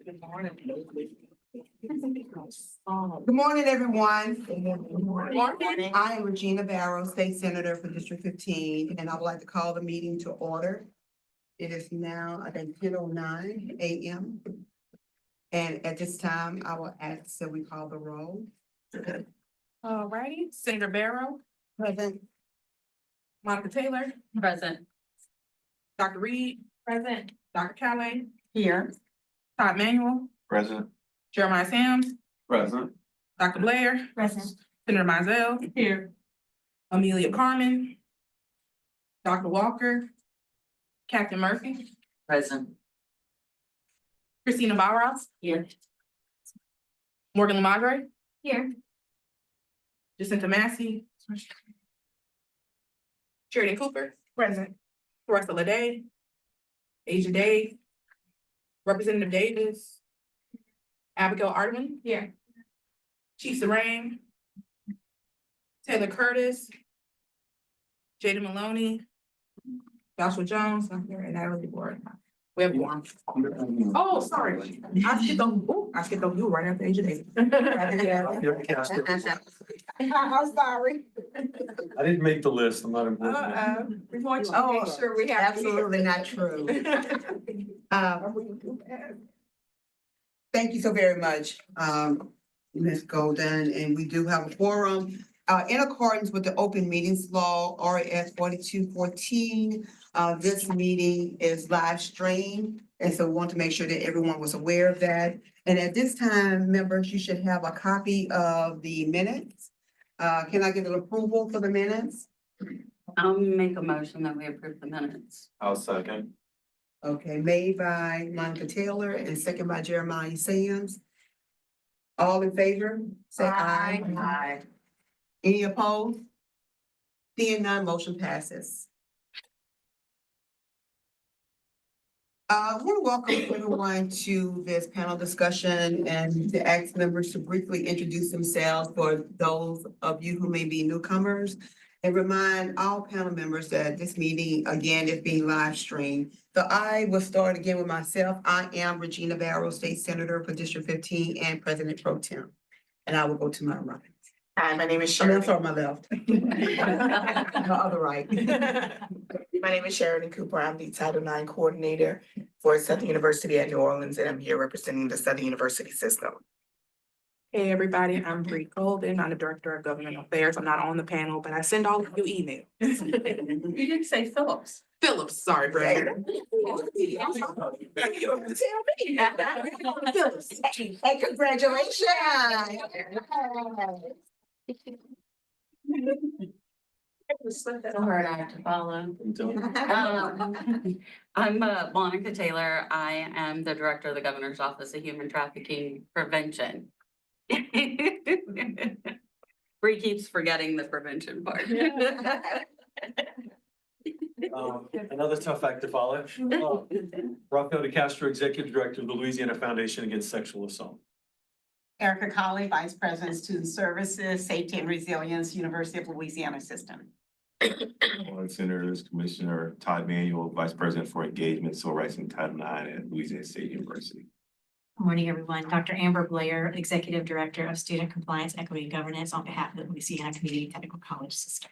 Good morning. Good morning, everyone. Good morning. I am Regina Barrow, State Senator for District 15, and I would like to call the meeting to order. It is now, I think, 10:09 a.m. And at this time, I will ask that we call the roll. All righty, Senator Barrow, Present. Monica Taylor, Present. Dr. Reed, Present. Dr. Calais, Here. Todd Manuel, Present. Jeremiah Sams, Present. Dr. Blair, Present. Senator Mizell, Here. Amelia Carmen, Dr. Walker, Captain Murphy, Present. Christina Bauer, Here. Morgan Lamadre, Here. Jacinta Massey, Sheridan Cooper, present. Teresa Lede, Asia Day, Representative Davis, Abigail Artman, here. Chief Sarang, Taylor Curtis, Jada Maloney, Joshua Jones, I'm here, and Natalie Ward. We have one. Oh, sorry. I skipped on you right after Asia Day. I'm sorry. I didn't make the list, I'm not important. Oh, sure, we have. Absolutely not true. Thank you so very much, Ms. Golden, and we do have a quorum. In accordance with the open meetings law, RS 4214, this meeting is live streamed. And so we want to make sure that everyone was aware of that. And at this time, members, you should have a copy of the minutes. Can I get an approval for the minutes? I'll make a motion that we approve the minutes. I'll second. Okay, made by Monica Taylor and second by Jeremiah Sams. All in favor, say aye. Aye. Any opposed? Seeing none, motion passes. I want to welcome everyone to this panel discussion and to ask members to briefly introduce themselves for those of you who may be newcomers. And remind all panel members that this meeting, again, is being live streamed. So I will start again with myself. I am Regina Barrow, State Senator for District 15 and President Pro Tem. And I will go to my right. Hi, my name is I'm Sheridan. sorry, my left. The other right. My name is Sheridan Cooper. I'm the Title IX Coordinator for Southern University at New Orleans, and I'm here representing the Southern University system. Hey, everybody, I'm Bree Golden. I'm the Director of Government Affairs. I'm not on the panel, but I send all of you emails. You didn't say Phillips. Phillips, sorry, Brad. Phyllis. Hey, congratulations. So hard I have to follow. I'm Monica Taylor. I am the Director of the Governor's Office of Human Trafficking Prevention. Bree keeps forgetting the prevention part. Another tough act to follow. Rafael DeCastro, Executive Director of the Louisiana Foundation Against Sexual Assault. Erica Colley, Vice President, Student Services, Safety and Resilience, University of Louisiana System. Senators, Commissioner Todd Manuel, Vice President for Engagement, Civil Rights and Title IX at Louisiana State University. Good morning, everyone. Dr. Amber Blair, Executive Director of Student Compliance, Equity, and Governance on behalf of the Louisiana Community Technical College System.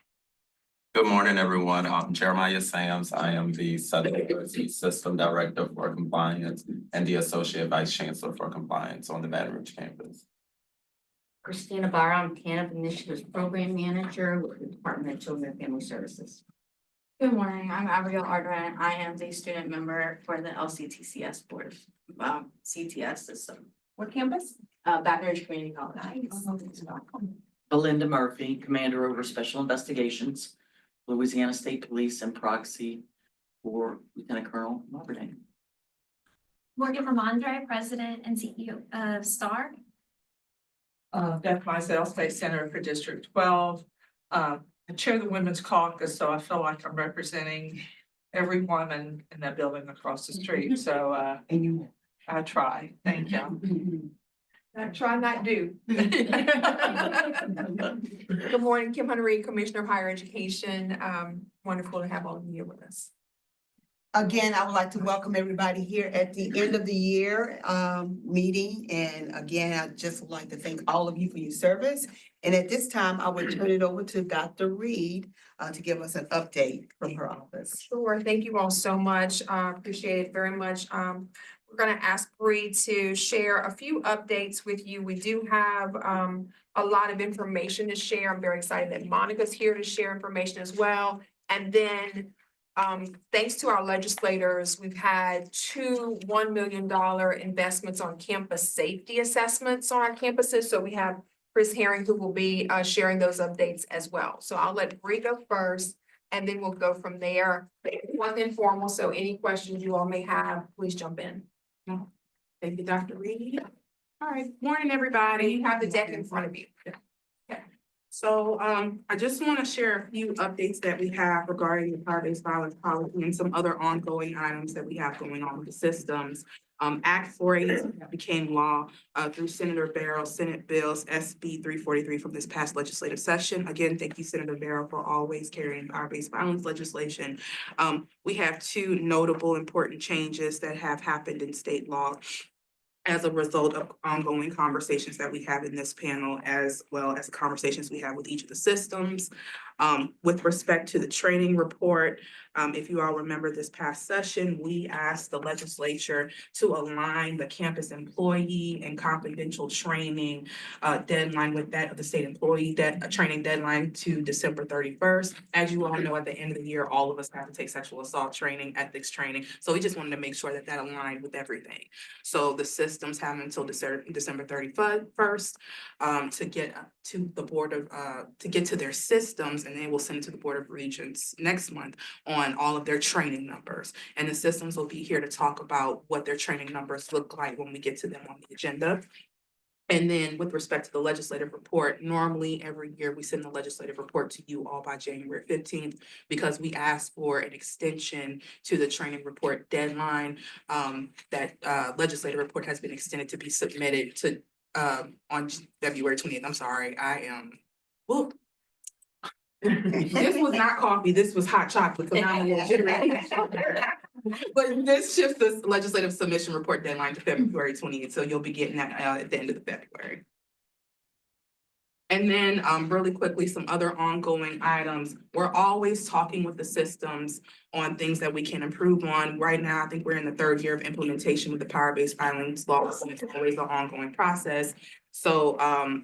Good morning, everyone. I'm Jeremiah Sams. I am the Southern University System Director for Compliance and the Associate Vice Chancellor for Compliance on the Baton Rouge campus. Christina Barr, I'm TANF Initiatives Program Manager with the Department of Children and Family Services. Good morning, I'm Abigail Ardran. I am the student member for the LCTCS Board of CTS system. What campus? Baton Rouge Community College. Belinda Murphy, Commander over Special Investigations, Louisiana State Police and proxy for Lieutenant Colonel Marberding. Morgan Ramondre, President and CEO of STAR. Beth Mizell, State Senator for District 12. I chair the Women's Caucus, so I feel like I'm representing every woman in that building across the street. So I try. Thank you. I try not to. Good morning, Kim Hunter Reed, Commissioner of Higher Education. Wonderful to have all of you here with us. Again, I would like to welcome everybody here at the end of the year meeting. And again, I'd just like to thank all of you for your service. And at this time, I would turn it over to Dr. Reed to give us an update from her office. Sure, thank you all so much. Appreciate it very much. We're gonna ask Bree to share a few updates with you. We do have a lot of information to share. I'm very excited that Monica's here to share information as well. And then thanks to our legislators, we've had two $1 million investments on campus safety assessments on our campuses. So we have Chris Herring, who will be sharing those updates as well. So I'll let Bree go first, and then we'll go from there. It was informal, so any questions you all may have, please jump in. No. Thank you, Dr. Reed. All right, morning, everybody. You have the deck in front of you. So I just want to share a few updates that we have regarding the power-based violence policy and some other ongoing items that we have going on with the systems. Act 480 became law through Senator Barrow, Senate Bills SB 343 from this past legislative session. Again, thank you, Senator Barrow, for always carrying power-based violence legislation. We have two notable important changes that have happened in state law as a result of ongoing conversations that we have in this panel, as well as conversations we have with each of the systems. With respect to the training report, if you all remember this past session, we asked the legislature to align the campus employee and confidential training deadline with that of the state employee training deadline to December 31st. As you all know, at the end of the year, all of us have to take sexual assault training, ethics training. So we just wanted to make sure that that aligned with everything. So the systems have until December 31st to get to the board of to get to their systems, and they will send it to the Board of Regents next month on all of their training numbers. And the systems will be here to talk about what their training numbers look like when we get to them on the agenda. And then with respect to the legislative report, normally every year we send the legislative report to you all by January 15th because we asked for an extension to the training report deadline. That legislative report has been extended to be submitted to on February 20th. I'm sorry, I am. Whoop. This was not coffee, this was hot chocolate, so now I'm a little jittery. But this shifts the legislative submission report deadline to February 28th, so you'll be getting that at the end of the February. And then really quickly, some other ongoing items. We're always talking with the systems on things that we can improve on. Right now, I think we're in the third year of implementation with the power-based violence laws, and it's always an ongoing process. So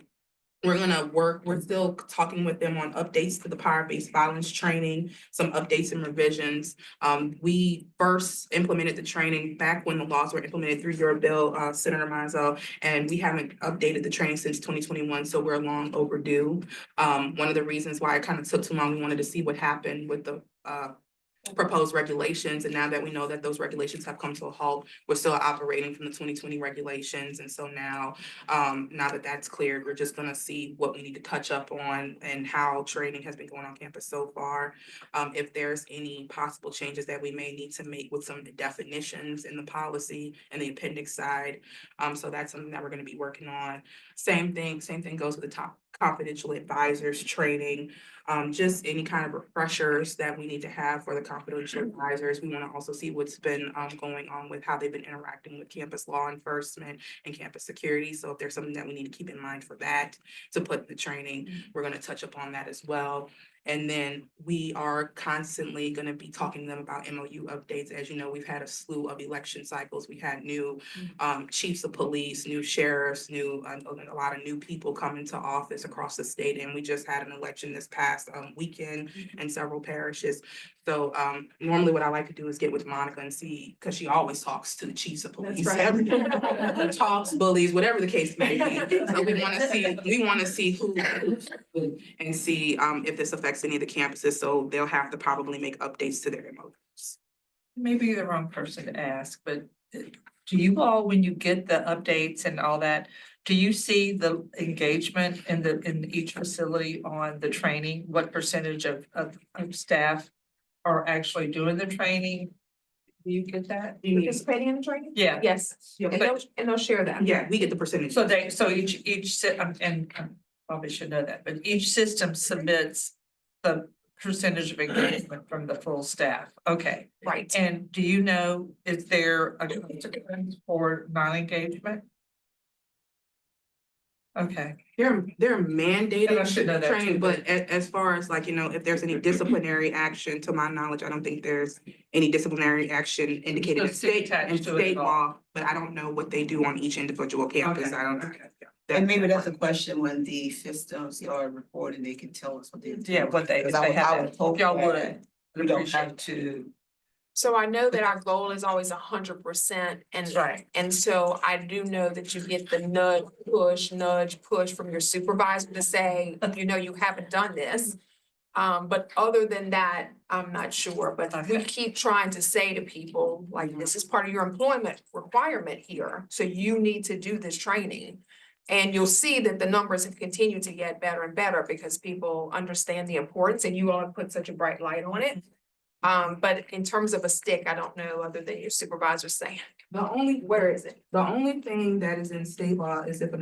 we're still talking with them on updates to the power-based violence training, some updates and revisions. We first implemented the training back when the laws were implemented through your bill, Senator Mizell, and we haven't updated the training since 2021, so we're long overdue. One of the reasons why it kind of took too long, we wanted to see what happened with the proposed regulations, and now that we know that those regulations have come to a halt, we're still operating from the 2020 regulations. And so now that that's cleared, we're just going to see what we need to touch up on and how training has been going on campus so far. If there's any possible changes that we may need to make with some definitions in the policy and the appendix side. So that's something that we're going to be working on. Same thing goes with the top confidential advisors training. Just any kind of refreshers that we need to have for the confidential advisors. We want to also see what's been going on with how they've been interacting with campus law enforcement and campus security. So if there's something that we need to keep in mind for that to put in the training, we're going to touch upon that as well. And then we are constantly going to be talking to them about MOU updates. As you know, we've had a slew of election cycles. We had new chiefs of police, new sheriffs, a lot of new people come into office across the state. And we just had an election this past weekend in several parishes. So normally what I like to do is get with Monica and see, because she always talks to the chiefs of police. That's right. Talks, bullies, whatever the case may be. So we want to see who and see if this affects any of the campuses. So they'll have to probably make updates to their MOUs. Maybe the wrong person to ask, but do you all, when you get the updates and all that, do you see the engagement in each facility on the training? What percentage of staff are actually doing the training? Do you get that? Participating in the training? Yeah. Yes, and they'll share that. Yeah, we get the percentage. So each and probably should know that, but each system submits the percentage of engagement from the full staff. Okay. Right. And do you know, is there a consequence for non-engagement? Okay. They're And I mandated should know to that train, too, but as far as like, if there's any disciplinary action, to my knowledge, I don't think there's any disciplinary action indicated in Supposed to be state attached and to it at state all. law, but I don't know what they do on each individual campus. Okay. I don't. Okay. And maybe that's a question when the systems are reported, they can tell us what they do. Yeah, what they, if Because I they would- I have would that, hope y'all that would we don't appreciate have to. So I know that our goal is always 100%, and Right. and so I do know that you get the nudge, push from your supervisor to say, you haven't done this. But other than that, I'm not sure, but we Okay. keep trying to say to people, like, this is part of your employment requirement here, so you need to do this training. And you'll see that the numbers have continued to get better and better because people understand the importance, and you all have put such a bright light on it. But in terms of a stick, I don't know, other than your supervisor saying, where is it? The only thing that is in state law is if a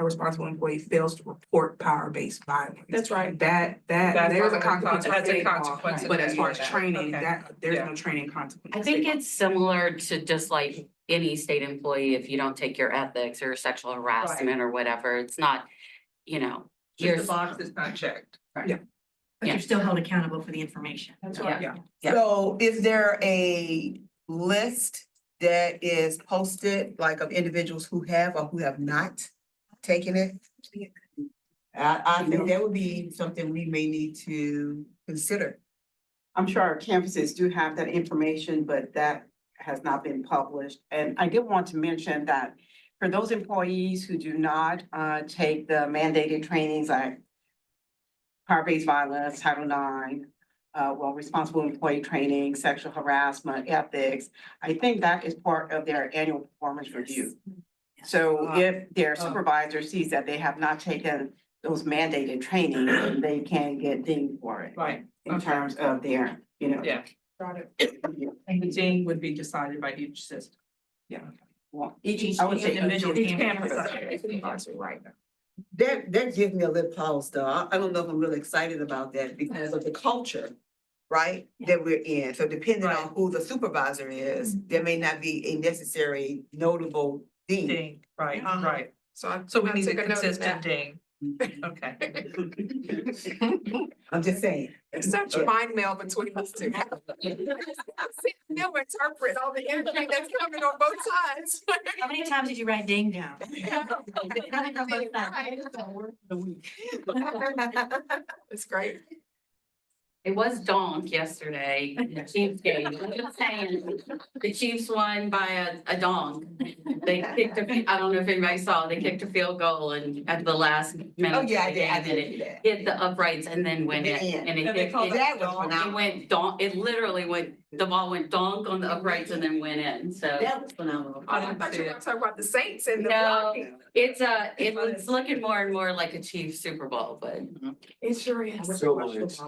responsible employee fails to report power-based violence. That's right. That, That's there's a what consequence. in that's a state law, consequence in But as far as that. training, Okay. there's Yeah. no training consequence. I in think state law. it's similar to just like any state employee, if you don't take your ethics or sexual harassment or whatever, it's not, Just you're. the box is not checked. But you're still held accountable for the information. That's right. Yeah. So is there a list that is posted, like of individuals who have or who have not taken it? I think that would be something we may need to consider. I'm sure our campuses do have that information, but that has not been published. And I did want to mention that for those employees who do not take the mandated trainings like power-based violence, Title IX, responsible employee training, sexual harassment, ethics, I think that is part of their annual performance review. So if their supervisor sees that they have not taken those mandated trainings, then they can get dinged for it. Right. In Okay. terms of their, Yeah. Got it. And the dean would be decided by each system. well, Each I would say individual Each campus. campus. Right. That gives me a little pause though. I don't know if I'm really excited about that because of the culture, right, that we're in. So depending on who the supervisor is, there may not be a necessary notable dean. Dean, right, right. So We I need a take a note of consistent that. dean. Okay. I'm just saying. It's such a mind meld between us two. They'll interpret all the energy that's coming on both sides. How many times did you write ding down? It's great. It was donk yesterday, in the Chiefs game. I'm just saying, the Chiefs won by a donk. They kicked I don't know if anybody saw, they kicked a field goal and at the last minute. Oh, of yeah, the I game, did and see that. it hit the uprights and then went in. And And they called That was it phenomenal. went donk, it literally went, the ball went donk on the uprights and then went in, so. That was phenomenal. I thought you were gonna talk about the Saints and the No, blocking. it's looking more and more like a Chiefs Super Bowl, but. It sure is. So Lions.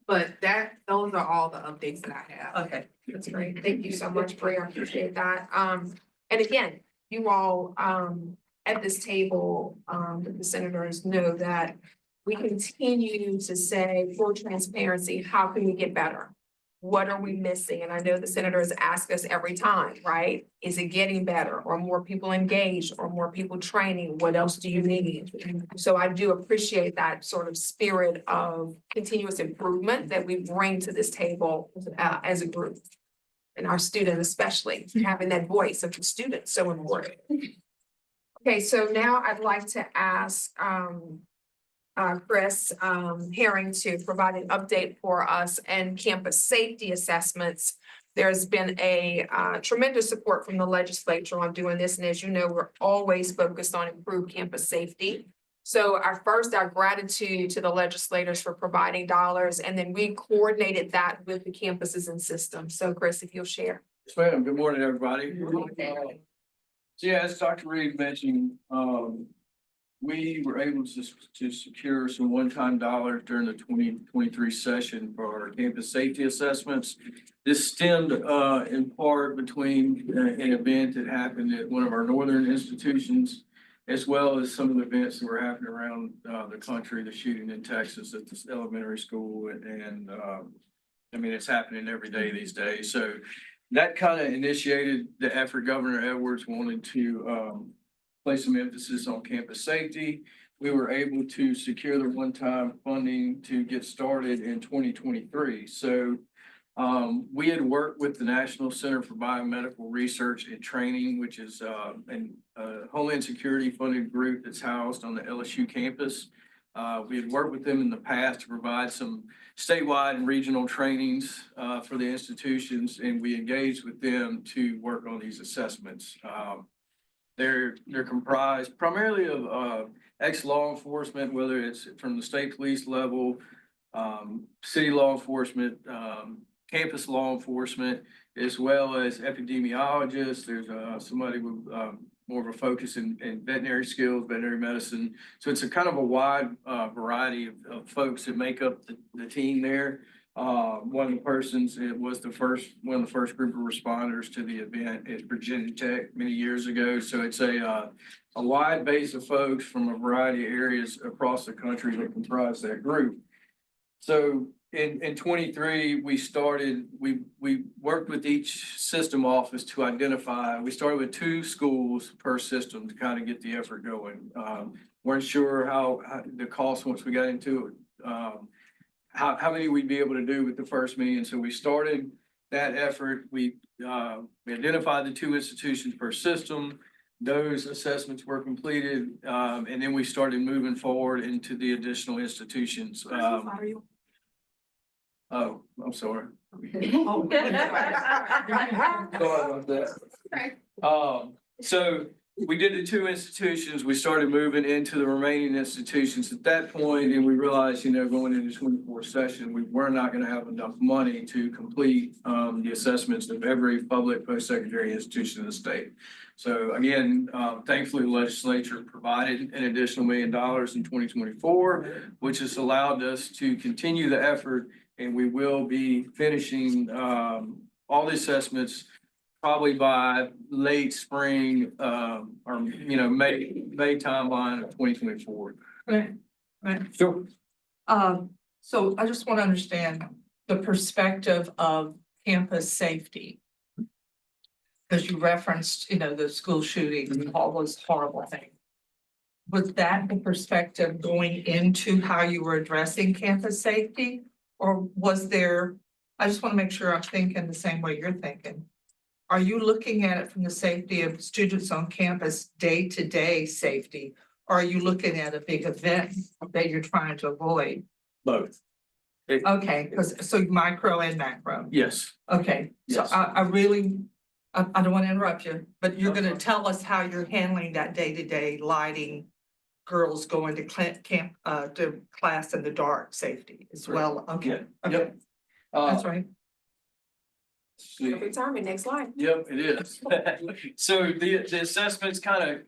But those are all the updates that I have. Okay. That's great. Thank you so much, Bria. I appreciate that. And again, you all, at this table, the senators know that we continue to say for transparency, how can we get better? What are we missing? And I know the senators ask us every time, right? Is it getting better or more people engaged or more people training? What else do you need? So I do appreciate that sort of spirit of continuous improvement that we bring to this table as a group. And our students especially, having that voice of the students, so important. Okay, so now I'd like to ask Chris Herring to provide an update for us and campus safety assessments. There's been a tremendous support from the legislature on doing this, and as you know, we're always focused on improved campus safety. So our gratitude to the legislators for providing dollars, and then we coordinated that with the campuses and systems. So Chris, if you'll share. Yes, ma'am. Good morning, everybody. So yeah, as Dr. Reed mentioned, we were able to secure some one-time dollars during the 2023 session for our campus safety assessments. This stemmed in part between an event that happened at one of our northern institutions as well as some of the events that were happening around, the country, the shooting in Texas at this elementary school and, I mean, it's happening every day these days. So that kind of initiated the effort. Governor Edwards wanted to, place some emphasis on campus safety. We were able to secure the one-time funding to get started in 2023. So we had worked with the National Center for Biomedical Research and Training, which is a Homeland Security funded group that's housed on the LSU campus. We had worked with them in the past to provide some statewide and regional trainings for the institutions, and we engaged with them to work on these assessments. They're comprised primarily of ex-law enforcement, whether it's from the state police level, city law enforcement, campus law enforcement, as well as epidemiologists. There's somebody with more of a focus in veterinary skills, veterinary medicine. So it's a kind of a wide variety of folks that make up the team there. One of the persons, it was one of the first group of responders to the event at Virginia Tech many years ago. So it's a wide base of folks from a variety of areas across the country that comprise that group. So in 23, we worked with each system office to identify, we started with 2 schools per system to kind of get the effort going. Weren't sure how the cost once we got into it, how many we'd be able to do with the first meeting. So we started that effort. We identified the 2 institutions per system. Those assessments were completed, and then we started moving forward into the additional institutions. Oh, I'm sorry. Sorry about that. So we did the 2 institutions. We started moving into the remaining institutions at that point, and we realized, going into 24 session, we were not going to have enough money to complete the assessments of every public post-secondary institution in the state. So again, thankfully, the legislature provided an additional $1 million in 2024, which has allowed us to continue the effort. And we will be finishing all the assessments probably by late spring or May timeline of 2024. Right. Sure. So I just want to understand the perspective of campus safety. Because you referenced, the school shooting and all those horrible things. Was that the perspective going into how you were addressing campus safety? Or was there, I just want to make sure I'm thinking the same way you're thinking. Are you looking at it from the safety of students on campus, day-to-day safety? Or are you looking at a big event that you're trying to avoid? Both. Okay, so micro and macro. Yes. Okay, so Yes. I really, I don't want to interrupt you, but you're gonna tell us how you're handling that day-to-day lighting, girls going to camp, to class in the dark safety as well. Okay. Yeah. Okay, that's right. See. Perfect timing, next slide. Yep, it is. So the assessments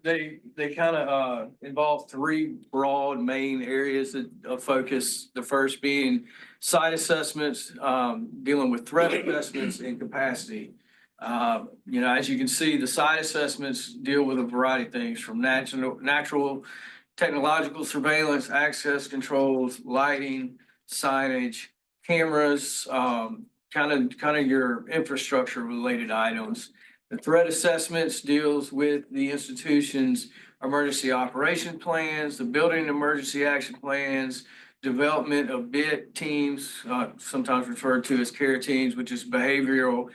they kind of involve 3 broad main areas of focus. The first being site assessments, dealing with threat assessments and capacity. As you can see, the site assessments deal with a variety of things from natural technological surveillance, access controls, lighting, signage, cameras, kind of your infrastructure related items. The threat assessments deals with the institution's emergency operation plans, the building emergency action plans, development of BIT teams, sometimes referred to as CARE teams, which is behavioral,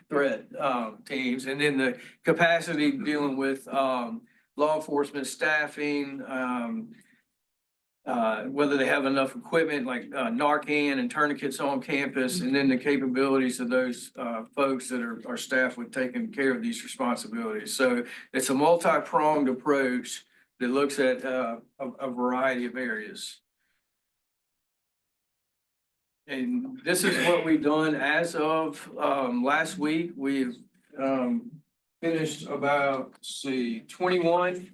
threat teams, and then the capacity dealing with law enforcement staffing, whether they have enough equipment like Narcan and tourniquets on campus, and then the capabilities of those folks that are staffed with taking care of these responsibilities. So it's a multi-pronged approach that looks at a variety of areas. And this is what we've done as of last week. We've finished about, 21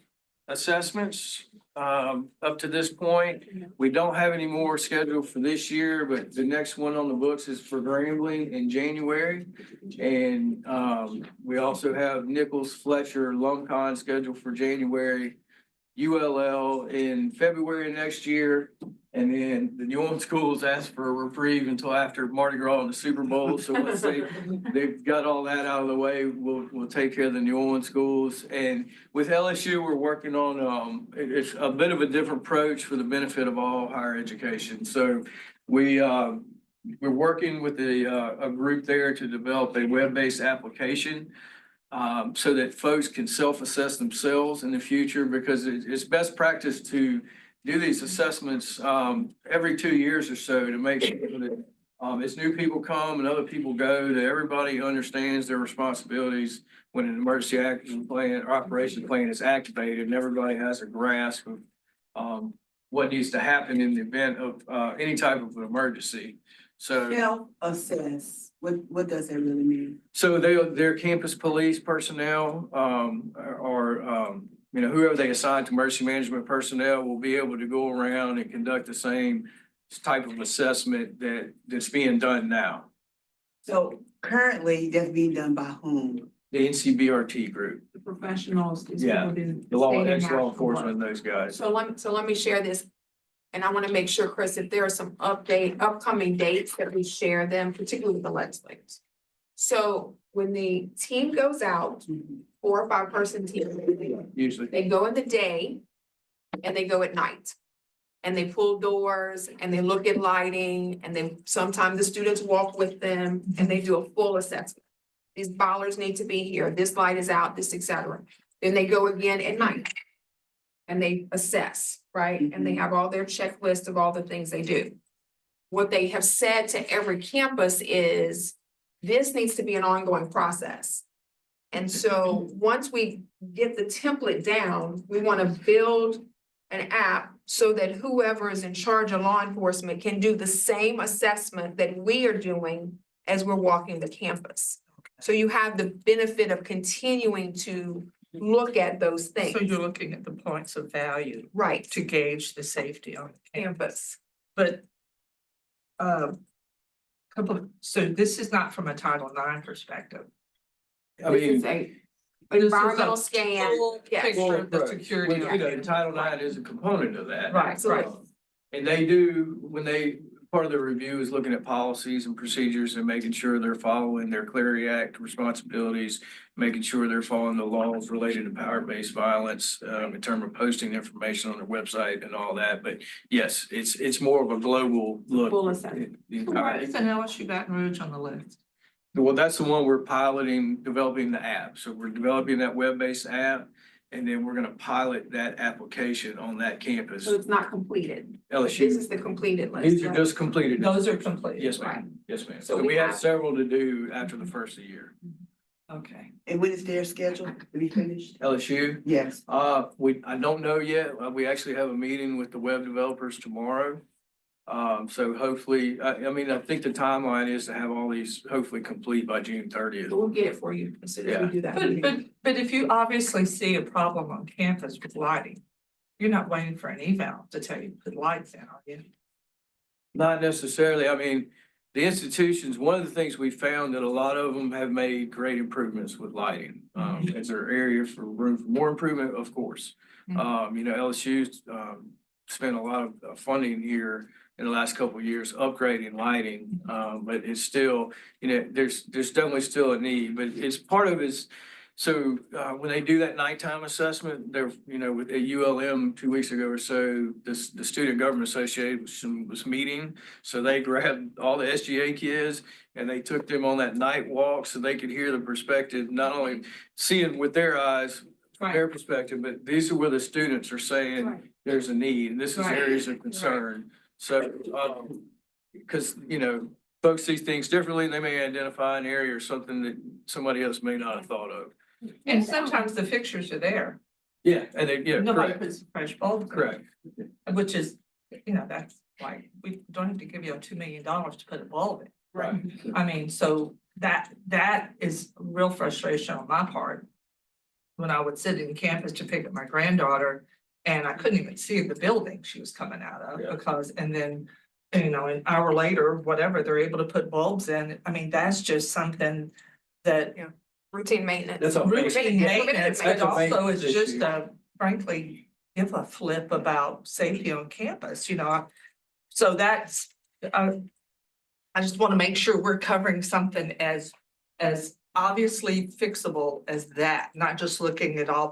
assessments. up to this point. We don't have any more scheduled for this year, but the next one on the books is for Grambling in January. And we also have Nichols Fletcher Lumcon scheduled for January, ULL in February next year. And then the New Orleans schools asked for a reprieve until after Mardi Gras and the Super Bowl. So once they've got all that out of the way, we'll take care of the New Orleans schools. And with LSU, we're working on, it's a bit of a different approach for the benefit of all higher education. So we're working with a group there to develop a web-based application so that folks can self-assess themselves in the future, because it's best practice to do these assessments every 2 years or so to make sure that as new people come and other people go, that everybody understands their responsibilities when an emergency action plan or operation plan is activated, and everybody has a grasp of what needs to happen in the event of any type of an emergency. So Self-assess, what does that really mean? so they're campus police personnel, or whoever they assign to emergency management personnel will be able to go around and conduct the same type of assessment that's being done now. So currently, that's being done by whom? The NCBRT group, The professionals. Yeah, the ex-law enforcement, those guys. So let me share this. And I want to make sure, Chris, if there are some upcoming dates that we share them, particularly with the legislators. So when the team goes out, 4 or 5 person team, Usually. they go in the day and they go at night. And they pull doors and they look at lighting, and then sometimes the students walk with them and they do a full assessment. These bollards need to be here, this light is out, this, et cetera. Then they go again at night. And they assess, right? And they have all their checklist of all the things they do. What they have said to every campus is, this needs to be an ongoing process. And so once we get the template down, we want to build an app so that whoever is in charge of law enforcement can do the same assessment that we are doing as we're walking the campus. So you have the benefit of continuing to look at those things. So you're looking at the points of value Right, to gauge the safety on the campus. campus. But so this is not from a Title IX perspective. I This is mean, a environmental scan. Full Yes. picture of the right. security. Well, Title IX is a component of that. Right, right. And they do, part of the review is looking at policies and procedures and making sure they're following their Clery Act responsibilities, making sure they're following the laws related to power-based violence, in terms of posting information on their website and all that. But yes, it's more of a global look. Full assessment. Why isn't LSU Baton Rouge on the list? Well, that's the one we're piloting, developing the app. So we're developing that web-based app, and then we're gonna pilot that application on that campus. So it's not completed. LSU. This is the completed list. These are just completed. Those are complete. Yes, Right. ma'am. Yes, ma'am. So So we we have have- several to do after the first of the year. Okay. And when is their schedule to be finished? LSU, Yes. I don't know yet. We actually have a meeting with the web developers tomorrow. So hopefully, I think the timeline is to have all these hopefully complete by June 30th. So we'll get it for you as soon as we do that. But if you obviously see a problem on campus with lighting, you're not waiting for an eval to tell you to put lights in, are you? Not necessarily. I mean, the institutions, one of the things we found that a lot of them have made great improvements with lighting. Is there area for room for more improvement? Of course. LSU's spent a lot of funding here in the last couple of years upgrading lighting. But it's still, there's definitely still a need, but it's part of it. So when they do that nighttime assessment, they're, with at ULM 2 weeks ago or so, the Student Government Association was meeting. So they grabbed all the SGA kids and they took them on that night walk so they could hear the perspective, not only seeing with their eyes, their perspective, but these are where the students are saying there's a need and this is areas of concern. So, because, folks see things differently and they may identify an area or something that somebody else may not have thought of. And sometimes the fixtures are there. Yeah, and Nobody correct, puts fresh bulbs. in. correct. Which is, that's like, we don't have to give you $2 million to put a bulb in. Right. I mean, so that is real frustration on my part. When I would sit in campus to pick up my granddaughter And I couldn't even see the building she was coming out of Yeah. because, and then, an hour later, whatever, they're able to put bulbs in. I mean, that's just something that Routine maintenance. That's a routine Preventative maintenance, but That's a also maintenance it's just issue. frankly, give a flip about safety on campus, So that's, I just want to make sure we're covering something as obviously fixable as that, not just looking at all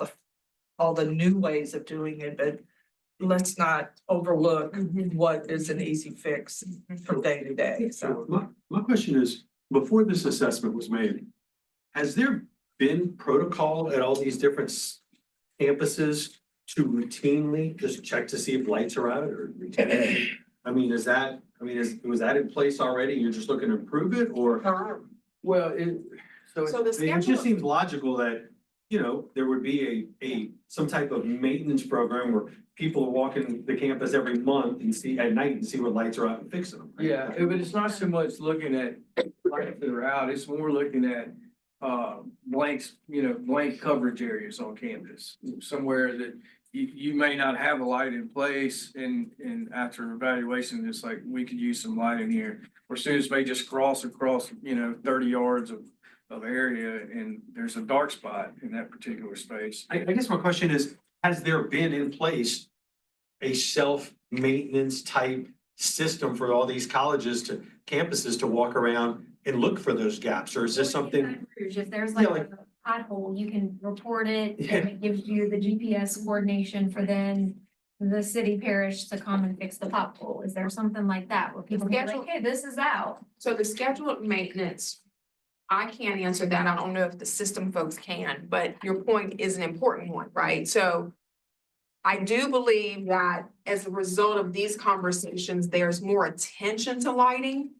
the new ways of doing it, but let's not overlook what is an easy fix from day to day, so. My question is, before this assessment was made, has there been protocol at all these different campuses to routinely just check to see if lights are out or routinely? I mean, was that in place already? You're just looking to improve it or? Well, So the It schedule, just seems logical that, there would be some type of maintenance program where people are walking the campus every month and see at night and see what lights are out and fixing them. Right? yeah, but it's not so much looking at lights that are out, it's more looking at blanks, blank coverage areas on campus. Somewhere that you may not have a light in place and after evaluation, it's like, we could use some light in here. Or students may just cross across, 30 yards of area and there's a dark spot in that particular space. I guess my question is, has there been in place a self-maintenance type system for all these campuses to walk around and look for those gaps? Or is this something? If there's Yeah, like a pothole, you can report it, Yeah. and it gives you the GPS coordination for then the city parish to come and fix the pothole. Is there something like that where people can be like, hey, this is out? so the scheduled maintenance, I can't answer that. I don't know if the system folks can, but your point is an important one, right? So I do believe that as a result of these conversations, there's more attention to lighting.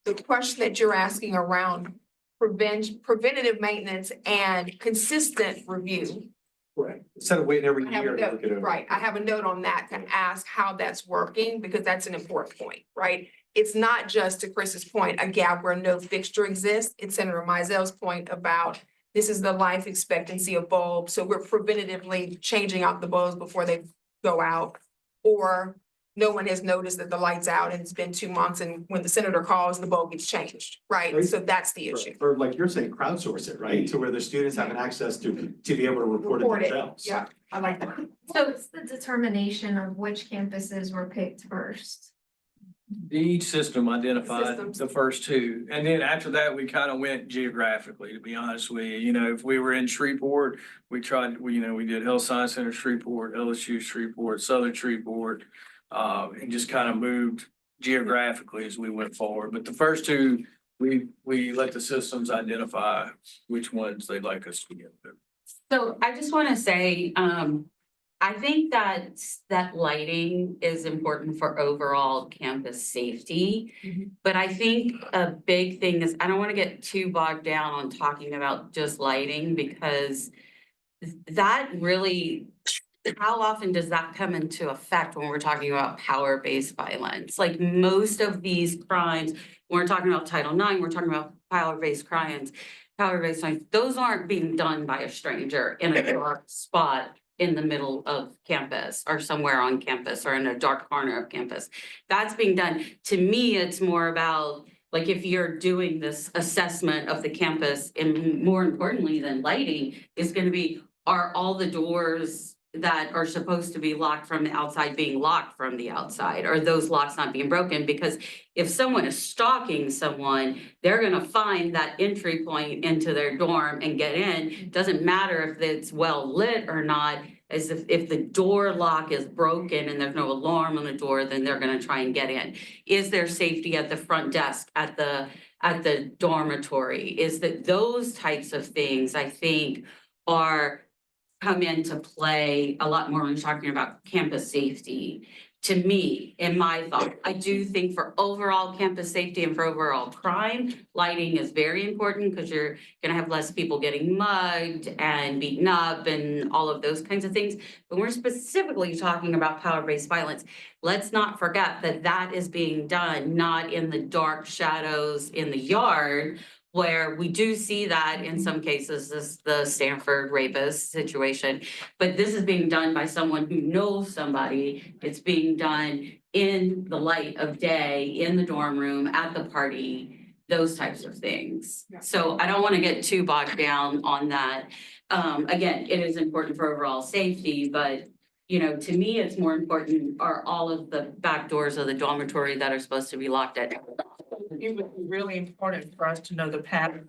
The question that you're asking around preventative maintenance and consistent review. Right. Instead of waiting every I have a year to look at note, it. right, I have a note on that to ask how that's working, because that's an important point, right? It's not just, to Chris's point, a gap where no fixture exists. It's Senator Mizell's point about this is the life expectancy of bulbs, so we're preventatively changing out the bulbs before they go out. Or no one has noticed that the light's out and it's been 2 months, and when the senator calls, the bulb gets changed, right? Right. So that's the issue. Or like you're saying, crowdsource it, right? To where the students have an access to be able to report it themselves. Yeah, I like that. So it's the determination of which campuses were picked first. Each system identified Systems. the first two, and then after that, we kind of went geographically, to be honest with you. If we were in Shreveport, we did Health Science Center Shreveport, LSU Shreveport, Southern Shreveport, and just kind of moved geographically as we went forward. But the first two, we let the systems identify which ones they'd like us to get there. So I just want to say, I think that lighting is important for overall campus safety. But I think a big thing is, I don't want to get too bogged down on talking about just lighting, because that really, how often does that come into effect when we're talking about power-based violence? Like most of these crimes, when we're talking about Title IX, we're talking about power-based crimes, those aren't being done by a stranger in a dark spot in the middle of campus or somewhere on campus or in a dark corner of campus. That's being done. To me, it's more about, like, if you're doing this assessment of the campus, and more importantly than lighting, is going to be, are all the doors that are supposed to be locked from the outside being locked from the outside? Are those locks not being broken? Because if someone is stalking someone, they're gonna find that entry point into their dorm and get in. Doesn't matter if it's well lit or not, as if the door lock is broken and there's no alarm on the door, then they're gonna try and get in. Is there safety at the front desk, at the dormitory? Is that those types of things, I think, come into play a lot more when you're talking about campus safety. To me, in my thought, I do think for overall campus safety and for overall crime, lighting is very important, because you're gonna have less people getting mugged and beaten up and all of those kinds of things. But we're specifically talking about power-based violence. Let's not forget that that is being done not in the dark shadows in the yard where we do see that in some cases, this the Stanford rapist situation. But this is being done by someone who knows somebody. It's being done in the light of day, in the dorm room, at the party, those types of things. So I don't want to get too bogged down on that. Again, it is important for overall safety, but you know, to me, it's more important are all of the back doors of the dormitory that are supposed to be locked at. It would be really important for us to know the pattern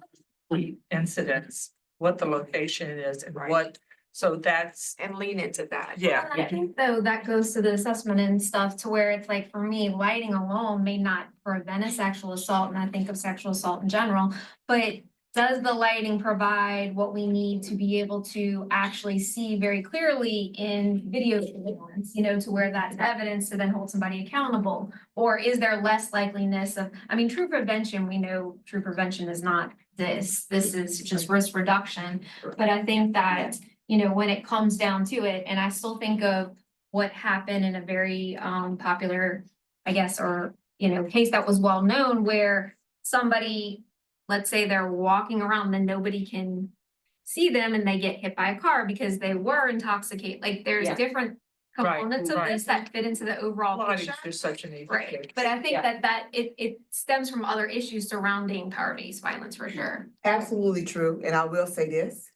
of the incidents, what the location is and what, so that's, And lean into that. yeah. I think though that goes to the assessment and stuff to where it's like, for me, lighting alone may not prevent a sexual assault, and I think of sexual assault in general, but does the lighting provide what we need to be able to actually see very clearly in video surveillance, you know, to where that's evidence to then hold somebody accountable? Or is there less likeliness of, I mean, true prevention, we know true prevention is not this is just risk reduction. But I think that, you know, when it comes down to it, and I still think of what happened in a very popular, I guess, or, you know, case that was well known where somebody, let's say they're walking around, then nobody can see them and they get hit by a car because they were intoxicated. Like there's Yeah. different Right, components of right. this that fit into the overall Lighting's picture. just such an easy Right, fix. but I think that it stems from other issues surrounding power-based violence for sure. Absolutely true, and I will say this,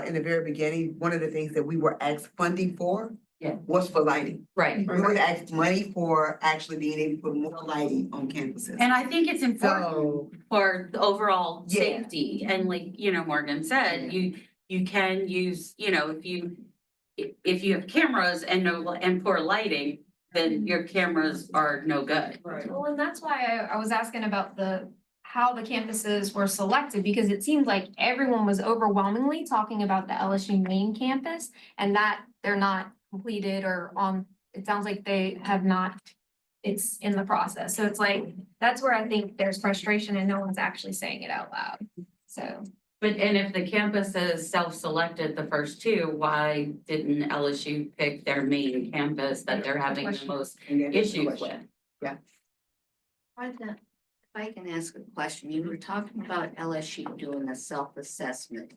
in the very beginning, one of the things that we were asked funding for Yeah. was for lighting. Right. We were asked money for actually being able to put more lighting on campuses. And I think it's important So, for the overall Yeah. safety. And like, you know, Morgan said, you can use, you know, if you have cameras and and poor lighting, then your cameras are no good. Right. Well, and that's why I was asking about how the campuses were selected, because it seemed like everyone was overwhelmingly talking about the LSU main campus and that they're not completed or on, it sounds like they have not, it's in the process. So it's like, that's where I think there's frustration and no one's actually saying it out loud. So. But and if the campus is self-selected the first two, why didn't LSU pick their main campus that they're having the most issues with? If I can ask a question, you were talking about LSU doing a self-assessment.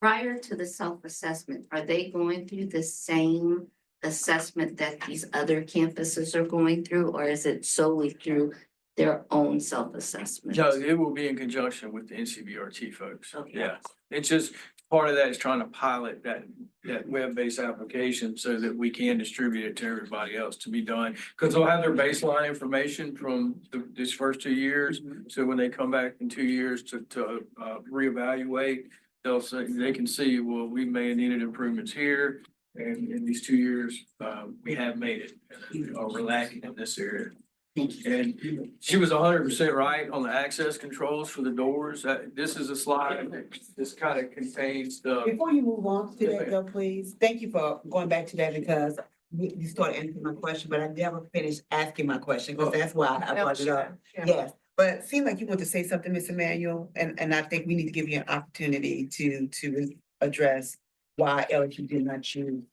Prior to the self-assessment, are they going through the same assessment that these other campuses are going through, or is it solely through their own self-assessment? No, it will be in conjunction with the NCBRT folks. Okay. Yeah, it's just, part of that is trying to pilot that web-based application so that we can distribute it to everybody else to be done. Because they'll have their baseline information from these first 2 years. So when they come back in 2 years to reevaluate, they'll say, they can see, well, we may have needed improvements here. And in these 2 years, we have made it, or we're lacking in this area. And she was 100% right on the access controls for the doors. This is a slide that just kind of contains the. before you move on to that though, please, thank you for going back to that because you started answering my question, but I never finished asking my question, because that's why I brought it up. Yes, but it seemed like you want to say something, Ms. Emmanuel, and I think we need to give you an opportunity to address why LSU did not choose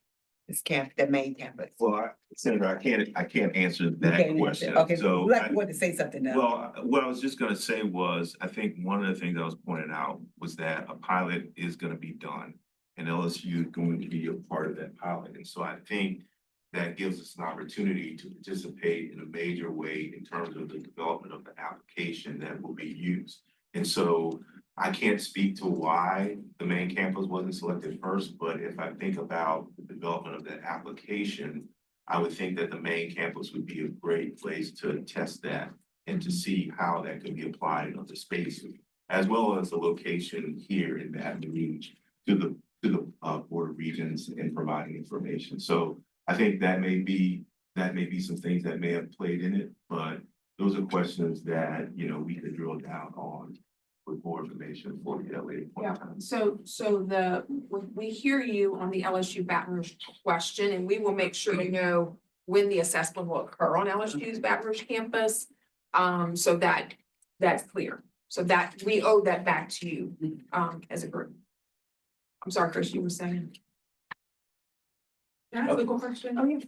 this the main campus. Well, Senator, I can't answer You that can't answer. question. Okay, So, like you want to say something now. well, what I was just gonna say was, I think one of the things that was pointed out was that a pilot is gonna be done. And LSU is going to be a part of that pilot. And so I think that gives us an opportunity to participate in a major way in terms of the development of the application that will be used. And so I can't speak to why the main campus wasn't selected first, but if I think about the development of that application, I would think that the main campus would be a great place to test that and to see how that could be applied in other spaces, as well as the location here in Baton Rouge to the Board of Regents and providing information. So I think that may be some things that may have played in it, but those are questions that, you know, we could drill down on with more information for you at a later point in time. So we hear you on the LSU Baton Rouge question, and we will make sure to know when the assessment will occur on LSU's Baton Rouge campus. So that's clear. So that we owe that back to you, as a group. I'm sorry, Chris, you were saying. Can I ask a quick question? Oh, yeah.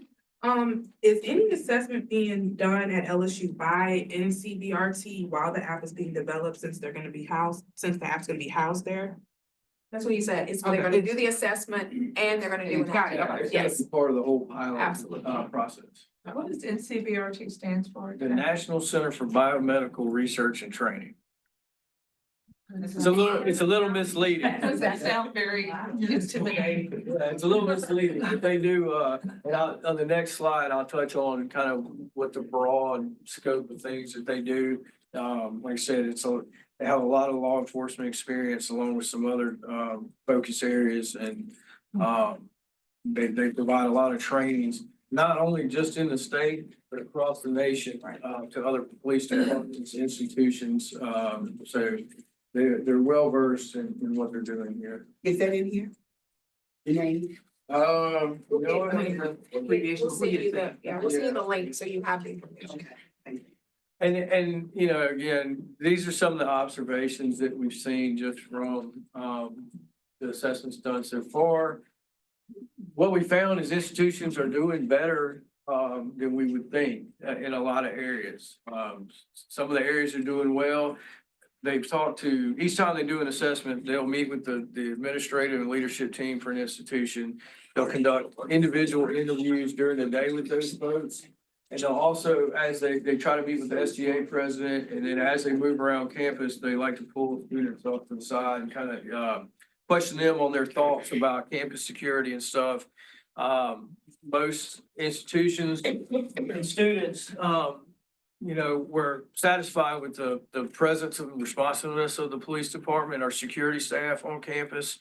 Is any assessment being done at LSU by NCBRT while the app is being developed, since they're gonna be housed, since the app's gonna be housed there? That's what he said. It's, they're gonna do the assessment and they're gonna do an Got it, app. okay. Yes, Part of the whole pilot. Absolutely. Process. What does NCBRT stands for? The National Center for Biomedical Research and Training. It's a little misleading. Does that sound very intimidating? It's a little misleading, but they do, and on the next slide, I'll touch on kind of what the broad scope of things that they do. Like I said, they have a lot of law enforcement experience along with some other, focus areas and, they provide a lot of trainings, not only just in the state, but across the nation, to other police departments, institutions, so they're well versed in what they're doing here. Is that in here? The name? You know what? we'll send you the, we'll send you the link so you have the information. And, you know, again, these are some of the observations that we've seen just from, the assessments done so far. What we found is institutions are doing better, than we would think in a lot of areas. Some of the areas are doing well. They've talked to, each time they do an assessment, they'll meet with the administrative and leadership team for an institution. They'll conduct individual interviews during the day with those folks. And they'll also, as they try to meet with the SGA president, and then as they move around campus, they like to pull students off to the side and kind of question them on their thoughts about campus security and stuff. Most institutions and students, you know, we're satisfied with the presence and responsiveness of the police department, our security staff on campus.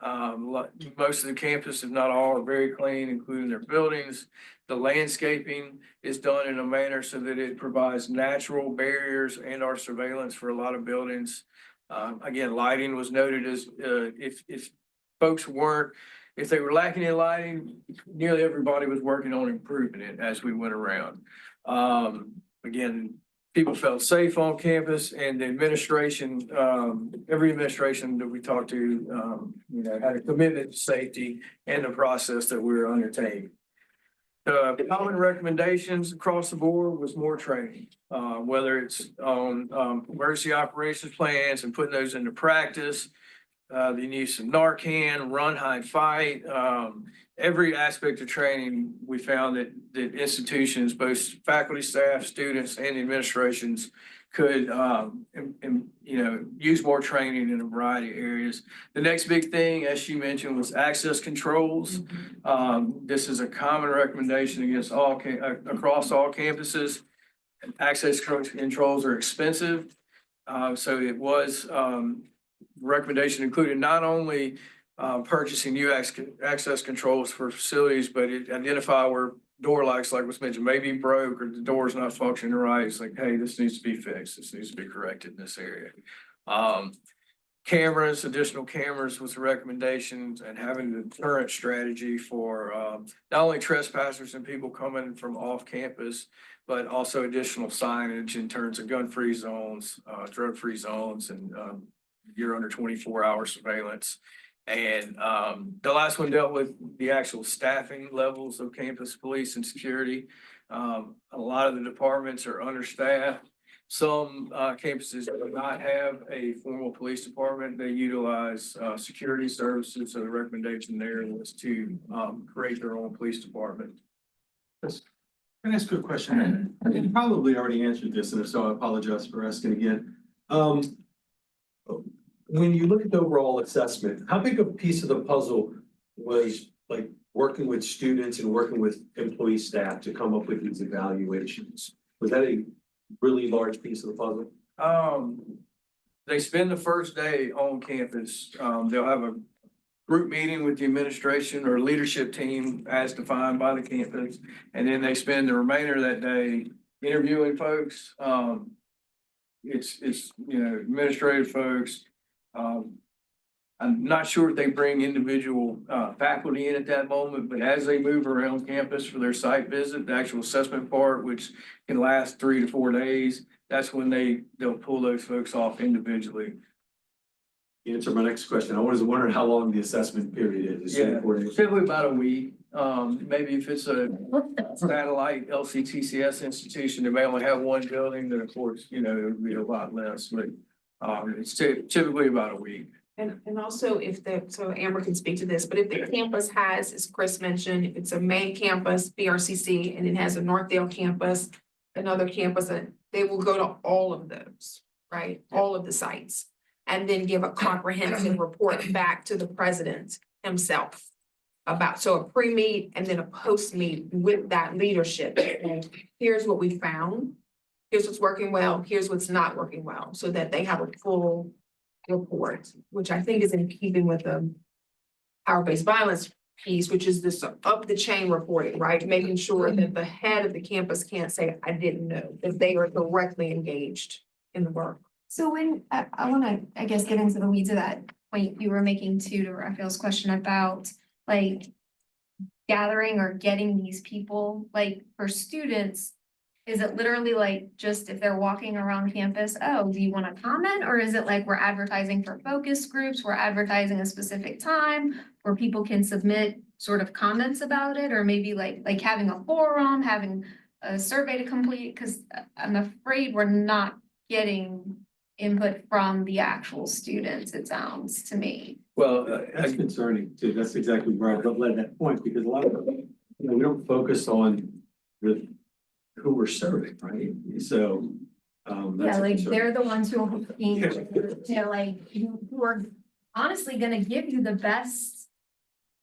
Most of the campus, if not all, are very clean, including their buildings. The landscaping is done in a manner so that it provides natural barriers and our surveillance for a lot of buildings. Again, lighting was noted as, if folks weren't, if they were lacking in lighting, nearly everybody was working on improving it as we went around. Again, people felt safe on campus, and the administration, every administration that we talked to, you know, had a commitment to safety and the process that we were undertaking. The common recommendations across the board was more training, whether it's on emergency operations plans and putting those into practice, the use of Narcan, run, hide, fight, every aspect of training. We found that institutions, both faculty, staff, students, and administrations could, you know, use more training in a variety of areas. The next big thing, as she mentioned, was access controls. This is a common recommendation against across all campuses. Access controls are expensive. So it was, recommendation included not only purchasing new access controls for facilities, but it identify where door locks, like was mentioned, may be broke or the door's not functioning right. It's like, hey, this needs to be fixed. This needs to be corrected in this area. Cameras, additional cameras was the recommendations, and having the deterrent strategy for not only trespassers and people coming from off campus, but also additional signage in terms of gun-free zones, drug-free zones, and you're under 24-hour surveillance. And the last one dealt with the actual staffing levels of campus police and security. A lot of the departments are understaffed. Some campuses do not have a formal police department. They utilize security services. So the recommendation there was to create their own police department. Can I ask you a question? You probably already answered this, and if so, I apologize for asking again. When you look at the overall assessment, how big a piece of the puzzle was like working with students and working with employee staff to come up with these evaluations? Was that a really large piece of the puzzle? They spend the first day on campus. They'll have a group meeting with the administration or leadership team as defined by the campus. And then they spend the remainder of that day interviewing folks. It's, you know, administrative folks. I'm not sure if they bring individual faculty in at that moment, but as they move around campus for their site visit, the actual assessment part, which can last 3 to 4 days, that's when they'll pull those folks off individually. You answered my next question. I was wondering how long the assessment period is. Yeah, typically about a week. Maybe if it's a satellite LCTCS institution, they may only have one building, then of course, you know, it would be a lot less, but it's typically about a week. And also if so Amber can speak to this, but if the campus has, as Chris mentioned, if it's a main campus, BRCC, and it has a Northdale campus, another campus, and they will go to all of those, right? All of the sites. And then give a comprehensive report back to the president himself about, so a pre-meet and then a post-meet with that leadership. And here's what we found. Here's what's working well, here's what's not working well, so that they have a full report, which I think is in keeping with the power-based violence piece, which is this up the chain reporting, right? Making sure that the head of the campus can't say, I didn't know, that they are directly engaged in the work. So when, I wanna, I guess, get into the weeds of that point you were making too, to Raphael's question about like gathering or getting these people, like for students, is it literally like just if they're walking around campus, oh, do you want to comment? Or is it like we're advertising for focus groups, we're advertising a specific time where people can submit sort of comments about it? Or maybe like having a forum, having a survey to complete? Because I'm afraid we're not getting input from the actual students, it sounds to me. Well, that's concerning too. That's exactly where I led that point, because a lot of, you know, we don't focus on the who we're serving, right? So, that's Yeah, a like concern. they're the ones who are being, you know, like who are honestly gonna give you the best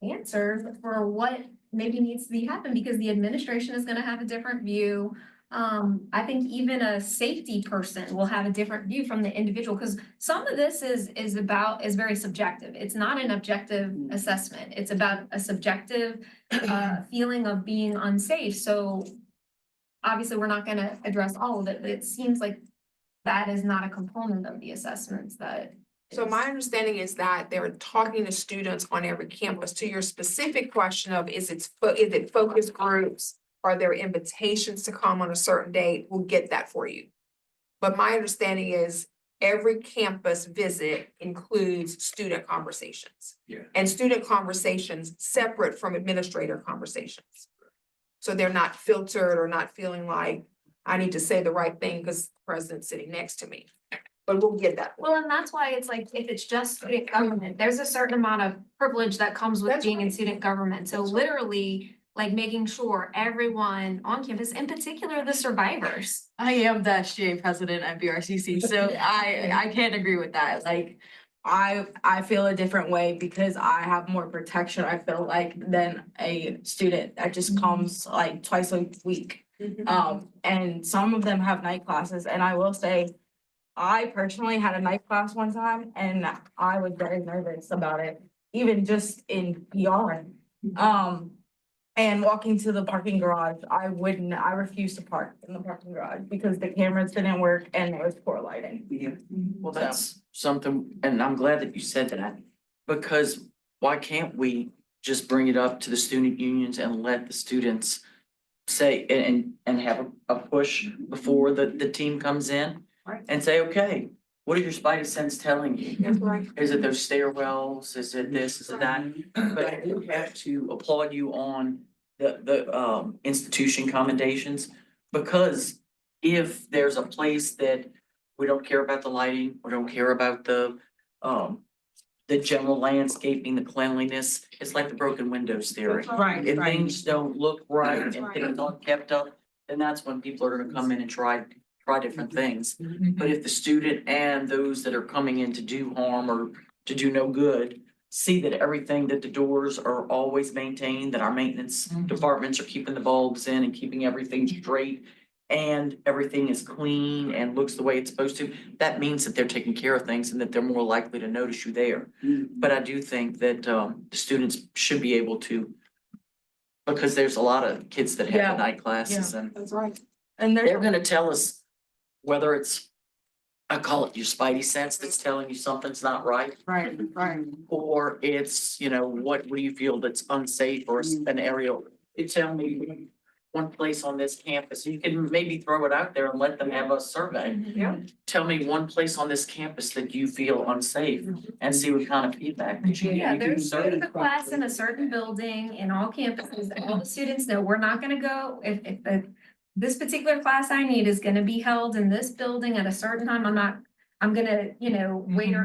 answer for what maybe needs to be happened, because the administration is gonna have a different view. I think even a safety person will have a different view from the individual, because some of this is very subjective. It's not an objective assessment. It's about a subjective feeling of being unsafe. So obviously, we're not gonna address all of it, but it seems like that is not a component of the assessments that. So my understanding is that they're talking to students on every campus. To your specific question of is it focus groups? Are there invitations to come on a certain date? We'll get that for you. But my understanding is every campus visit includes student conversations. Yeah. And student conversations separate from administrator conversations. So they're not filtered or not feeling like I need to say the right thing because the president's sitting next to me. But we'll get that. Well, and that's why it's like, if it's just student government, there's a certain amount of privilege that comes with That's being in right. student government. So literally, like making sure everyone on campus, in particular the survivors. I am the SGA president at BRCC, so I can't agree with that. Like, I feel a different way because I have more protection, I feel like, than a student that just comes like twice a week. And some of them have night classes, and I will say, I personally had a night class one time and I was very nervous about it, even just in PR. And walking to the parking garage, I refused to park in the parking garage because the cameras didn't work and there was poor lighting. Yeah, well, that's something, and I'm glad that you said that, because why can't we just bring it up to the student unions and let the students say, and have a push before the team comes in? Right. And say, okay, what are your spidey sense telling you? That's right. Is it those stairwells? Is it this? Is it that? But I do have to applaud you on the institution commendations, because if there's a place that we don't care about the lighting, we don't care about the general landscaping, the cleanliness, it's like the broken windows theory. Right, If right. things don't look right and Right. things aren't kept up, then that's when people are gonna come in and try different things. But if the student and those that are coming in to do harm or to do no good see that everything, that the doors are always maintained, that our maintenance departments are keeping the bulbs in and keeping everything straight, and everything is clean and looks the way it's supposed to, that means that they're taking care of things and that they're more likely to notice you there. But I do think that the students should be able to, because there's a lot of kids that have Yeah. the night classes, and That's right. And they're gonna tell us whether it's, I call it your spidey sense that's telling you something's not right, Right, right. or it's, you know, what do you feel that's unsafe, or an area. You tell me, one place on this campus, you can maybe throw it out there and let them have a survey. Yeah. Tell me one place on this campus that you feel unsafe and see what kind of feedback that you get. Yeah, You can there's survey. a class in a certain building in all campuses, all the students know, we're not gonna go, if this particular class I need is gonna be held in this building at a certain time, I'm gonna, wait,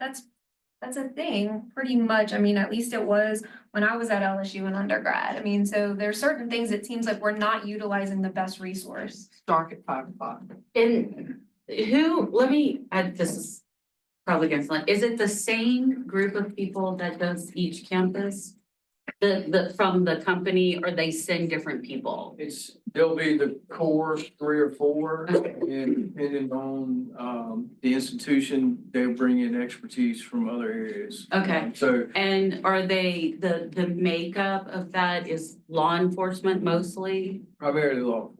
that's a thing, pretty much. I mean, at least it was when I was at LSU in undergrad. I mean, so there's certain things it seems like we're not utilizing the best resource. Dark at 5 o'clock. And let me add, this is probably gonna sound, is it the same group of people that does each campus? From the company, or they send different people? There'll be the core 3 or 4, and depending on, the institution, they'll bring in expertise from other areas. Okay. So And are they, the makeup of that is law enforcement mostly? primarily law.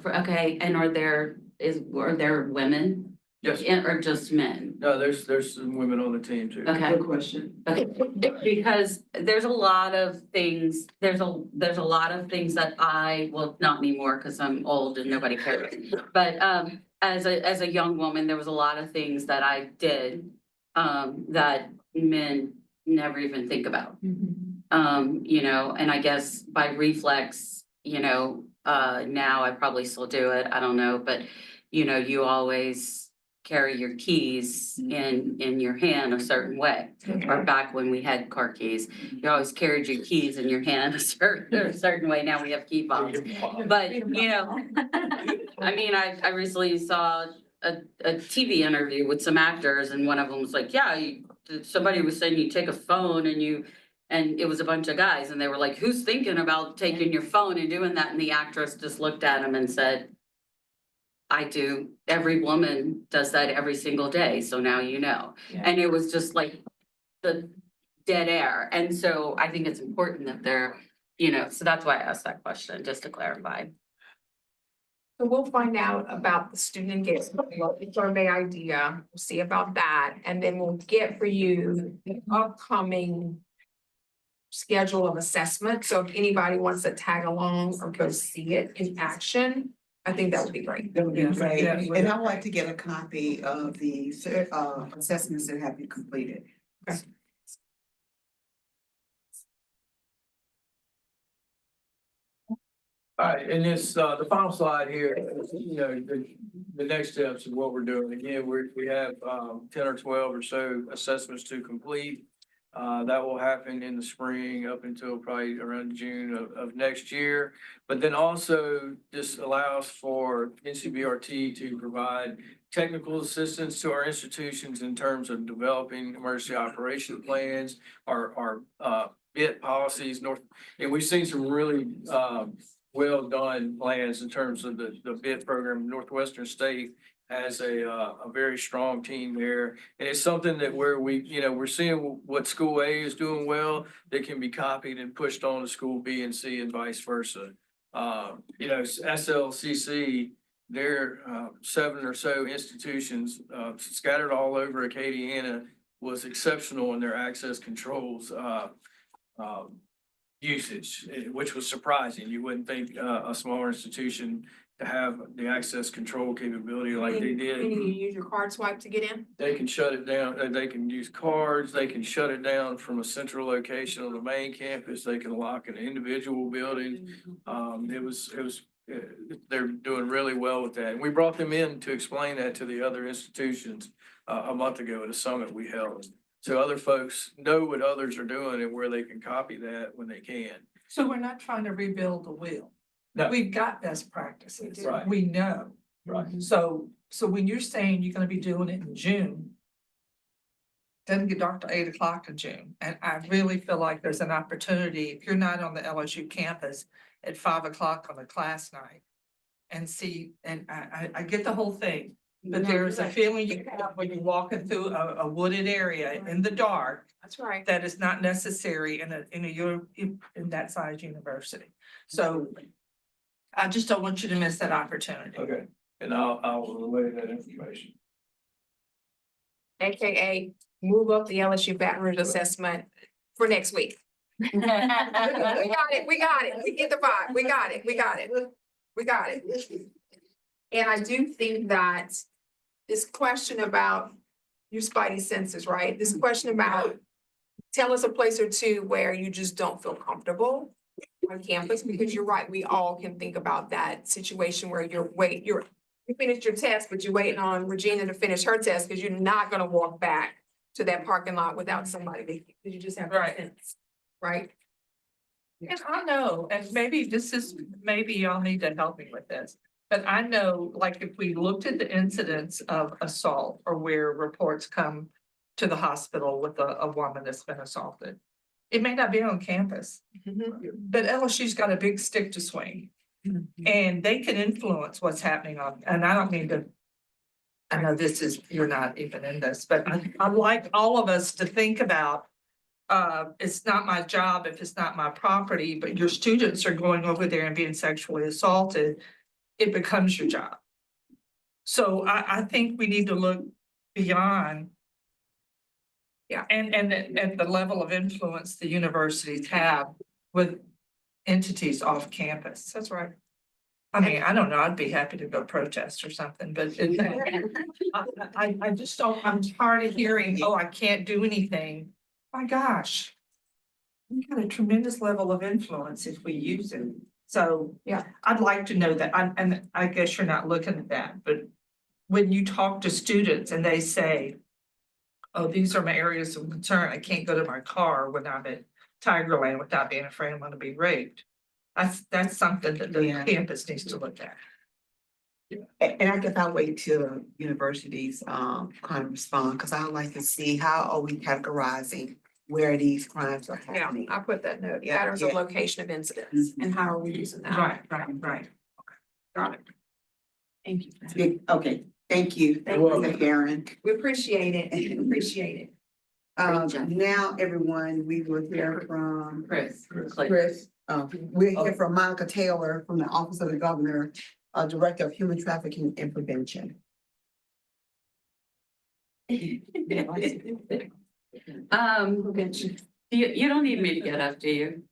Okay, and are there women? Yes. Or just men? No, there's some women on the team too. Okay. Good question. Okay, because there's a lot of things, there's a lot of things that well, not anymore, because I'm old and nobody cares. But as a young woman, there was a lot of things that I did that men never even think about. And I guess by reflex, now I probably still do it, I don't know, but you always carry your keys in your hand a certain way. Or back when we had car keys, you always carried your keys in your hand a certain way. Now we have key fobs. But, I mean, I recently saw a TV interview with some actors, and one of them was like, yeah, somebody was saying you take a phone and it was a bunch of guys, and they were like, who's thinking about taking your phone and doing that? And the actress just looked at him and said, I do. Every woman does that every single day. So now you know. And it was just like the dead air. And so I think it's important that they're, so that's why I asked that question, just to clarify. So we'll find out about the student engagement, the survey idea, we'll see about that, and then we'll get for you the upcoming schedule of assessment. So if anybody wants to tag along or go see it in action, I think that would be great. That would be great. Yeah. And I would like to get a copy of the assessments that have been completed. All right, and this, the final slide here, the next steps of what we're doing. Again, we have 10 or 12 or so assessments to complete. That will happen in the spring up until probably around June of next year. But then also this allows for NCBRT to provide technical assistance to our institutions in terms of developing emergency operation plans, our BIT policies, and we've seen some really well done plans in terms of the BIT program. Northwestern State has a very strong team there. And it's something that we're seeing what school A is doing well, that can be copied and pushed on to school B and C and vice versa. SLCC, there 7 or so institutions scattered all over Acadiana was exceptional in their access controls usage, which was surprising. You wouldn't think a smaller institution to have the access control capability like they did. Can you use your card swipe to get in? They can shut it down, they can use cards, they can shut it down from a central location on the main campus, they can lock an individual building. They're doing really well with that. And we brought them in to explain that to the other institutions a month ago at a summit we held. So other folks know what others are doing and where they can copy that when they can. So we're not trying to rebuild the wheel. No. We've got best practices. Right. We know. Right. So when you're saying you're gonna be doing it in June, doesn't get dark till 8 o'clock in June. And I really feel like there's an opportunity, if you're not on the LSU campus at 5 o'clock on a class night. And see, and I get the whole thing, but there's a feeling you have when you're walking through a wooded area in the dark. That's right. That is not necessary in that size university. So I just don't want you to miss that opportunity. Okay, and I'll relay that information. AKA move up the LSU Baton Rouge assessment for next week. We got it, we got it. We get the vibe. We got it, we got it. We got it. And I do think that this question about your spidey senses, right? This question about tell us a place or two where you just don't feel comfortable on campus, because you're right, we all can think about that situation where you finished your test, but you're waiting on Regina to finish her test, because you're not gonna walk back to that parking lot without somebody, because you just have Right. sense, right? And I know, and maybe y'all need to help me with this. But I know, like, if we looked at the incidents of assault or where reports come to the hospital with a woman that's been assaulted, it may not be on campus, but LSU's got a big stick to swing. And they can influence what's happening and I don't mean to, I know you're not even in this, but I'd like all of us to think about, it's not my job if it's not my property, but your students are going over there and being sexually assaulted, it becomes your job. So I think we need to look beyond. Yeah, and the level of influence the universities have with entities off campus. That's right. I mean, I don't know, I'd be happy to go protest or something, but I just don't, I'm tired of hearing, oh, I can't do anything. My gosh. We got a tremendous level of influence if we use it. So, yeah, I'd like to know that. And I guess you're not looking at that, but when you talk to students and they say, oh, these are my areas of concern, I can't go to my car when I'm at Tigerland without being afraid I'm gonna be raped. That's something that the campus needs to look at. And I guess I'll wait till universities kind of respond, because I would like to see how are we categorizing where these crimes are Yeah, happening. I put that note, Yeah, patterns of yeah. location of incidents, and how are we using that? Right. Got it. Thank you. Okay, thank you. Thank you. Thank you, Aaron. We appreciate it, appreciate it. Now, everyone, we will hear from Chris. Chris. We'll hear from Monica Taylor from the Office of the Governor, Director of Human Trafficking and Prevention. You don't need me to get up, do you?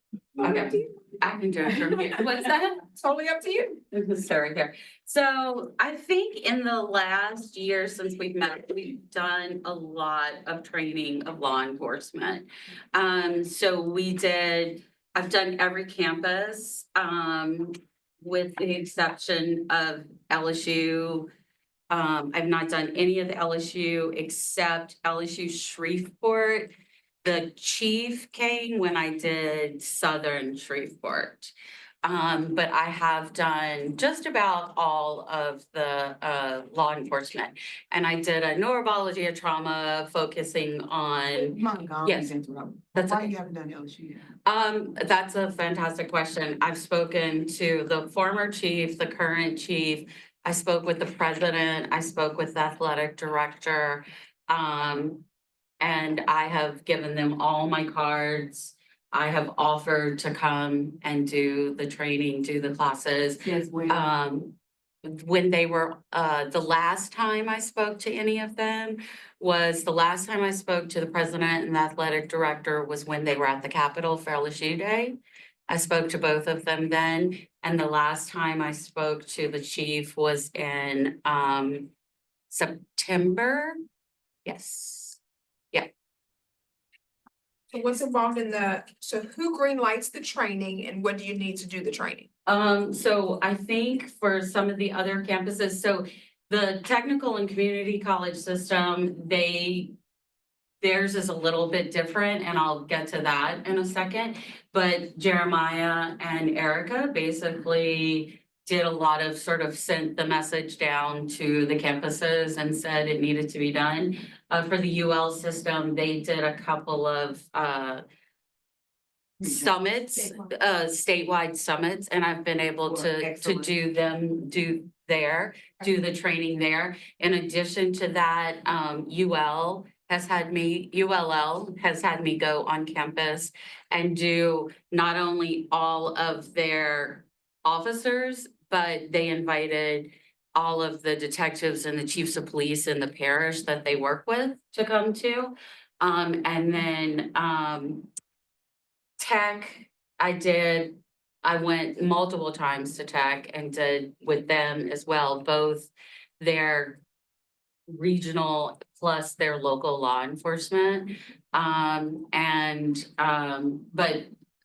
Okay, I can do it from here. What's that? Totally up to you. Sorry there. So I think in the last year since we've met, we've done a lot of training of law enforcement. I've done every campus, with the exception of LSU. I've not done any of the LSU except LSU Shreveport. The chief came when I did Southern Shreveport. But I have done just about all of the law enforcement. And I did a neurobiology of trauma focusing on. Yes. That's Why okay. you haven't done LSU? That's a fantastic question. I've spoken to the former chief, the current chief. I spoke with the president. I spoke with the athletic director. And I have given them all my cards. I have offered to come and do the training, do the classes. Yes, When they were, the last time I spoke to any of them was the last time I spoke to the president and the athletic director was when they were at the Capitol for LSU Day. I spoke to both of them then, and the last time I spoke to the chief was in September. Yes. So what's involved in so who green lights the training and what do you need to do the training? So I think for some of the other campuses, so the technical and community college system, theirs is a little bit different, and I'll get to that in a second. But Jeremiah and Erica basically did a lot of sent the message down to the campuses and said it needed to be done. For the UL system, they did a couple of summits, statewide summits, and I've been able to do the training there. In addition to that, ULL has had me go on campus and do not only all of their officers, but they invited all of the detectives and the chiefs of police in the parish that they work with to come to. And then Tech, I went multiple times to Tech and did with them as well, both their regional plus their local law enforcement. But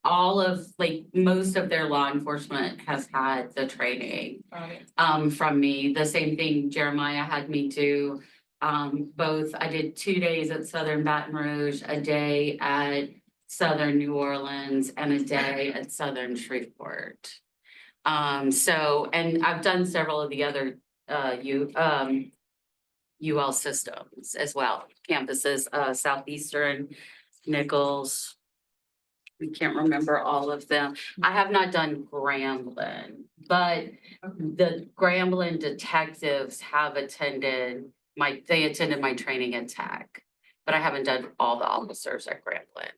all of, like, most of their law enforcement has had the training from me. The same thing Jeremiah had me do. Both, I did 2 days at Southern Baton Rouge, a day at Southern New Orleans, and a day at Southern Shreveport. And I've done several of the other UL systems as well, campuses, Southeastern, Nichols. We can't remember all of them. I have not done Grambling, but the Grambling detectives have attended they attended my training at Tech, but I haven't done all the officers at Grambling.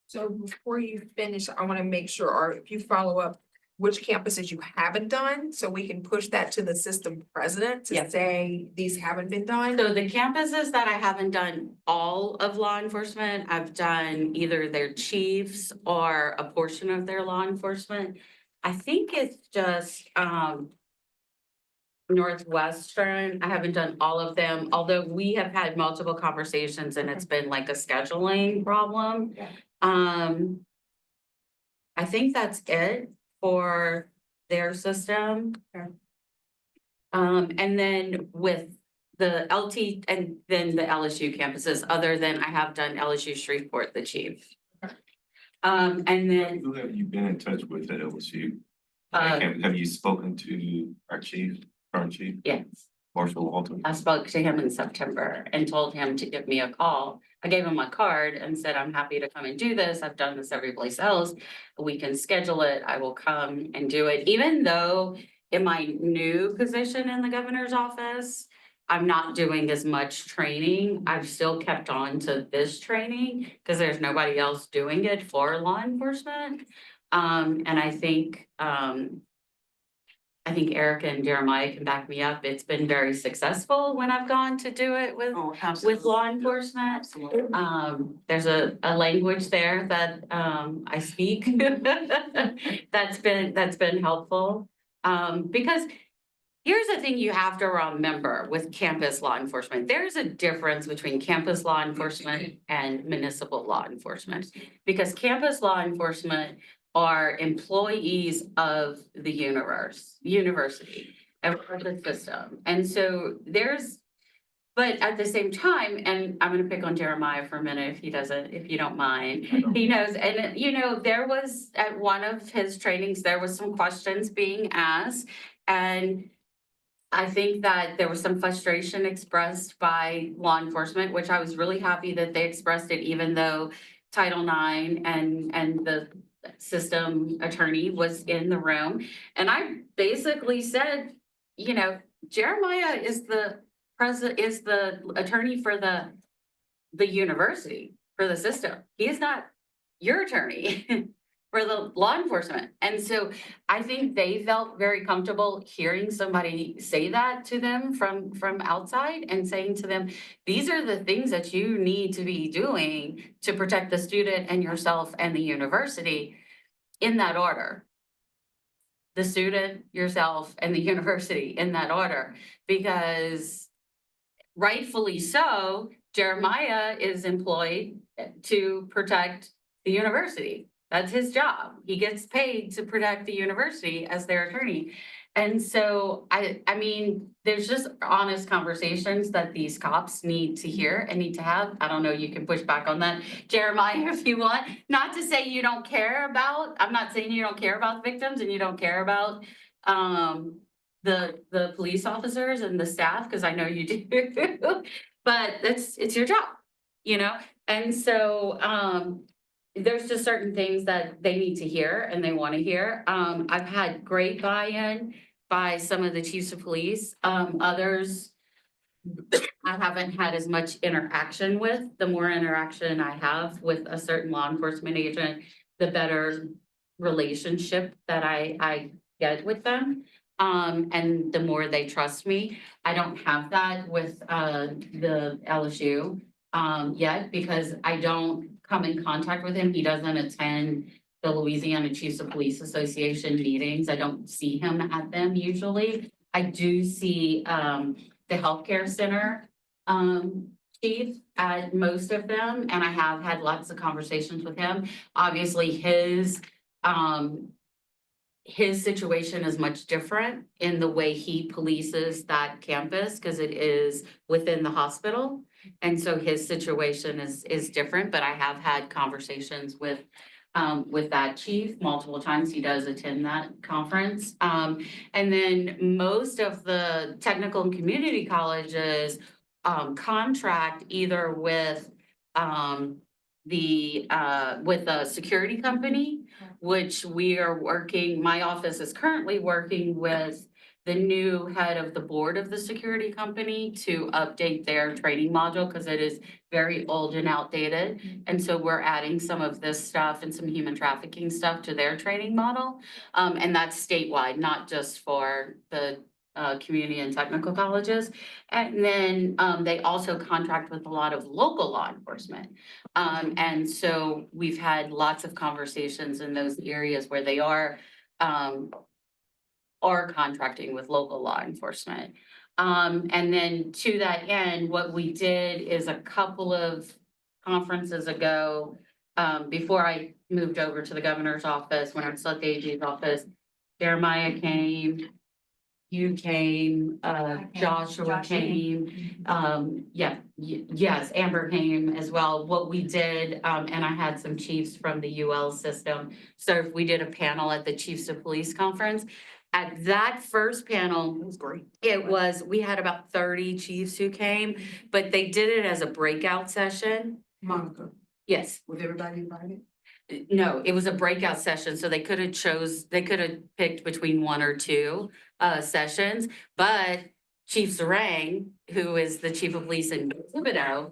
So before you finish, I want to make sure, or if you follow up, which campuses you haven't done, so we can push that to the system president to say these haven't been done. So the campuses that I haven't done all of law enforcement, I've done either their chiefs or a portion of their law enforcement. I think it's just Northwestern. I haven't done all of them, although we have had multiple conversations and it's been like a scheduling problem. I think that's it for their system. And then with the LT and then the LSU campuses, other than I have done LSU Shreveport, the chief. And then Who have you been in touch with at LSU? uh, Have you spoken to our chief, current chief, yes, Marshall Walton? I spoke to him in September and told him to give me a call. I gave him my card and said, I'm happy to come and do this. I've done this every place else. We can schedule it. I will come and do it, even though in my new position in the governor's office, I'm not doing as much training. I've still kept on to this training because there's nobody else doing it for law enforcement. And I think Erica and Jeremiah can back me up. It's been very successful when I've gone to do it with law enforcement. Absolutely. There's a language there that I speak that's been helpful. Because here's the thing you have to remember with campus law enforcement. There's a difference between campus law enforcement and municipal law enforcement. Because campus law enforcement are employees of the university, of the system. And so but at the same time, and I'm gonna pick on Jeremiah for a minute if you don't mind. He knows, and there was, at one of his trainings, there was some questions being asked. And I think that there was some frustration expressed by law enforcement, which I was really happy that they expressed it, even though Title IX and the system attorney was in the room. And I basically said, Jeremiah is the attorney for the university, for the system. He is not your attorney for the law enforcement. And so I think they felt very comfortable hearing somebody say that to them from outside and saying to them, these are the things that you need to be doing to protect the student and yourself and the university, in that order. The student, yourself, and the university, in that order. Because rightfully so, Jeremiah is employed to protect the university. That's his job. He gets paid to protect the university as their attorney. And so, I mean, there's just honest conversations that these cops need to hear and need to have. I don't know, you can push back on that, Jeremiah, if you want. Not to say you don't care about, I'm not saying you don't care about victims and you don't care about the police officers and the staff, because I know you do. But it's your job, And so there's just certain things that they need to hear and they want to hear. I've had great buy-in by some of the chiefs of police. Others I haven't had as much interaction with. The more interaction I have with a certain law enforcement agent, the better relationship that I get with them. And the more they trust me. I don't have that with the LSU yet, because I don't come in contact with him. He doesn't attend the Louisiana Chiefs of Police Association meetings. I don't see him at them usually. I do see the healthcare center chief at most of them, and I have had lots of conversations with him. Obviously, his situation is much different in the way he polices that campus because it is within the hospital. And so his situation is different, but I have had conversations with that chief multiple times. He does attend that conference. And then most of the technical and community colleges contract either with with a security company, which we are working, my office is currently working with the new head of the board of the security company to update their training module because it is very old and outdated. And so we're adding some of this stuff and some human trafficking stuff to their training model. And that's statewide, not just for the community and technical colleges. And then they also contract with a lot of local law enforcement. And so we've had lots of conversations in those areas where they are contracting with local law enforcement. And then to that end, what we did is a couple of conferences ago, before I moved over to the governor's office, when I was at the AG's office, Jeremiah came, you came, Joshua came, yes, Amber came as well. What we did, and I had some chiefs from the UL system. So we did a panel at the Chiefs of Police Conference. At that first panel, It was great. we had about 30 chiefs who came, but they did it as a breakout session. Monica, Yes. was everybody invited? No, it was a breakout session, so they could have picked between one or two sessions, but Chief Zarang, who is the chief of police in Thibodeau,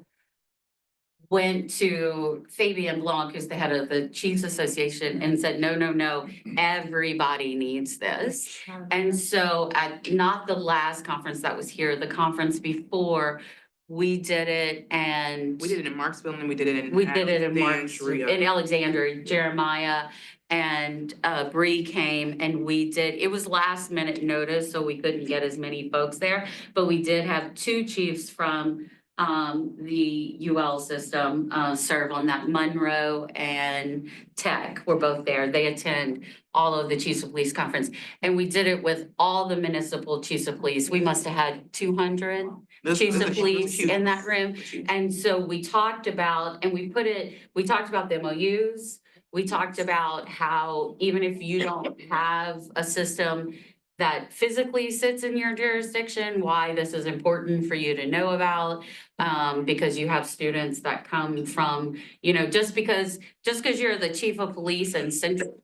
went to Fabian Blanc, who's the head of the Chiefs Association, and said, no, everybody needs this. And so at not the last conference that was here, the conference before, we did it and We did it in Marksville and we did it in. Alexandria. In Alexandria, Jeremiah and Bree came and it was last minute notice, so we couldn't get as many folks there. But we did have two chiefs from the UL system serve on that. Monroe and Tech were both there. They attend all of the Chiefs of Police conference. And we did it with all the municipal chiefs of police. We must have had 200 chiefs of police in that room. And so we talked about, and we talked about the MOUs. We talked about how even if you don't have a system that physically sits in your jurisdiction, why this is important for you to know about. Because you have students that come from, just because you're the chief of police in Central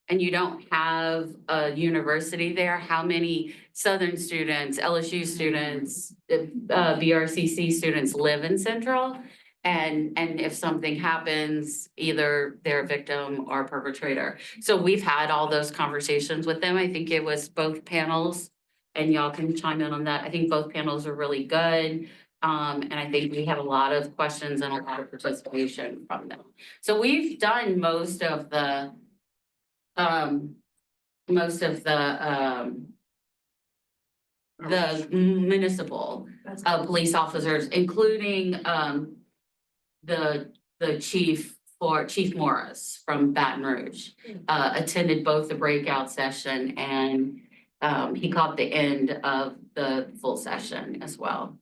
and you don't have a university there, how many Southern students, LSU students, BRCC students live in Central? And if something happens, either they're a victim or perpetrator. So we've had all those conversations with them. I think it was both panels, and y'all can chime in on that. I think both panels are really good. And I think we have a lot of questions and a lot of participation from them. So we've done most of the municipal police officers, including the Chief Morris from Baton Rouge, attended both the breakout session and he caught the end of the full session as well.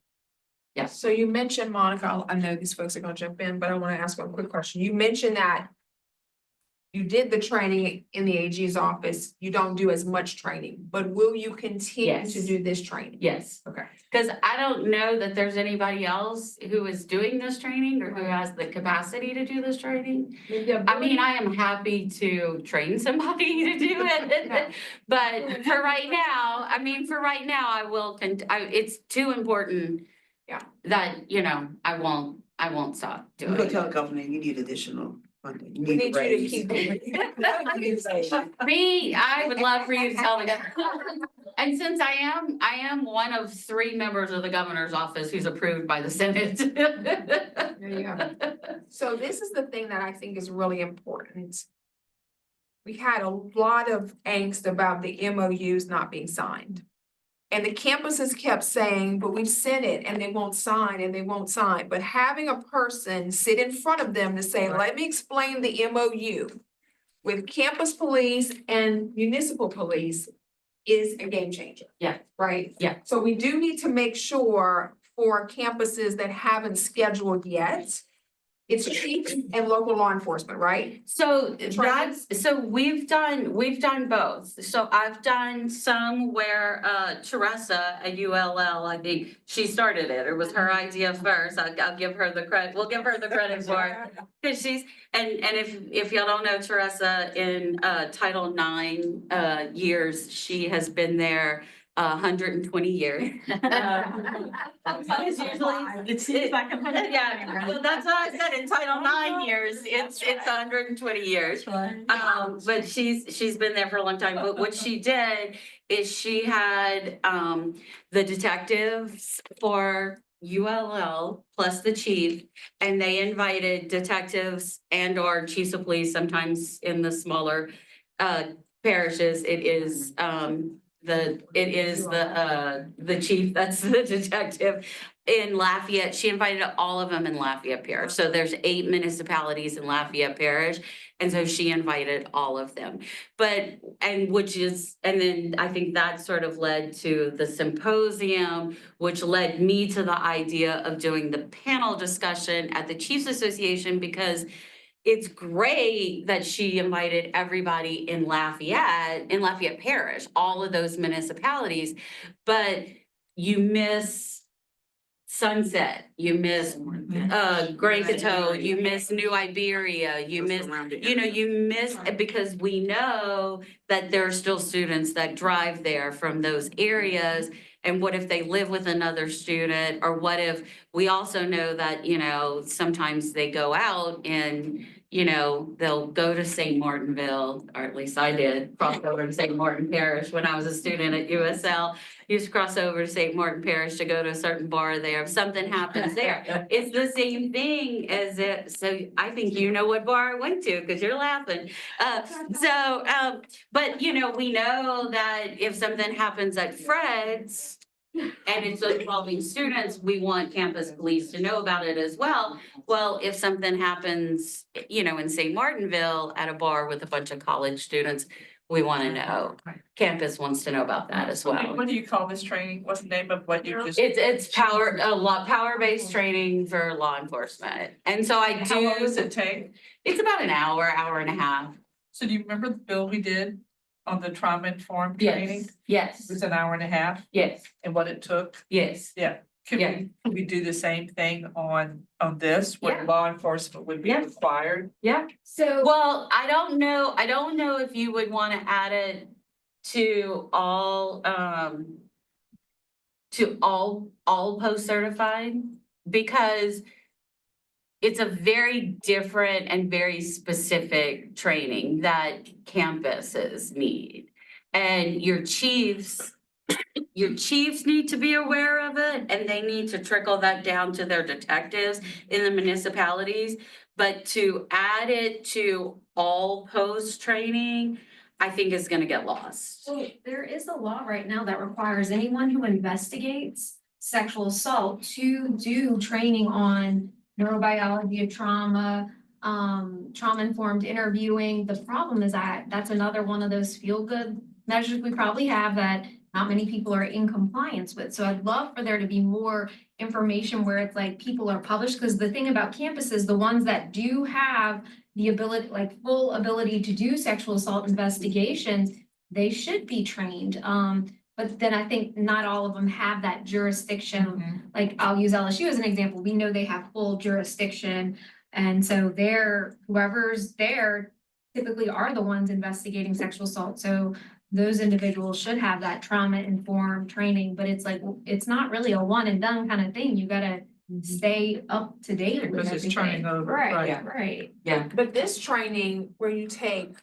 Yes. So you mentioned, Monica, I know these folks are gonna jump in, but I wanna ask one quick question. You mentioned that you did the training in the AG's office. You don't do as much training, but will you continue Yes. to do this training? Yes. Okay. Because I don't know that there's anybody else who is doing this training or who has the capacity to do this training. I mean, I am happy to train somebody to do it, but for right now, I will, it's too important. Yeah. That, I won't stop You doing go it. tell the governor you need additional funding. We need you to raise. keep. Me, I would love for you to tell the governor. Well, and since I am one of 3 members of the governor's office who's approved by the Senate. There you go. So this is the thing that I think is really important. We had a lot of angst about the MOUs not being signed. And the campuses kept saying, but we've sent it and they won't sign and they won't sign. But having a person sit in front of them to say, let me explain the MOU with campus police and municipal police is a game changer. Yeah. Right? Yeah. So we do need to make sure for campuses that haven't scheduled yet, it's chief and local law enforcement, right? So we've done both. So I've done some where Teresa at ULL, I think she started it. It was her idea first. I'll give her the credit. We'll give her the credit for it. Cause she's, and if y'all don't know Teresa, in Title IX years, she has been there 120 years. It's usually, It seems like a minute. yeah, well, that's what I said, in Title IX years, it's 120 years. But she's been there for a long time, but what she did is she had the detectives for ULL plus the chief, and they invited detectives and or chiefs of police, sometimes in the smaller parishes, it is the chief, that's the detective in Lafayette. She invited all of them in Lafayette Parish. So there's 8 municipalities in Lafayette Parish. And so she invited all of them. And then I think that sort of led to the symposium, which led me to the idea of doing the panel discussion at the Chiefs Association, because it's great that she invited everybody in Lafayette Parish, all of those municipalities, but you miss Sunset, you miss Grand Coteau, you miss New Iberia, you miss, because we know that there are still students that drive there from those areas. And what if they live with another student? Or what if, we also know that, sometimes they go out and, they'll go to St. Martinville, or at least I did, cross over to St. Martin Parish when I was a student at USL. Used to cross over to St. Martin Parish to go to a certain bar there. If something happens there, it's the same thing as it. So I think you know what bar I went to because you're laughing. But we know that if something happens at Fred's, and it's involving students, we want campus police to know about it as well. Well, if something happens, in St. Martinville at a bar with a bunch of college students, we want to know. Campus wants to know about that as well. What do you call this training? What's the name of what you just? It's power-based training for law enforcement. And so How long does it take? It's about an hour and a half. So do you remember the bill we did on the trauma-informed training? Yes. It was an hour and a half? Yes. And what it took? Yes. Yeah. Could we do the same thing on this, where law enforcement would be required? Yeah. So, well, I don't know if you would want to add it to all post-certified, because it's a very different and very specific training that campuses need. And your chiefs need to be aware of it, and they need to trickle that down to their detectives in the municipalities. But to add it to all post training, I think is gonna get lost. So there is a law right now that requires anyone who investigates sexual assault to do training on neurobiology of trauma, trauma-informed interviewing. The problem is that that's another one of those feel-good measures we probably have that not many people are in compliance with. So I'd love for there to be more information where it's like people are published, because the thing about campuses, the ones that do have the ability, like full ability to do sexual assault investigations, they should be trained. But then I think not all of them have that jurisdiction. Like I'll use LSU as an example. We know they have full jurisdiction. And so whoever's there typically are the ones investigating sexual assault. So those individuals should have that trauma-informed training, but it's like, it's not really a one and done kind of thing. You gotta stay up to date with Because it's turning everything. over, Right, right. right. Yeah. But this training where you take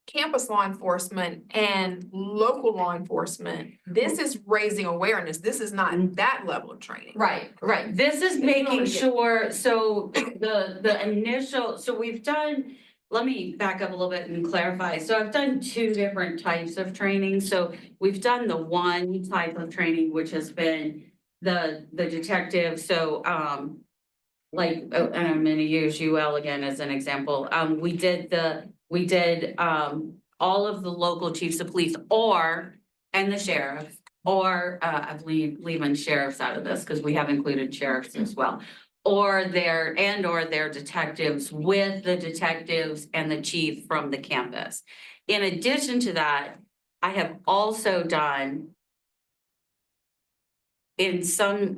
campus law enforcement and local law enforcement, this is raising awareness. This is not that level of training. Right, right. This is making sure, so the initial, so we've done, let me back up a little bit and clarify. So I've done two different types of training. So we've done the one type of training, which has been the detective. So, like, and I'm gonna use UL again as an example. We did all of the local chiefs of police and the sheriff, or I believe leaving sheriffs out of this because we have included sheriffs as well. Or their detectives with the detectives and the chief from the campus. In addition to that, I have also done on some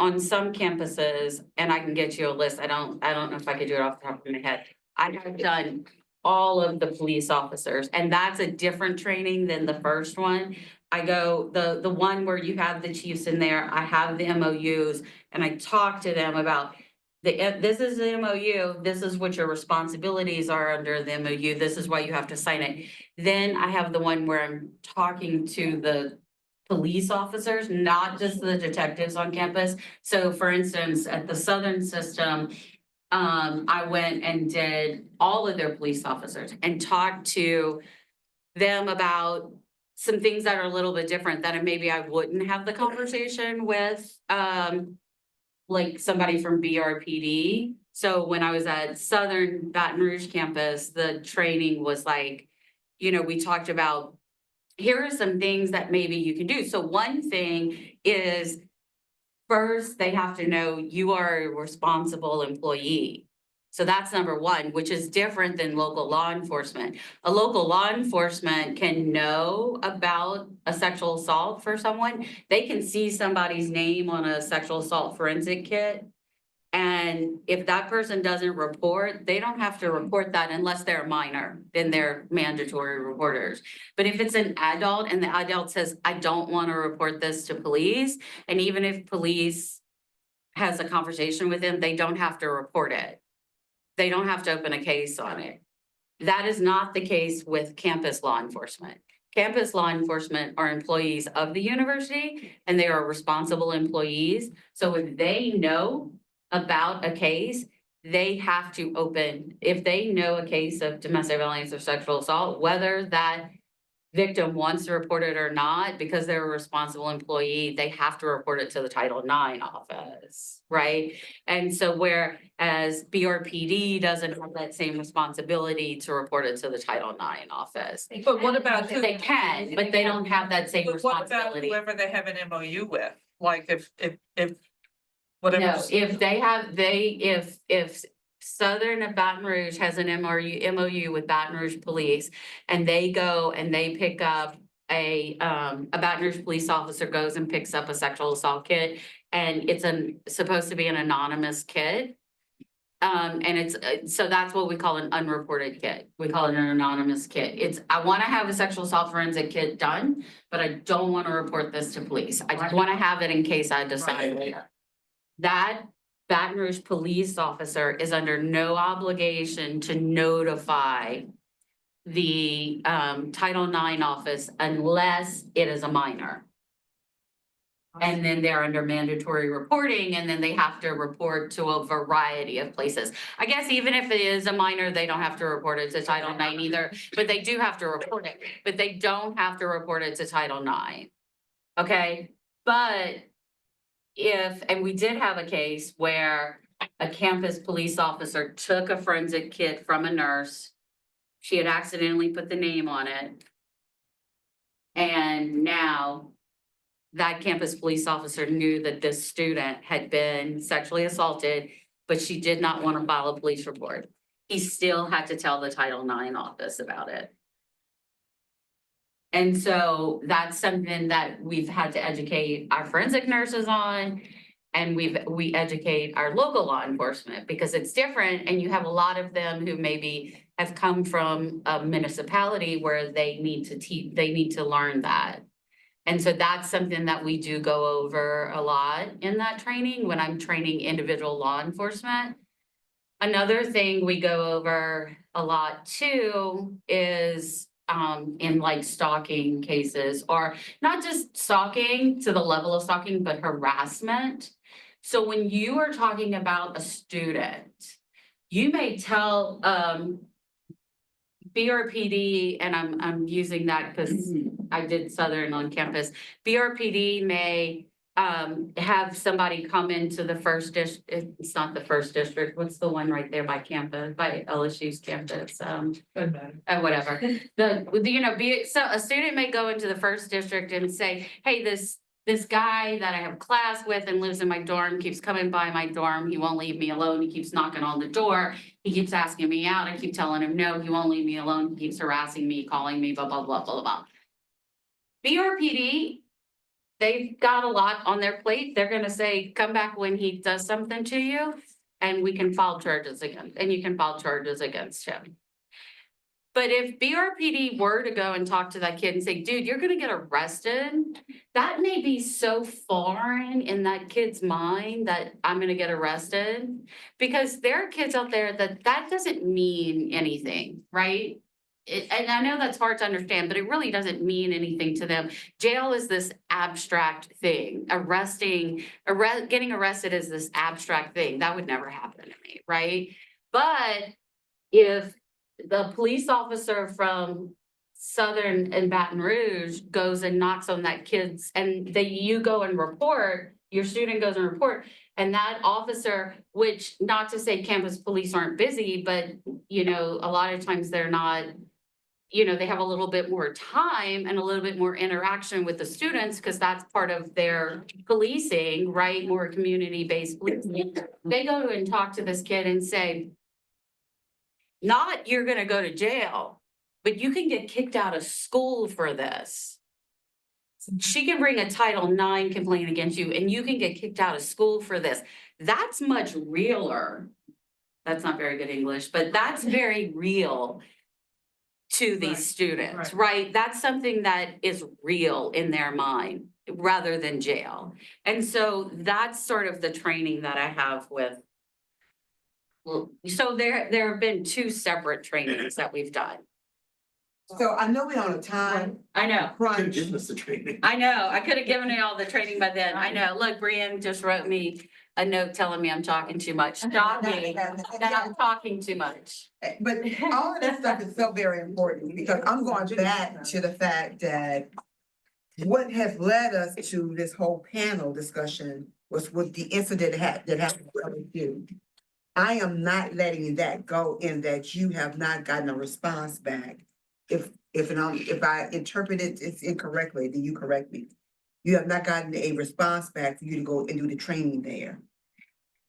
campuses, and I can get you a list, I don't know if I could do it off the top of my head. I have done all of the police officers, and that's a different training than the first one. I go, the one where you have the chiefs in there, I have the MOUs, and I talk to them about this is the MOU, this is what your responsibilities are under the MOU, this is why you have to sign it. Then I have the one where I'm talking to the police officers, not just the detectives on campus. So for instance, at the Southern system, I went and did all of their police officers and talked to them about some things that are a little bit different that maybe I wouldn't have the conversation with, like somebody from BRPD. So when I was at Southern Baton Rouge campus, the training was like, we talked about, here are some things that maybe you can do. So one thing is, first, they have to know you are a responsible employee. So that's number one, which is different than local law enforcement. A local law enforcement can know about a sexual assault for someone. They can see somebody's name on a sexual assault forensic kit. And if that person doesn't report, they don't have to report that unless they're a minor, then they're mandatory reporters. But if it's an adult and the adult says, I don't want to report this to police, and even if police has a conversation with them, they don't have to report it. They don't have to open a case on it. That is not the case with campus law enforcement. Campus law enforcement are employees of the university and they are responsible employees. So if they know about a case, they have to open, if they know a case of domestic violence or sexual assault, whether that victim wants to report it or not, because they're a responsible employee, they have to report it to the Title IX office, right? And so whereas BRPD doesn't have that same responsibility to report it to the Title IX office. But what about They can, but they don't have that same But what about responsibility. whoever they have an MOU with? Like if whatever. No, if they have, if Southern Baton Rouge has an MOU with Baton Rouge Police, and they go and they pick up a Baton Rouge police officer goes and picks up a sexual assault kit, and it's supposed to be an anonymous kit. And it's, so that's what we call an unreported kit. We call it an anonymous kit. I want to have a sexual assault forensic kit done, but I don't want to report this to police. I just want to have it in case I decide later. That Baton Rouge police officer is under no obligation to notify the Title IX office unless it is a minor. And then they're under mandatory reporting, and then they have to report to a variety of places. I guess even if it is a minor, they don't have to report it to Title IX either, but they do have to report it, but they don't have to report it to Title IX. Okay, but and we did have a case where a campus police officer took a forensic kit from a nurse. She had accidentally put the name on it. And now that campus police officer knew that this student had been sexually assaulted, but she did not want to file a police report. He still had to tell the Title IX office about it. And so that's something that we've had to educate our forensic nurses on. And we educate our local law enforcement because it's different. And you have a lot of them who maybe have come from a municipality where they need to learn that. And so that's something that we do go over a lot in that training when I'm training individual law enforcement. Another thing we go over a lot too is in like stalking cases, or not just stalking to the level of stalking, but harassment. So when you are talking about a student, you may tell, BRPD, and I'm using that because I did Southern on campus. BRPD may have somebody come into the first it's not the first district, what's the one right there by campus, by LSU's campus, whatever. So a student may go into the first district and say, hey, this guy that I have class with and lives in my dorm keeps coming by my dorm. He won't leave me alone. He keeps knocking on the door. He keeps asking me out. I keep telling him no, he won't leave me alone. He keeps harassing me, calling me, blah, blah, blah, blah, blah. BRPD, they've got a lot on their plate. They're gonna say, come back when he does something to you and we can file charges against, and you can file charges against him. But if BRPD were to go and talk to that kid and say, dude, you're gonna get arrested, that may be so foreign in that kid's mind that I'm gonna get arrested. Because there are kids out there that doesn't mean anything, right? And I know that's hard to understand, but it really doesn't mean anything to them. Jail is this abstract thing. Getting arrested is this abstract thing. That would never happen to me, right? But if the police officer from Southern and Baton Rouge goes and knocks on that kid's, and you go and report, your student goes and report, and that officer, which, not to say campus police aren't busy, but a lot of times they're not, they have a little bit more time and a little bit more interaction with the students because that's part of their policing, right? More community-based policing. They go and talk to this kid and say, not you're gonna go to jail, but you can get kicked out of school for this. She can bring a Title IX complaint against you and you can get kicked out of school for this. That's much realer. That's not very good English, but that's very real to these students, right? That's something that is real in their mind rather than jail. And so that's sort of the training that I have with. So there have been two separate trainings that we've done. So I know we're on a time I know. crunch. Give us the training. I know. I could have given you all the training by then. I know. Look, Brian just wrote me a note telling me I'm talking too much. Stop me. That I'm talking too much. But all of this stuff is so very important because I'm going back to the fact that what has led us to this whole panel discussion was with the incident that happened with you. I am not letting that go in that you have not gotten a response back. If I interpreted it incorrectly, then you correct me. You have not gotten a response back for you to go and do the training there.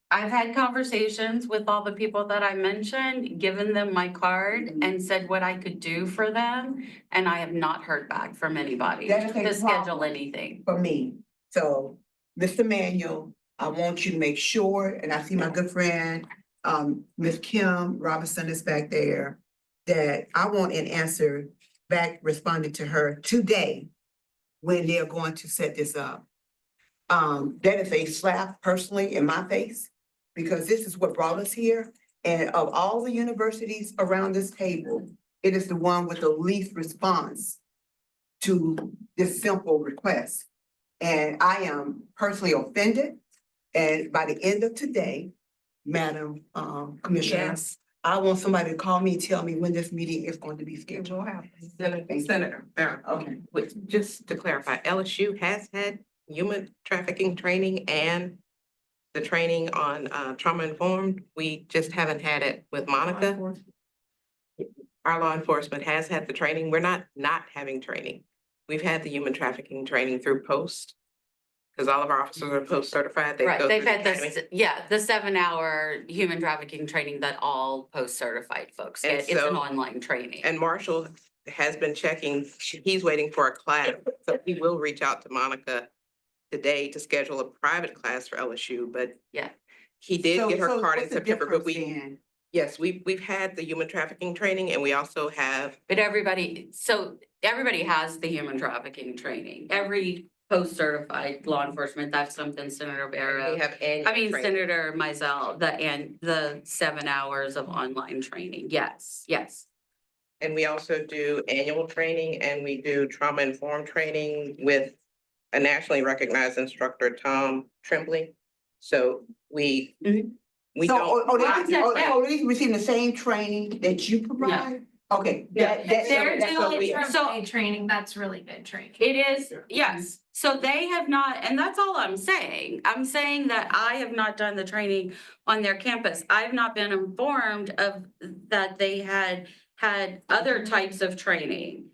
I've had conversations with all the people that I mentioned, given them my card and said what I could do for them. And I have not heard back from anybody That is a to schedule problem anything. For me. So, Mr. Manuel, I want you to make sure, and I see my good friend, Ms. Kim Robinson is back there, that I want an answer back responding to her today when they're going to set this up. That is a slap personally in my face, because this is what brought us here. And of all the universities around this table, it is the one with the least response to this simple request. And I am personally offended. And by the end of today, Madam Commissioner, Yes. I want somebody to call me and tell me when this meeting is going to be It will scheduled. happen. Senator Barron, Okay. just to clarify, LSU has had human trafficking training and the training on trauma informed. We just haven't had it with Monica. Our law enforcement has had the training. We're not having training. We've had the human trafficking training through POST. Because all of our officers are post certified. Right, they've had this, the 7-hour human trafficking training that all post certified folks And get. It's an so- online training. And Marshall has been checking, he's waiting for a class, so he will reach out to Monica today to schedule a private class for LSU, but Yeah. he did get her card in what's the September, but difference then? yes, we've had the human trafficking training and we also have, But everybody has the human trafficking training. Every post-certified law enforcement, that's something Senator we Barrow, have annual training. Senator Mizell, the 7 hours of online training. Yes. And we also do annual training and we do trauma-informed training with a nationally recognized instructor, Tom Tremblay. So we So, these receiving the same training that you provide? Okay. They're Doing doing, so training, that's really good training. it is, yes. So they have not, and that's all I'm saying. I'm saying that I have not done the training on their campus. I've not been informed of that they had other types of training.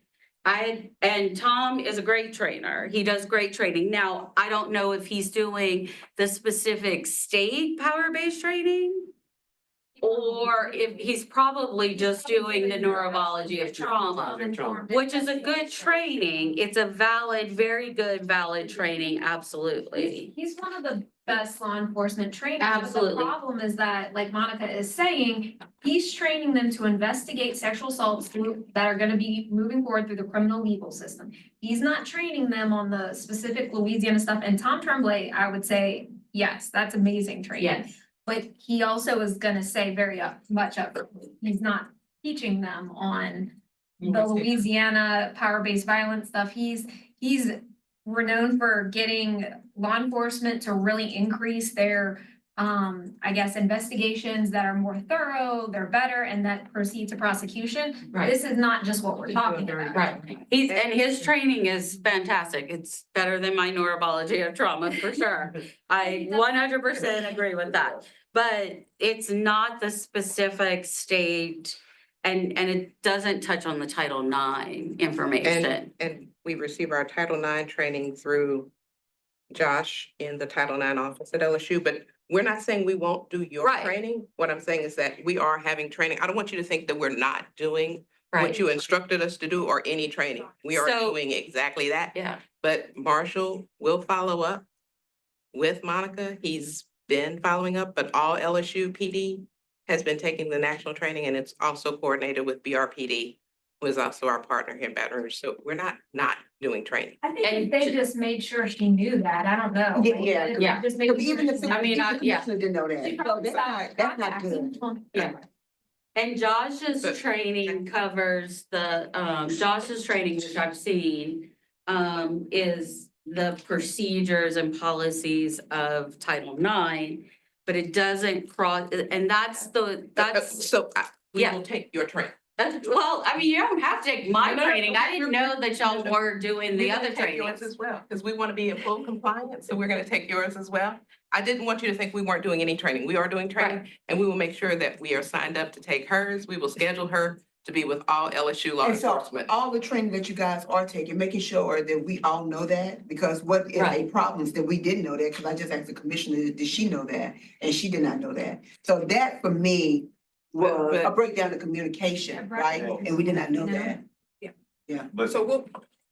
And Tom is a great trainer. He does great training. Now, I don't know if he's doing the specific state power-based training or if he's probably just doing the neurology of trauma, which is a good training. It's a valid, very good, valid training, absolutely. He's one of the best law enforcement trainers. But Absolutely. the problem is that, like Monica is saying, he's training them to investigate sexual assaults that are gonna be moving forward through the criminal legal system. He's not training them on the specific Louisiana stuff. And Tom Tremblay, I would say, yes, that's amazing training. Yes. But he also is gonna say very much up, he's not teaching them on the Louisiana power-based violence stuff. We're known for getting law enforcement to really increase their, I guess, investigations that are more thorough, they're better, and that proceed to prosecution. Right. This is not just what we're talking about. Right. And his training is fantastic. It's better than my neurology of trauma for sure. I 100% agree with that. But it's not the specific state and it doesn't touch on the Title IX information. And we receive our Title IX training through Josh in the Title IX office at LSU, but we're not saying we won't do your Right. training. What I'm saying is that we are having training. I don't want you to think that we're not doing Right. what you instructed us to do or any training. We are So- doing exactly that. Yeah. But Marshall will follow up with Monica. He's been following up, but all LSU PD has been taking the national training and it's also coordinated with BRPD, who is also our partner here in Baton Rouge. So we're not doing training. I think if they just made sure she knew that, I don't know. Yeah. Just making sure Even if she the I mean, yeah. commissioner didn't know that. She So probably that's not good. Yeah. And Josh's But- training covers Josh's training, which I've seen, is the procedures and policies of Title IX, but it doesn't cross, and that's So we Yeah. will take your training. well, I mean, you don't have to take my training. I didn't know that y'all were doing the We're other gonna take yours trainings. as well, because we want to be in full compliance, so we're gonna take yours as well. I didn't want you to think we weren't doing any training. We are doing training, and we will make sure that we are signed up to take hers. We will schedule her to be with all LSU law And so enforcement. all the training that you guys are taking, making sure that we all know that, because what if a Right. problem is that we didn't know that, because I just asked the commissioner, did she know that? And she did not know that. So that for me was But- a breakdown of communication, right? And we did not know that. But So we'll,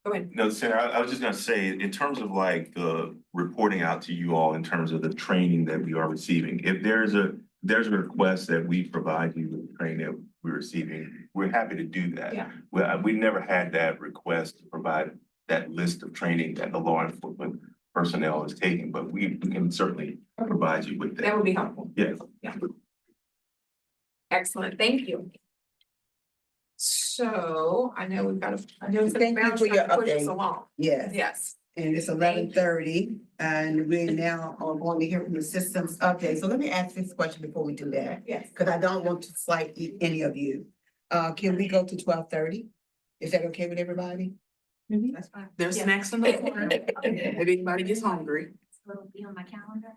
go ahead. no, Senator, I was just gonna say, in terms of like the reporting out to you all in terms of the training that we are receiving, if there's a request that we provide you with the training that we're receiving, we're happy to do that. Yeah. We never had that request to provide that list of training that the law enforcement personnel is taking, but we can certainly provide you with That that. would be helpful. Yes. Excellent, thank you. So I know we've got I know it's Thank you for your push us update. along. Yes. Yes. And it's 11:30, and we now are going to hear from the systems update. So let me ask this question before we do that, Yes. because I don't want to slight any of you. Can we go to 12:30? Is that okay with everybody? That's fine. There's Yeah. snacks in the corner. If anybody gets hungry. So it'll be on my calendar.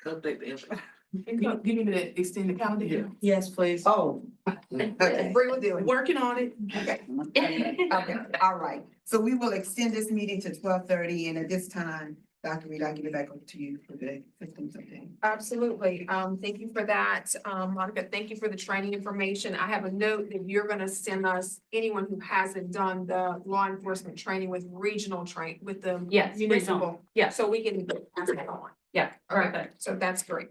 Update the. Give me the extended calendar here. Yes, please. Oh. Okay. Bree will do it. Working on it. Okay. Okay, all right. So we will extend this meeting to 12:30, and at this time, Dr. Reed, I'll give it back over to you for the systems update. Absolutely. Thank you for that. Monica, thank you for the training information. I have a note that you're gonna send us anyone who hasn't done the law enforcement training with with the Yes, municipal. Yes. So we can pass that on. Yeah, Okay, so that's great.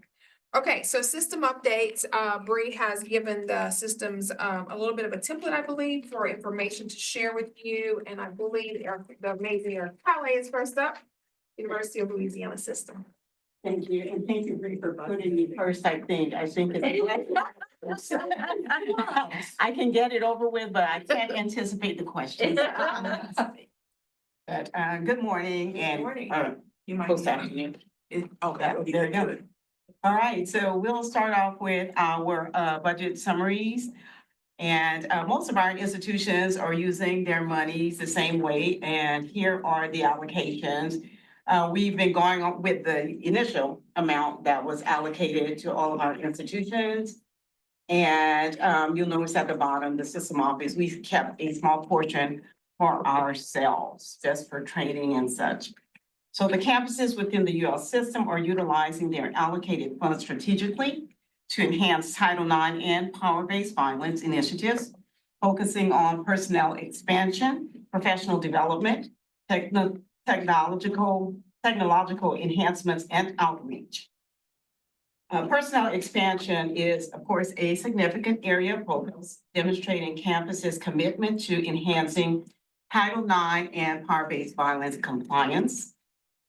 Okay, so system updates, Bree has given the systems, a little bit of a template, I believe, for information to share with you. And I believe the amazing Eric Calais is first up, University of Louisiana System. Thank you, and thank you, Bree, for putting me first, I think it's I can get it over with, but I can't anticipate the questions. But, good morning and, You might. post afternoon. Oh, that would be There you go. good. All right, so we'll start off with our budget summaries. And most of our institutions are using their monies the same way, and here are the allocations. We've been going on with the initial amount that was allocated to all of our institutions. And you'll notice at the bottom, the system office, we've kept a small portion for ourselves, just for training and such. So the campuses within the UL system are utilizing their allocated funds strategically to enhance Title IX and power-based violence initiatives, focusing on personnel expansion, professional development, technological enhancements, and outreach. Personnel expansion is, of course, a significant area of focus, demonstrating campuses' commitment to enhancing Title IX and power-based violence compliance.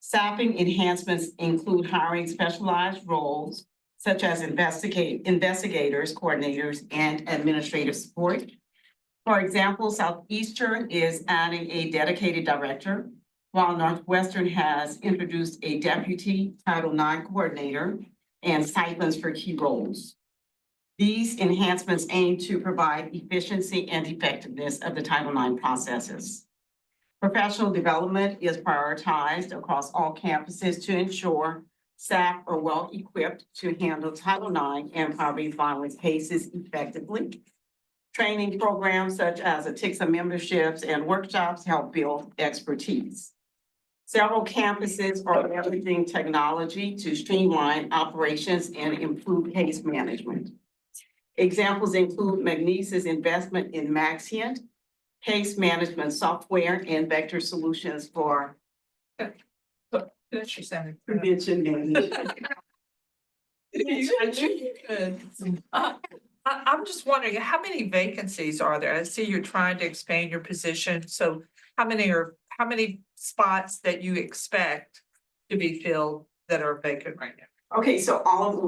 Staffing enhancements include hiring specialized roles such as investigators, coordinators, and administrative support. For example, Southeastern is adding a dedicated director, while Northwestern has introduced a deputy Title IX coordinator and stipends for key roles. These enhancements aim to provide efficiency and effectiveness of the Title IX processes. Professional development is prioritized across all campuses to ensure staff are well-equipped to handle Title IX and poverty violence cases effectively. Training programs such as ATIXA memberships and workshops help build expertise. Several campuses are leveraging technology to streamline operations and improve case management. Examples include Magnese's investment in Maxient, case management software, and vector solutions for prevention and I'm just wondering, how many vacancies are there? I see you're trying to expand your position, so how many spots that you expect to be filled that are vacant right now? Okay, so all of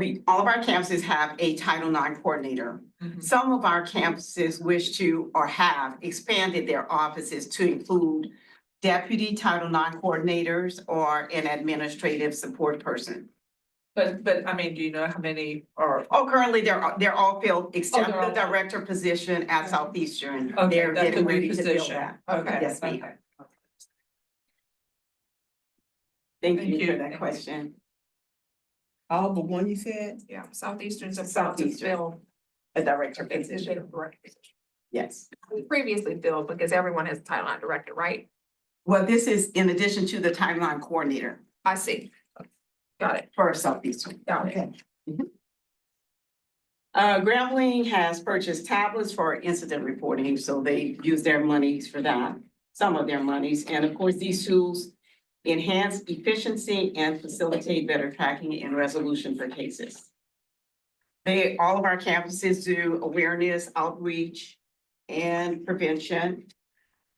our campuses have a Title IX coordinator. Some of our campuses wish to or have expanded their offices to include deputy Title IX coordinators or an administrative support person. But I mean, do you know how many are? Oh, currently they're all filled except they're the all- director position at Southeastern. Okay, They're that's a getting new ready to fill position. that. Okay. Yes, ma'am. Okay. Thank you for that question. All but one you said? Yeah, Southeastern's about to Southeastern. fill. A director It's position. been a director position. Yes. Previously filled because everyone has a Title IX director, right? Well, this is in addition to the Title IX coordinator I see. Got it. for Southeastern. Got it. Okay. Grambling has purchased tablets for incident reporting, so they use their monies for that, some of their monies. And of course, these tools enhance efficiency and facilitate better tracking and resolution for cases. All of our campuses do awareness, outreach, and prevention.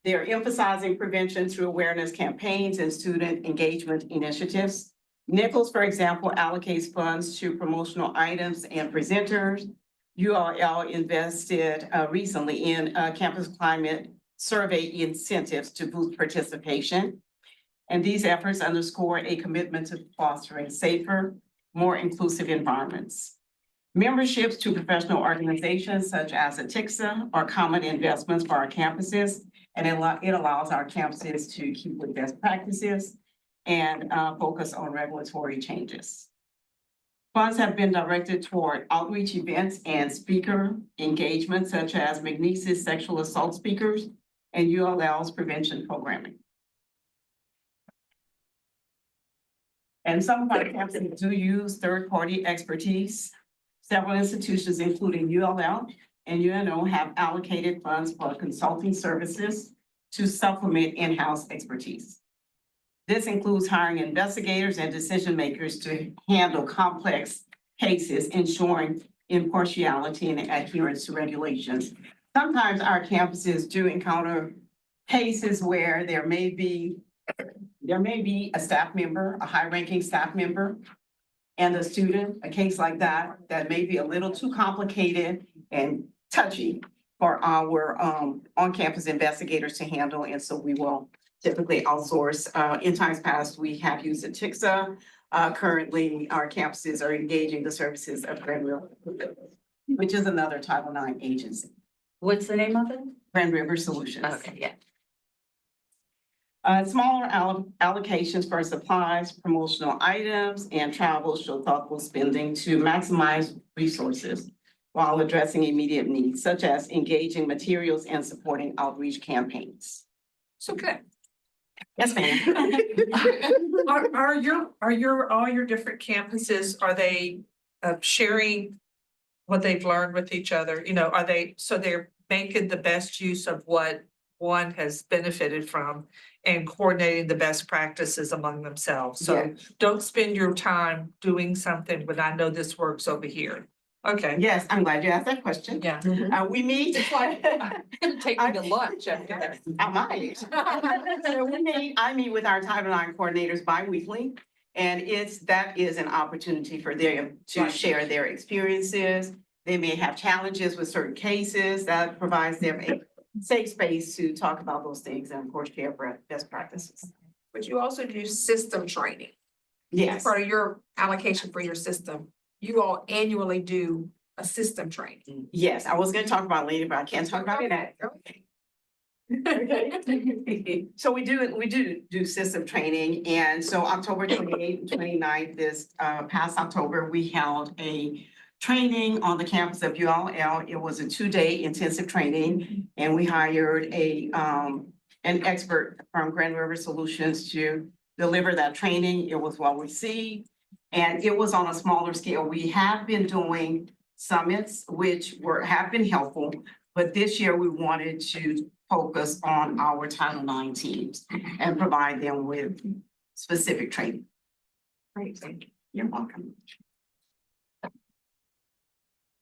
They're emphasizing prevention through awareness campaigns and student engagement initiatives. Nichols, for example, allocates funds to promotional items and presenters. ULL invested recently in campus climate survey incentives to boost participation. And these efforts underscore a commitment to fostering safer, more inclusive environments. Memberships to professional organizations such as ATIXA are common investments for our campuses, and it allows our campuses to keep with best practices and focus on regulatory changes. Funds have been directed toward outreach events and speaker engagement, such as Magnese's sexual assault speakers and ULL's prevention programming. And some of our campuses do use third-party expertise. Several institutions, including ULL and UNO, have allocated funds for consulting services to supplement in-house expertise. This includes hiring investigators and decision makers to handle complex cases, ensuring impartiality and adherence to regulations. Sometimes our campuses do encounter cases where there may be a staff member, a high-ranking staff member, and the student, a case like that, that may be a little too complicated and touchy for our on-campus investigators to handle, and so we will typically outsource. In times past, we have used Atixa. Currently, our campuses are engaging the services of Grand River, which is another Title IX agency. What's the name of it? Grand River Solutions. Okay, yeah. Smaller allocations for supplies, promotional items, and travel show thoughtful spending to maximize resources while addressing immediate needs, such as engaging materials and supporting outreach campaigns. So good. Yes, ma'am. All your different campuses, are they sharing what they've learned with each other? You know, so they're making the best use of what one has benefited from and coordinating the best practices among themselves. So Yeah. don't spend your time doing something, but I know this works over here. Okay. Yes, I'm glad you asked that question. Yeah. We meet. Take me to lunch after that. I might. So I meet with our Title IX coordinators bi-weekly. And that is an opportunity for them to share their experiences. They may have challenges with certain cases that provides them a safe space to talk about those things and of course share best practices. But you also do system training. Yes. Part of your allocation for your system, you all annually do a system training. Yes, I was gonna talk about it later, but I can't talk about it now. Okay. Okay. So we do system training, and so October 28th and 29th, this past October, we held a training on the campus of ULL. It was a 2-day intensive training, and we hired an expert from Grand River Solutions to deliver that training. It was well received, and it was on a smaller scale. We have been doing summits, which have been helpful, but this year we wanted to focus on our Title IX teams and provide them with specific training. Great, thank you. You're welcome.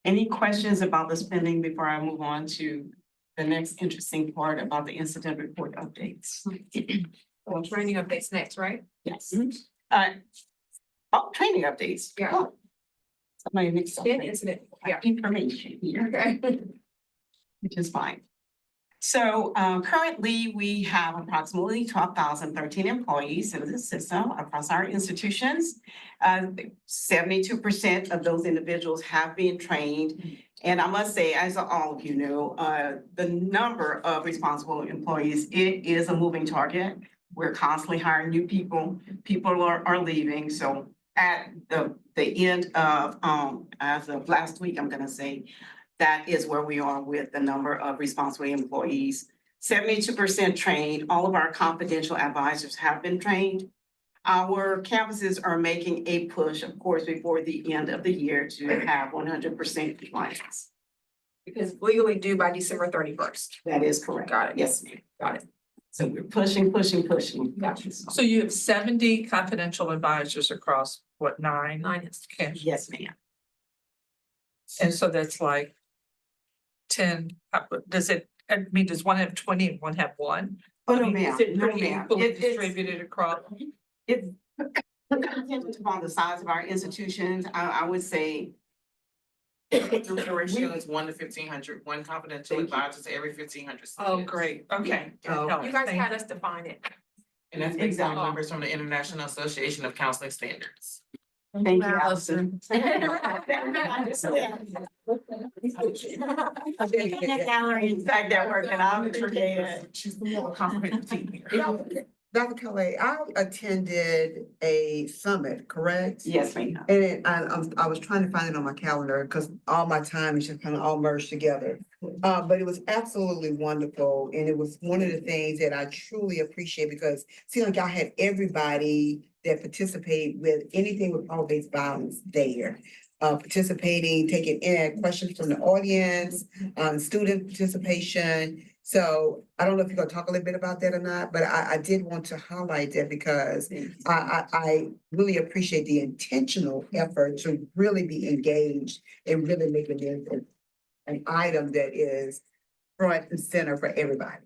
Any questions about the spending before I move on to the next interesting part about the incident report updates? Well, training updates next, right? Yes. Training updates. Yeah. Oh. Somebody needs something. Incident, yeah. Information here. Okay. Which is fine. So currently, we have approximately 12,013 employees in the system across our institutions. 72% of those individuals have been trained. And I must say, as all of you know, the number of responsible employees, it is a moving target. We're constantly hiring new people. People are leaving. So at the end of, as of last week, I'm gonna say, that is where we are with the number of responsible employees. 72% trained. All of our confidential advisors have been trained. Our campuses are making a push, of course, before the end of the year to have 100% compliance. Because legally due by December 31st. That is correct. Got it. Yes, ma'am. Got it. So we're pushing. Gotcha. So you have 70 confidential advisors across what, 9? 9 institutions. Yes, ma'am. And so that's like 10, does one have 20 and one have 1? Oh, no, I mean, ma'am. Is it No, pretty ma'am. equally It's- distributed across? It's dependent upon the size of our institutions. I would say. The ratio is 1 to 1,500, one confidential advisor to every 1,500 Oh, students. great, okay. Oh, Helps. You guys Thank had us define it. And that's based on numbers from the International Association of Counseling Standards. Thank you, Allison. In fact, that working out. She's the more comprehensive team here. Dr. Kelly, I attended a summit, correct? Yes, ma'am. And I was trying to find it on my calendar because all my time is just kind of all merged together. But it was absolutely wonderful. And it was one of the things that I truly appreciate because it seemed like y'all had everybody that participated with anything with all-based violence there. Participating, taking in questions from the audience, student participation. So I don't know if you're gonna talk a little bit about that or not, but I did want to highlight that because I really appreciate the intentional effort to really be engaged and really making it an item that is front and center for everybody.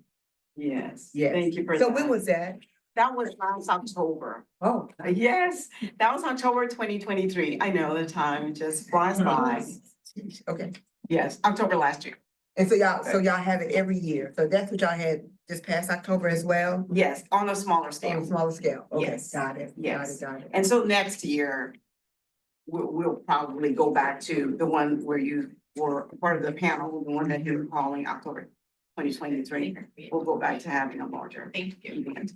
Yes. Yes. Thank you for that. So when was that? That was last October. Oh. Yes, that was October 2023. I know the time just flies by. Okay, Yes, October last year. and so y'all have it every year, so that's what y'all had this past October as well? Yes, on a smaller On scale. a smaller scale, okay, Yes. got it, got Yes. it, got it. And so next year, we'll probably go back to the one where you were part of the panel, the one that you were calling October 2023. We'll go back to having a larger event.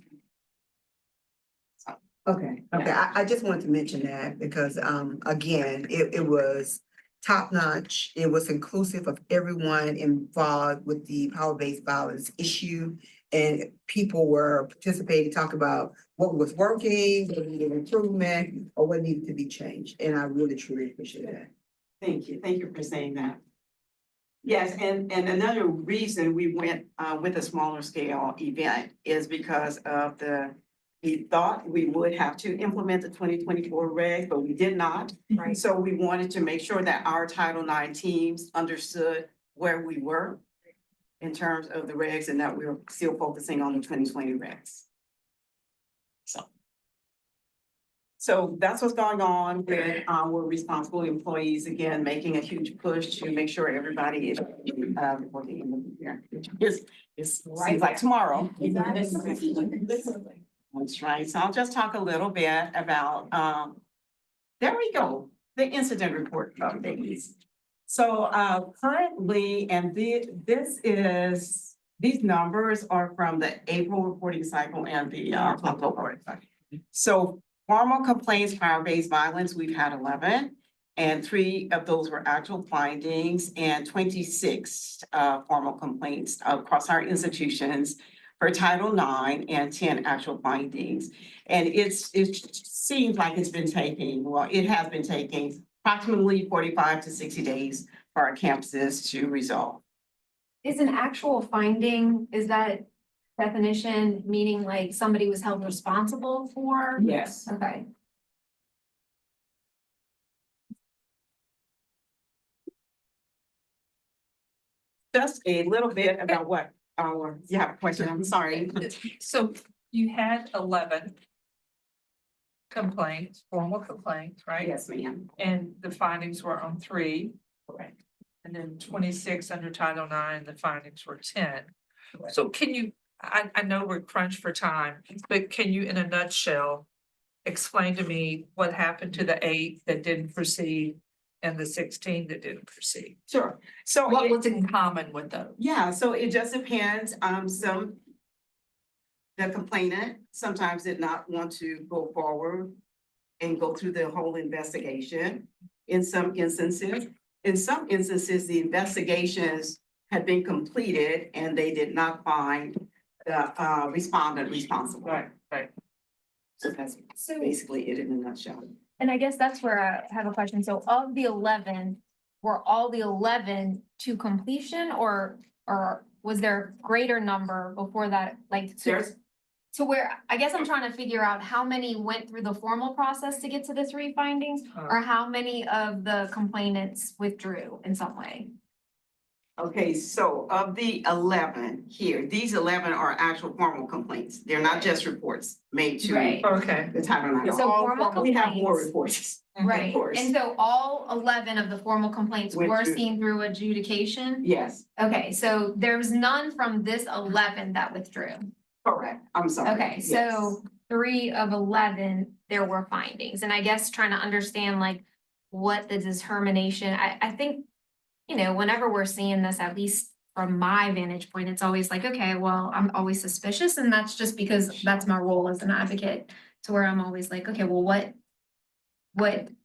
Okay, I just wanted to mention that because, again, it was top notch. It was inclusive of everyone involved with the power-based violence issue. And people were participating, talking about what was working, what needed improvement, or what needed to be changed. And I really truly appreciate that. Thank you for saying that. Yes, and another reason we went with a smaller scale event is because of we thought we would have to implement the 2024 regs, but we did not. Right. So we wanted to make sure that our Title IX teams understood where we were in terms of the regs and that we were still focusing on the 2020 regs. So that's what's going on with our responsible employees, again, making a huge push to make sure everybody is before the end of the year, which is seems like tomorrow. That's right. So I'll just talk a little bit about, there we go, the incident report updates. So currently, and these numbers are from the April reporting cycle and the October reporting cycle. So formal complaints, power-based violence, we've had 11, and 3 of those were actual findings, and 26 formal complaints across our institutions for Title IX and 10 actual findings. And it seems like it has been taking approximately 45 to 60 days for our campuses to resolve. Is an actual finding, is that definition meaning like somebody was held responsible for? Yes. Okay. Just a little bit about what you have a question, I'm sorry. So you had 11 complaints, formal complaints, right? Yes, ma'am. And the findings were on 3. Correct. And then 26 under Title IX, the findings were 10. So can you, I know we're crunched for time, but can you, in a nutshell, explain to me what happened to the 8 that didn't proceed and the 16 that didn't proceed? Sure. So What was in common with those? yeah, so it just depends, the complainant sometimes did not want to go forward and go through the whole investigation. In some instances, the investigations had been completed and they did not find the respondent responsible. Right. So that's basically it in a nutshell. And I guess that's where I have a question. So of the 11, were all the 11 to completion or was there a greater number before that? Like to where, I guess I'm trying to figure out how many went through the formal process to get to the 3 findings or how many of the complainants withdrew in some way? Okay, so of the 11 here, these 11 are actual formal complaints. They're not just reports made to Right. Okay. the Title IX. So formal We have more complaints. reports. Right, Of course. and so all 11 of the formal complaints Went were through. seen through adjudication? Yes, Okay, so there's none from this 11 that withdrew. correct. I'm sorry. Okay, so 3 of 11, there were findings, and I guess trying to understand like what the determination, I think, you know, whenever we're seeing this, at least from my vantage point, it's always like, okay, well, I'm always suspicious, and that's just because that's my role as an advocate, to where I'm always like, okay, well, what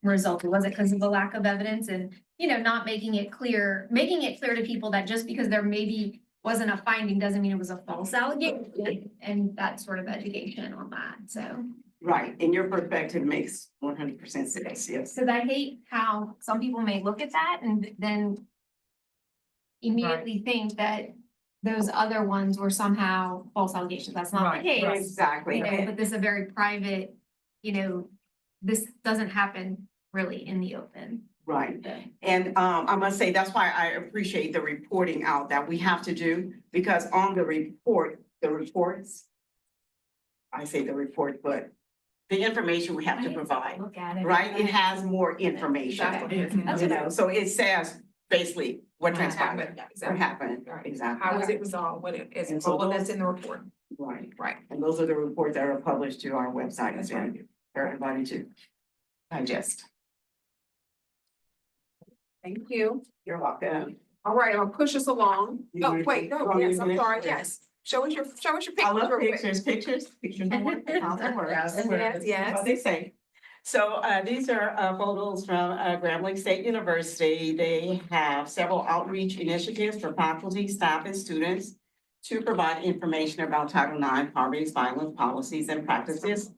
resulted? Was it because of the lack of evidence and, you know, not making it clear to people that just because there maybe wasn't a finding doesn't mean it was a false allegation, and that sort of education on that, so. Right, and your perspective makes 100% sense, yes. Cause I hate how some people may look at that and then immediately think that those other ones were somehow false allegations. That's not the Right, case. Exactly. You know, but this is a very private, you know, this doesn't happen really in the open. Right, and I must say, that's why I appreciate the reporting out that we have to do, because on the reports, I say the report, but the information we have to provide, Look at it. right? It has more information. Exactly. You know, so it says basically what transpired, happened, what exactly. happened, Right. exactly. How was it resolved? What it is, And so all of that's those- in the report. Right, Right. and those are the reports that are published to our website, That's and for everybody to digest. Thank you. You're welcome. All right, I'll push us along. You Oh, wanna- wait, you no, want me yes, to I'm finish? sorry, yes. Show us your I pictures love real quick. pictures don't work, how's that work? Yes, yes. What they say. So, these are, photos from, Grambling State University. They have several outreach initiatives for faculty, staff, and students to provide information about Title IX, poverty, violence, policies, and practices.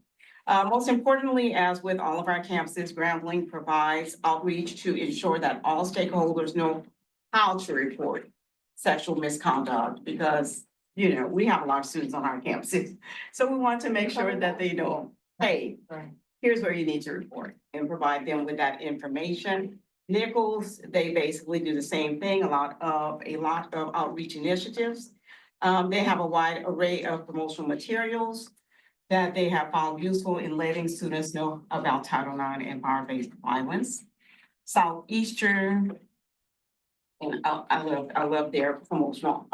Most importantly, as with all of our campuses, Grambling provides outreach to ensure that all stakeholders know how to report sexual misconduct, because, you know, we have a lot of students on our campuses. So we want to make sure that they know, hey, here's where you need to report, and provide them with that information. Nichols, they basically do the same thing, a lot of outreach initiatives. They have a wide array of promotional materials that they have found useful in letting students know about Title IX and power-based violence. Southeastern, and I love their promotional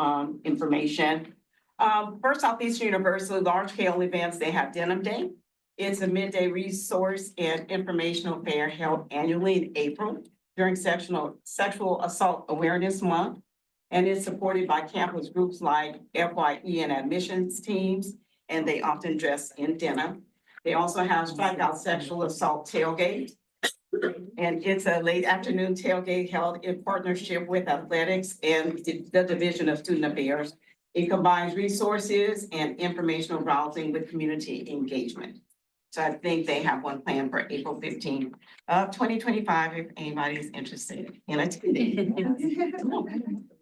information. For Southeastern University, large scale events, they have Denim Day. It's a midday resource and informational fair held annually in April during Sexual Assault Awareness Month. And it's supported by campus groups like FYE and admissions teams, and they often dress in denim. They also have Strikeout Sexual Assault Tailgate. And it's a late afternoon tailgate held in partnership with athletics and the Division of Student Affairs. It combines resources and informational browsing with community engagement. So I think they have one planned for April 15th of 2025, if anybody is interested in attending.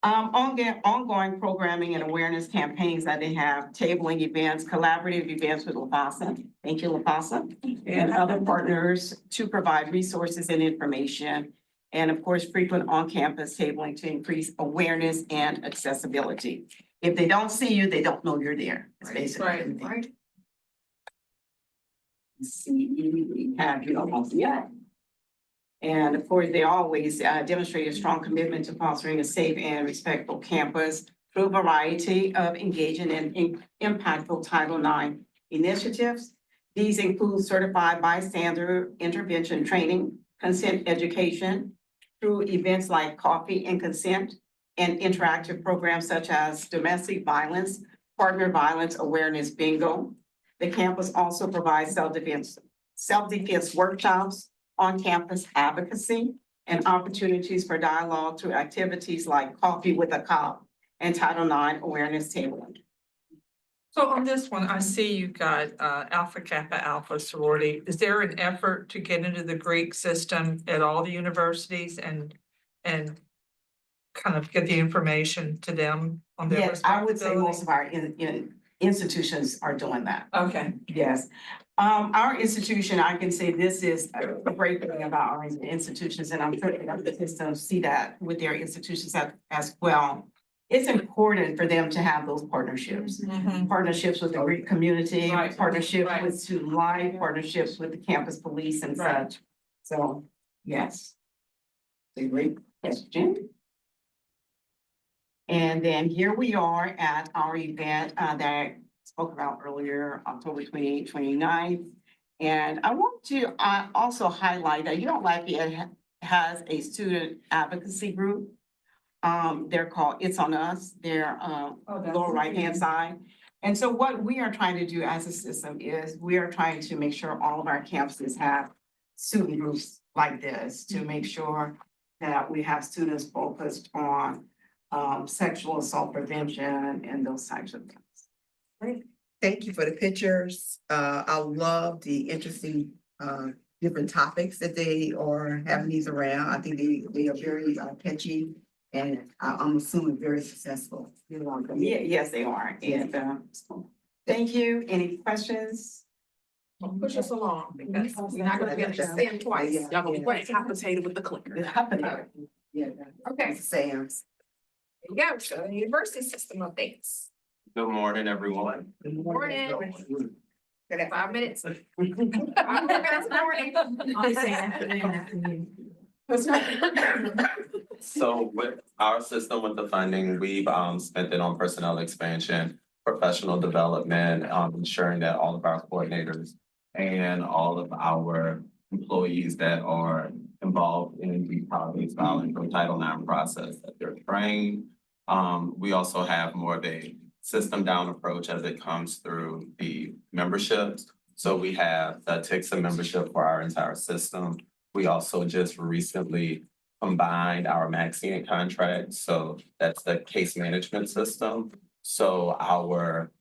Ongoing programming and awareness campaigns that they have, tabling events, collaborative events with LaFasa, thank you, LaFasa, and other partners to provide resources and information. And of course, frequent on-campus tabling to increase awareness and accessibility. If they don't see you, they don't know you're there. It's basically. Right. See, have you almost yet. And of course, they always demonstrate a strong commitment to fostering a safe and respectful campus through a variety of engaging and impactful Title IX initiatives. These include certified bystander intervention training, consent education, through events like Coffee and Consent, and interactive programs such as domestic violence, partner violence awareness bingo. The campus also provides self-defense workshops, on-campus advocacy, and opportunities for dialogue through activities like Coffee with a Cop and Title IX awareness tabling. So on this one, I see you've got Alpha Kappa Alpha sorority. Is there an effort to get into the Greek system at all the universities and kind of get the information to them on their Yes, I would say responsibility? most of our institutions are doing that. Okay. Yes. Our institution, I can say this is a great thing about our institutions, and I'm sure that other systems see that with their institutions as well. It's important for them to have those partnerships. Partnerships with the Greek community, Right. partnerships Right. with student life, partnerships with the campus police and Right. such. So, yes. A great question. And then here we are at our event that I spoke about earlier, October 28th, 29th. And I want to also highlight that Young Lafayette has a student advocacy group. They're called It's on Us. They're lower right-hand side. And so what we are trying to do as a system is we are trying to make sure all of our campuses have student groups like this to make sure that we have students focused on sexual assault prevention and those types of things. Great. Thank you for the pictures. I love the interesting different topics that they are having these around. I think they are very catchy, and I'm assuming very successful. You're welcome. Yeah, yes, they are. And thank you. Any questions? Push us along, because we're not gonna be able to say them twice. Y'all gonna be playing hot potato with the clicker. Yeah. Okay. Sam's. Yeah, so the university system updates. Good morning, everyone. Morning. 5 minutes. I'll say afternoon. So with our system with the funding, we've spent it on personnel expansion, professional development, ensuring that all of our coordinators and all of our employees that are involved in the power-based violence from Title IX process, that they're trained. We also have more of a system down approach as it comes through the memberships. So we have the TICSA membership for our entire system. We also just recently combined our Maxine contract, so that's the case management system. So our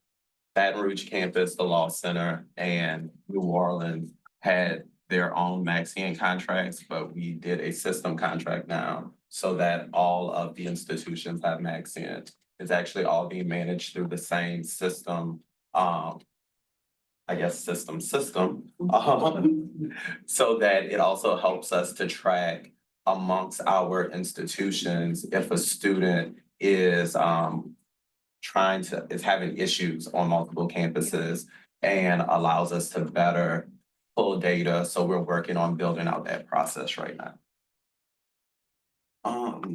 Baton Rouge campus, the Law Center, and New Orleans had their own Maxine contracts, but we did a system contract now so that all of the institutions have Maxine. It's actually all being managed through the same system, I guess system, so that it also helps us to track amongst our institutions if a student is having issues on multiple campuses and allows us to better pull data. So we're working on building out that process right now.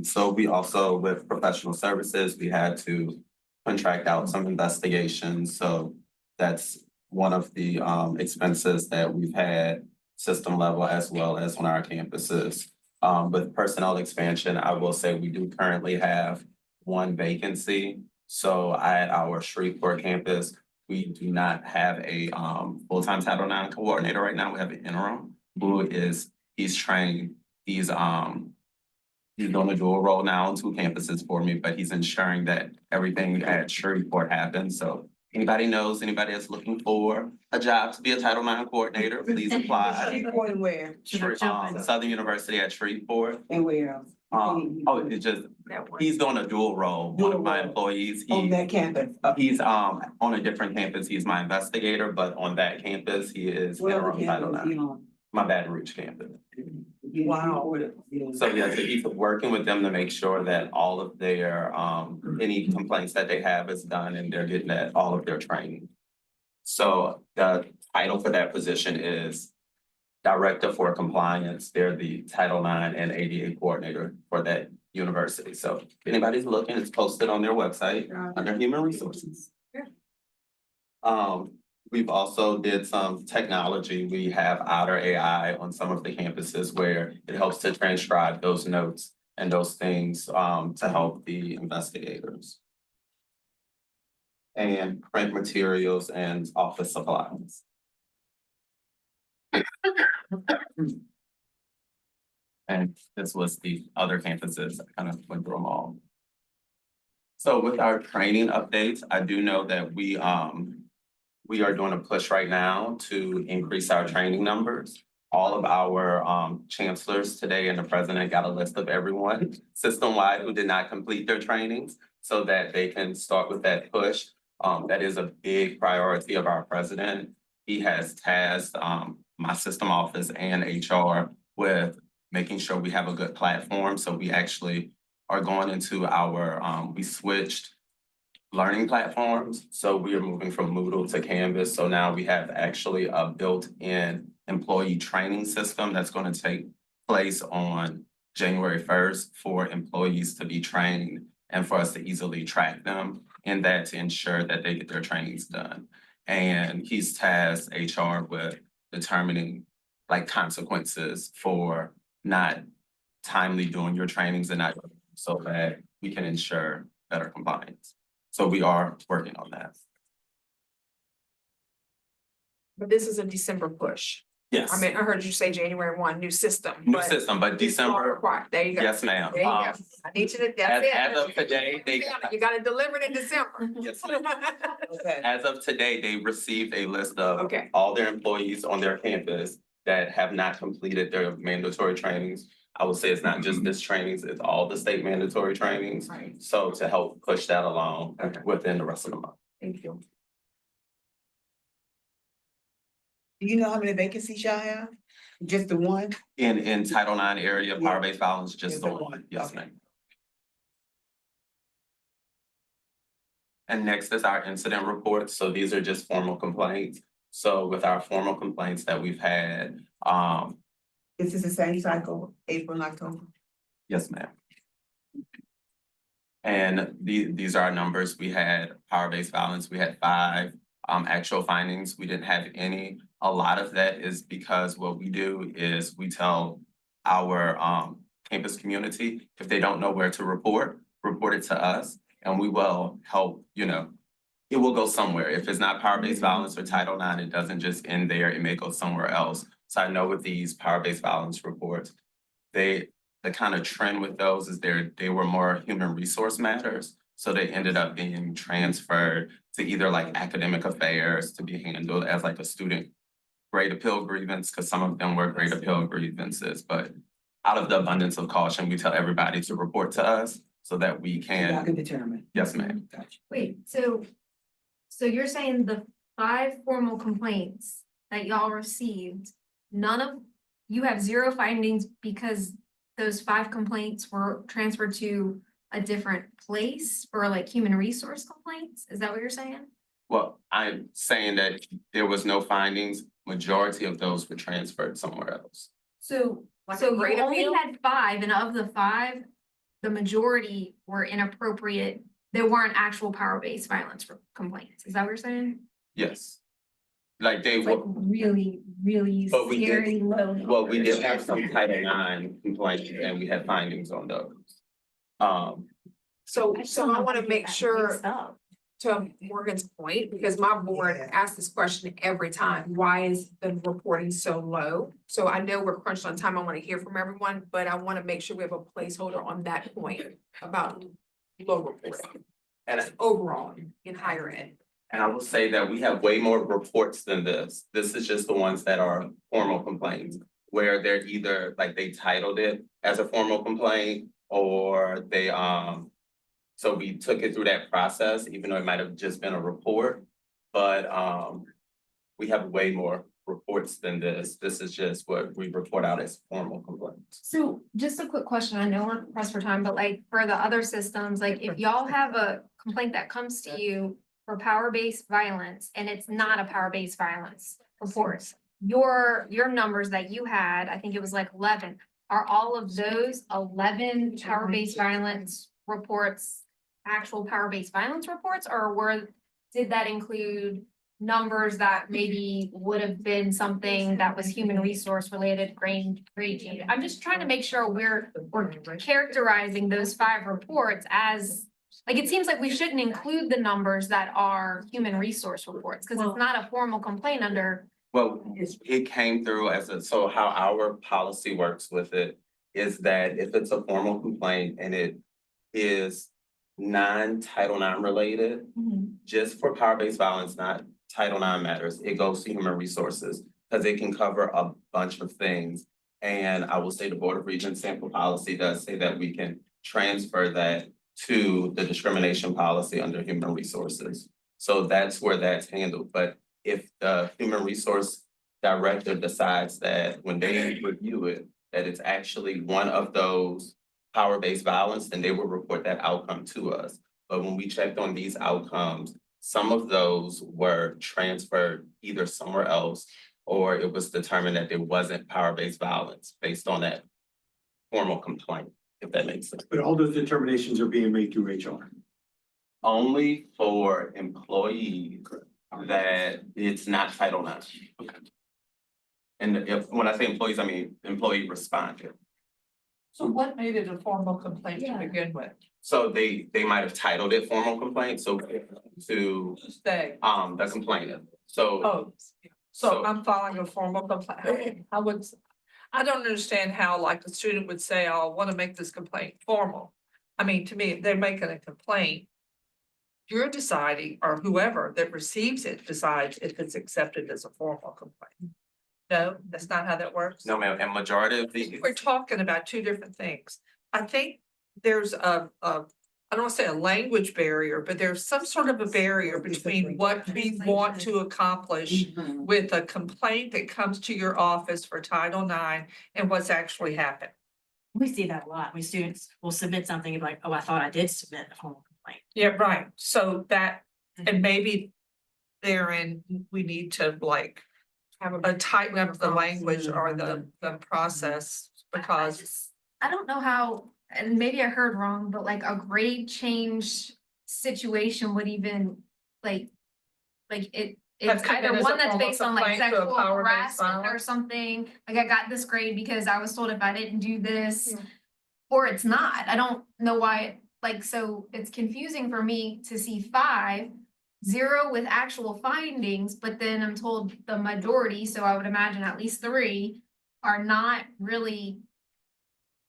So we also, with professional services, we had to contract out some investigations. So that's one of the expenses that we've had system level as well as on our campuses. With personnel expansion, I will say we do currently have one vacancy. So at our Shreveport campus, we do not have a full-time Title IX coordinator right now. We have an interim who he's trained. He's doing a dual role now on 2 campuses for me, but he's ensuring that everything at Shreveport happens. So anybody that's looking for a job to be a Title IX coordinator, please apply. Shreveport and where? Southern University at Shreveport. And where else? It's just, he's doing a dual role. One of my employees, On that campus. he's on a different campus. He's my investigator, but on that campus, he is interim Title IX. My Baton Rouge campus. Wow. So yeah, so he's working with them to make sure that all of their, any complaints that they have is done and they're getting all of their training. So the title for that position is Director for Compliance. They're the Title IX and ADA coordinator for that university. So if anybody's looking, it's posted on their website under Human Resources. We've also did some technology. We have Otter AI on some of the campuses where it helps to transcribe those notes and those things to help the investigators. And print materials and office supplies. And this was the other campuses. I kind of went through them all. So with our training updates, I do know that we are doing a push right now to increase our training numbers. All of our chancellors today and the president got a list of everyone system-wide who did not complete their trainings so that they can start with that push. That is a big priority of our president. He has tasked my system office and HR with making sure we have a good platform. So we actually are going into we switched learning platforms. So we are moving from Moodle to Canvas. So now we have actually a built-in employee training system that's going to take place on January 1st for employees to be trained and for us to easily track them in that to ensure that they get their trainings done. And he's tasked HR with determining like consequences for not timely doing your trainings and not so that we can ensure better compliance. So we are working on that. But this is a December push. Yes. I mean, I heard you say January 1, new system. New system, but it's not December. required. There you go. Yes, ma'am. There you go. I need you to, that's it. As of today, You gotta deliver it in December. Yes, Okay. as of today, they received a list of Okay. all their employees on their campus that have not completed their mandatory trainings. I would say it's not just this trainings, it's all the state mandatory trainings. Right. So to help push that along Okay. within the rest of the month. Thank you. Do you know how many vacancies y'all have? Just the one? In Title IX area, Yeah. power-based violence, just Just the the one, one. yes, Okay. ma'am. And next is our incident reports. So these are just formal complaints. So with our formal complaints that we've had, This is the same cycle, April and October. yes, ma'am. And these are our numbers. We had power-based violence, we had 5 actual findings, we didn't have any. A lot of that is because what we do is we tell our campus community, if they don't know where to report it to us, and we will help, it will go somewhere. If it's not power-based violence or Title IX, it doesn't just end there, it may go somewhere else. So I know with these power-based violence reports, the kind of trend with those is they were more human resource matters. So they ended up being transferred to either like academic affairs to be handled as like a student grade appeal grievance, because some of them were grade appeal grievances, but out of the abundance of caution, we tell everybody to report to us so that we Y'all can, can determine. yes, ma'am. Wait, so you're saying the 5 formal complaints that y'all received, you have 0 findings because those 5 complaints were transferred to a different place for like human resource complaints? Is that what you're saying? Well, I'm saying that there was no findings, majority of those were transferred somewhere else. So, Like a so grade you only appeal? had 5, and of the 5, the majority were inappropriate. They weren't actual power-based violence complaints. Is that what you're saying? Yes. Like they It's like were, really, really But we did- scary low. well, we did numbers. have some Title IX complaints and we had findings on those. So, I just so don't I know wanna how to make get that sure, mixed up. to Morgan's point, because my board asks this question every time, why is the reporting so low? So I know we're crunched on time, I wanna hear from everyone, but I wanna make sure we have a placeholder on that point about low reporting. And Overall in higher ed. And I will say that we have way more reports than this. This is just the ones that are formal complaints, where they're either, like, they titled it as a formal complaint, or they, so we took it through that process, even though it might have just been a report. But, we have way more reports than this. This is just what we report out as formal complaints. So just a quick question, I know we're pressed for time, but like for the other systems, like if y'all have a complaint that comes to you for power-based violence and it's not a power-based violence report, your numbers that you had, I think it was like 11, are all of those 11 power-based violence reports actual power-based violence reports, or did that include numbers that maybe would have been something that was human resource related, grade? I'm just trying to make sure we're characterizing those 5 reports as, like, it seems like we shouldn't include the numbers that are human resource reports, because it's not a formal complaint under. Well, it came through so how our policy works with it is that if it's a formal complaint and it is non-Title IX related, just for power-based violence, not Title IX matters, it goes to human resources, because it can cover a bunch of things. And I will say the Board of Regents sample policy does say that we can transfer that to the discrimination policy under human resources. So that's where that's handled. But if the human resource director decides that when they review it, that it's actually one of those power-based violence, then they will report that outcome to us. But when we checked on these outcomes, some of those were transferred either somewhere else, or it was determined that there wasn't power-based violence based on that formal complaint, if that makes sense. But all those determinations are being made through HR. Only for employees that it's not Title IX. And when I say employees, I mean employee responded. So what made it a formal complaint to Yeah. begin with? So they might have titled it formal complaint, so to Stay. the complainant, so. Oh, so I'm filing a formal complaint. I don't understand how like a student would say, oh, I want to make this complaint formal. I mean, to me, they're making a complaint. You're deciding, or whoever that receives it decides if it's accepted as a formal complaint. No, that's not how that works. No, ma'am, and majority of the. We're talking about 2 different things. I think there's I don't want to say a language barrier, but there's some sort of a barrier between what we want to accomplish with a complaint that comes to your office for Title IX and what's actually happened. We see that a lot. When students will submit something and be like, oh, I thought I did submit a formal complaint. Yeah, right, so that, and maybe therein, we need to like Have tighten up the language or the process, because I don't know how, and maybe I heard wrong, but like a grade change situation would even like it's come in either as a one that's formal based on like complaint to a sexual power-based harassment or violence. something. Like I got this grade because I was told if I didn't do this, or it's not. I don't know why, like, so it's confusing for me to see 5, 0 with actual findings, but then I'm told the majority, so I would imagine at least 3 are not really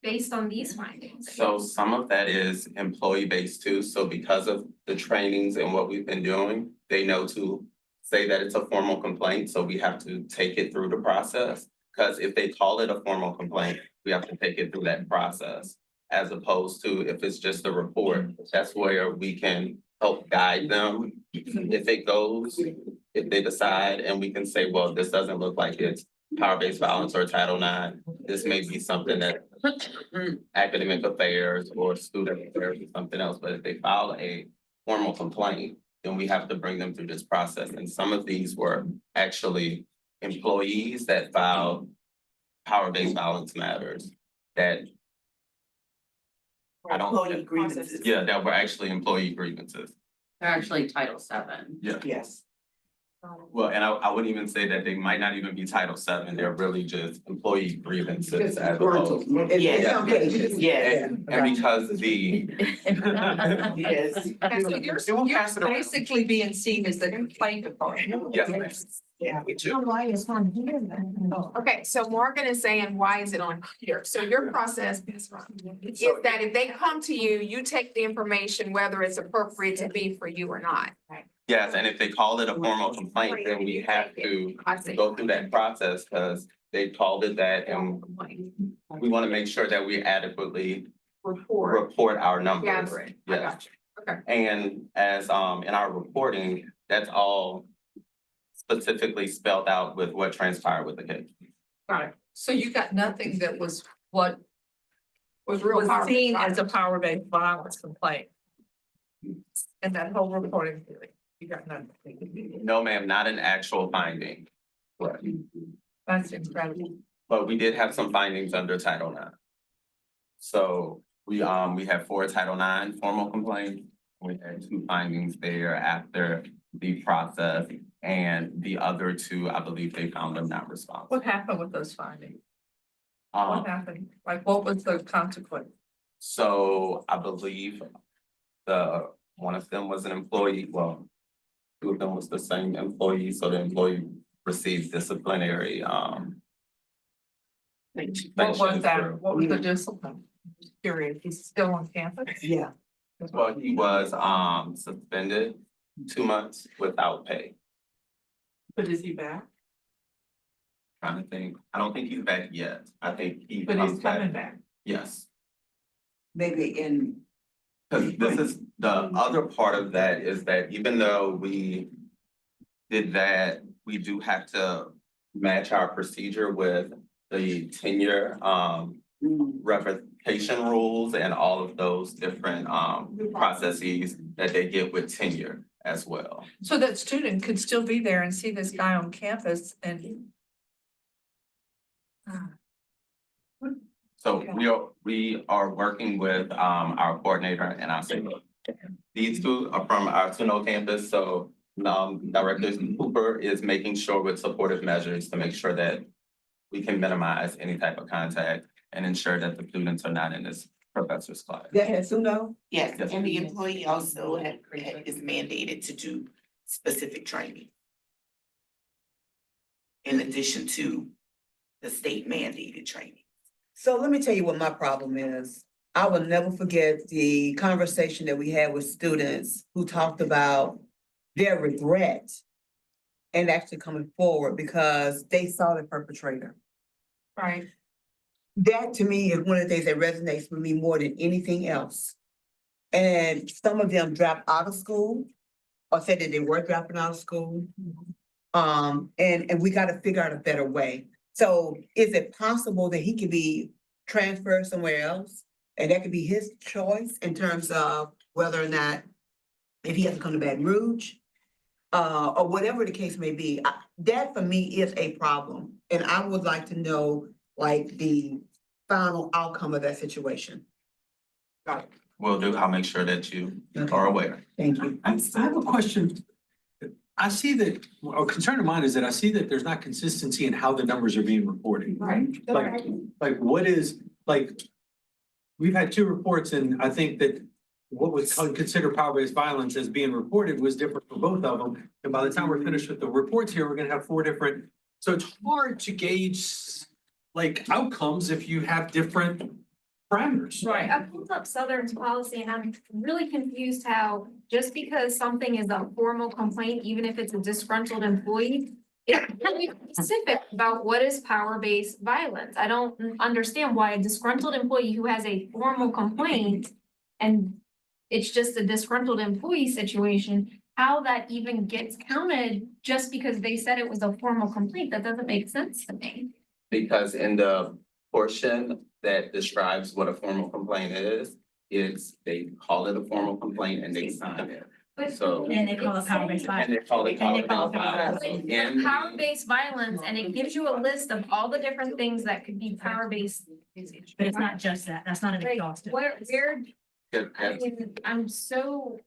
based on these findings. So some of that is employee-based too, so because of the trainings and what we've been doing, they know to say that it's a formal complaint, so we have to take it through the process. Cause if they call it a formal complaint, we have to take it through that process. As opposed to if it's just a report, that's where we can help guide them. If it goes, if they decide, and we can say, well, this doesn't look like it's power-based violence or Title IX. This may be something that academic affairs or student affairs or something else, but if they file a formal complaint, then we have to bring them through this process. And some of these were actually employees that filed power-based violence matters that I don't. Employee grievances. Yeah, that were actually employee grievances. They're actually Title VII. Yeah. Yes. Well, and I wouldn't even say that they might not even be Title VII, they're really just employee grievances as opposed. In some cases, yes. And because the. Yes. You're basically being seen as the complaint department. Yes. Yeah. Okay, so Morgan is saying, why is it on here? So your process is that if they come to you, you take the information, whether it's appropriate to be for you or not. Yes, and if they call it a formal complaint, then we have to go through that process, because they called it that, and we want to make sure that we adequately report our numbers. Gather it. I Yes. got you. Okay. And as in our reporting, that's all specifically spelled out with what transpired with the case. Got it. So you got nothing that was what Was real was powerful. seen as a power-based violence complaint. And that whole reporting period, you got nothing. No, ma'am, not an actual finding, That's incredible. but we did have some findings under Title IX. So we have 4 Title IX formal complaints. We had 2 findings there after the process, and the other 2, I believe they found them not responsible. What happened with those findings? What happened? Like, what was the consequence? So I believe one of them was an employee, well, 2 of them was the same employee, so the employee received disciplinary, What was sanctions that? for- What was the discipline? Period. He's still on campus? Yeah. Well, he was, suspended 2 months without pay. But is he back? Trying to think, I don't think he's back yet. I think he But comes he's coming back. Yes. Maybe in. Cause this is, the other part of that is that even though we did that, we do have to match our procedure with the tenure, revocation rules and all of those different, processes that they get with tenure as well. So that student could still be there and see this guy on campus and. So we are working with, our coordinator, and I'll say, these 2 are from our Tuno campus, so, Director Cooper is making sure with supportive measures to make sure that we can minimize any type of contact and ensure that the students are not in this professor's class. That has Suno? Yes, Yes. and the employee also is mandated to do specific training. In addition to the state mandated training. So let me tell you what my problem is. I will never forget the conversation that we had with students who talked about their regret and actually coming forward because they saw the perpetrator. Right. That to me is one of the things that resonates with me more than anything else. And some of them dropped out of school or said that they were dropping out of school. And we gotta figure out a better way. So is it possible that he could be transferred somewhere else? And that could be his choice in terms of whether or not, if he has to come to Baton Rouge, or whatever the case may be, that for me is a problem. And I would like to know, like, the final outcome of that situation. Will do. I'll make sure that you are aware. Thank you. I have a question. I see that, a concern of mine is that I see that there's not consistency in how the numbers are being reported. Right. Like what is, like, we've had two reports and I think that what was considered power-based violence as being reported was different for both of them. And by the time we're finished with the reports here, we're gonna have four different, so it's hard to gauge like outcomes if you have different parameters. Right. I pulled up Southern's policy and I'm really confused how just because something is a formal complaint, even if it's a disgruntled employee, it can be specific about what is power-based violence. I don't understand why a disgruntled employee who has a formal complaint and it's just a disgruntled employee situation, how that even gets counted just because they said it was a formal complaint, that doesn't make sense to me. Because in the portion that describes what a formal complaint is, it's, they call it a formal complaint and they sign it. So. And they call it power-based violence. And they call it power-based violence. And Power-based violence, and it gives you a list of all the different things that could be power-based. But it's not just that. That's not an Like, exhaustive. where, I the- mean, I'm so.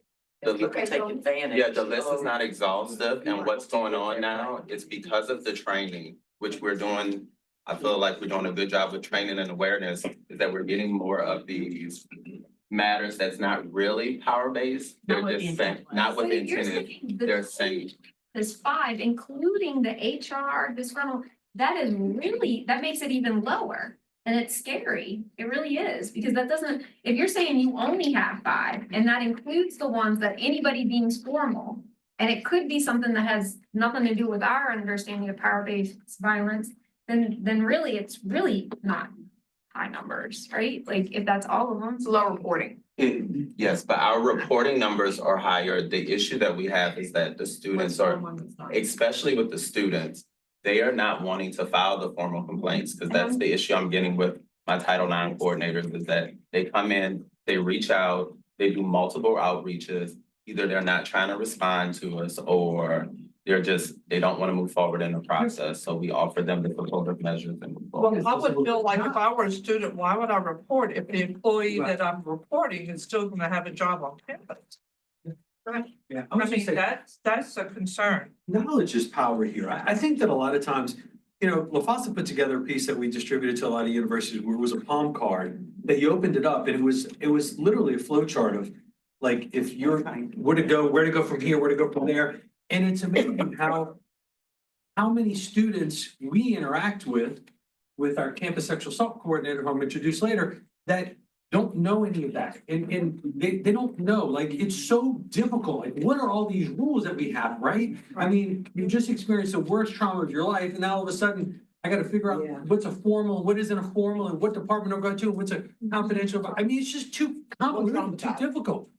the- Take advantage. Yeah, the list is not exhaustive, and what's going on now, it's because of the training, which we're doing. I feel like we're doing a good job with training and awareness, is that we're getting more of these matters that's not really power-based. They're Not what the just intent saying, was. not what the So you're intent is, saying the they're saying. There's five, including the HR disgruntled, that is really, that makes it even lower. And it's scary, it really is, because that doesn't, if you're saying you only have five, and that includes the ones that anybody deems formal. And it could be something that has nothing to do with our understanding of power-based violence, then really, it's really not high numbers, right? Like, if that's all of them. It's low reporting. Yes, but our reporting numbers are higher. The issue that we have is that the students are, especially with the students, they are not wanting to file the formal complaints, because that's the issue I'm getting with my Title IX coordinators, is that they come in, they reach out, they do multiple outreaches. Either they're not trying to respond to us, or they don't want to move forward in the process. So we offer them the supportive measures and move forward. Well, I would feel like if I were a student, why would I report if the employee that I'm reporting is still gonna have a job on campus? Yeah, I mean, that's a concern. knowledge is power here. I think that a lot of times, you know, LaFosse put together a piece that we distributed to a lot of universities where it was a palm card that you opened it up and it was literally a flow chart of like, if you're, where to go from here, where to go from there. And it's amazing how many students we interact with our campus sexual assault coordinator, who I'm introduced later, that don't know any of that. And they don't know, like, it's so difficult. Like, what are all these rules that we have, right? I mean, you just experienced the worst trauma of your life, and now all of a sudden, I gotta figure out what's a formal, what isn't a formal, and what department I'm going to, and what's a confidential. I mean, it's just too complicated, too difficult.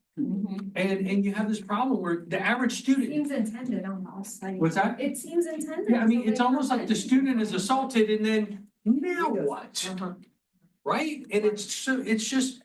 And you have this problem where the average student. Seems intended almost, like. What's that? It seems intended. Yeah, I mean, the way it's almost like the student is assaulted and then now what? Right? And it's just,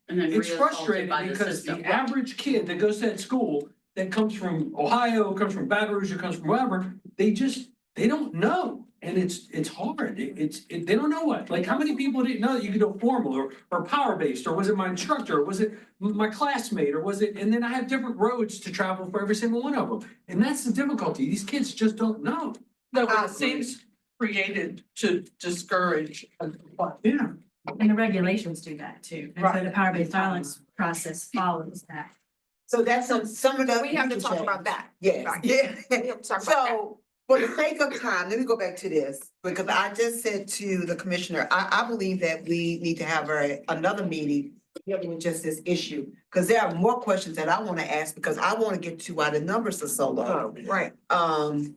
And then it's reassaulted frustrating by the because system. the average kid that goes to that school that comes from Ohio, comes from Baton Rouge, or comes from wherever, they don't know. And it's hard. They don't know what, like, how many people didn't know that you could go formal or power-based, or was it my instructor, or was it my classmate, or was it, and then I have different roads to travel for every single one of them. And that's the difficulty. These kids just don't know. No, but it seems created to discourage. Yeah. And the regulations do that too. And so Right. the power-based violence process follows that. So that's some of the. We have to talk about that. Yes, Right. yeah. We have to talk about that. So, for the sake of time, let me go back to this, because I just said to the commissioner, I believe that we need to have another meeting dealing with just this issue, because there are more questions that I want to ask, because I want to get to why the numbers are so low. Right. And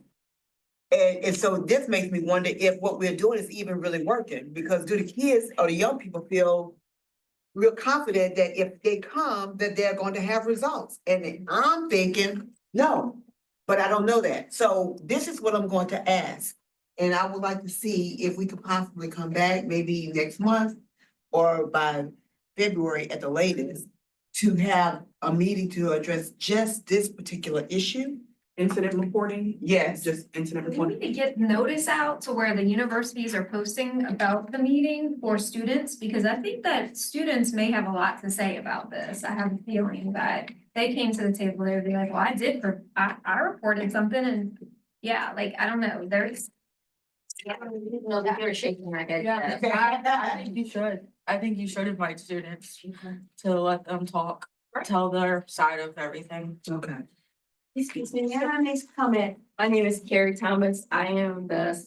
so this makes me wonder if what we're doing is even really working, because do the kids or the young people feel real confident that if they come, that they're going to have results? And I'm thinking, no, but I don't know that. So this is what I'm going to ask. And I would like to see if we could possibly come back maybe next month or by February at the latest to have a meeting to address just this particular issue? Incident reporting, Yes. just incident We reporting. need to get notice out to where the universities are posting about the meeting for students, because I think that students may have a lot to say about this. I have a feeling that they came to the table, they would be like, well, I reported something and, yeah, like, I don't know, there's. No, they're shaking my head. Yeah, I think you should. I think you should invite students to let them talk, tell their side of everything. Okay. Excuse me, may I make a comment? My name is Carrie Thomas. I am the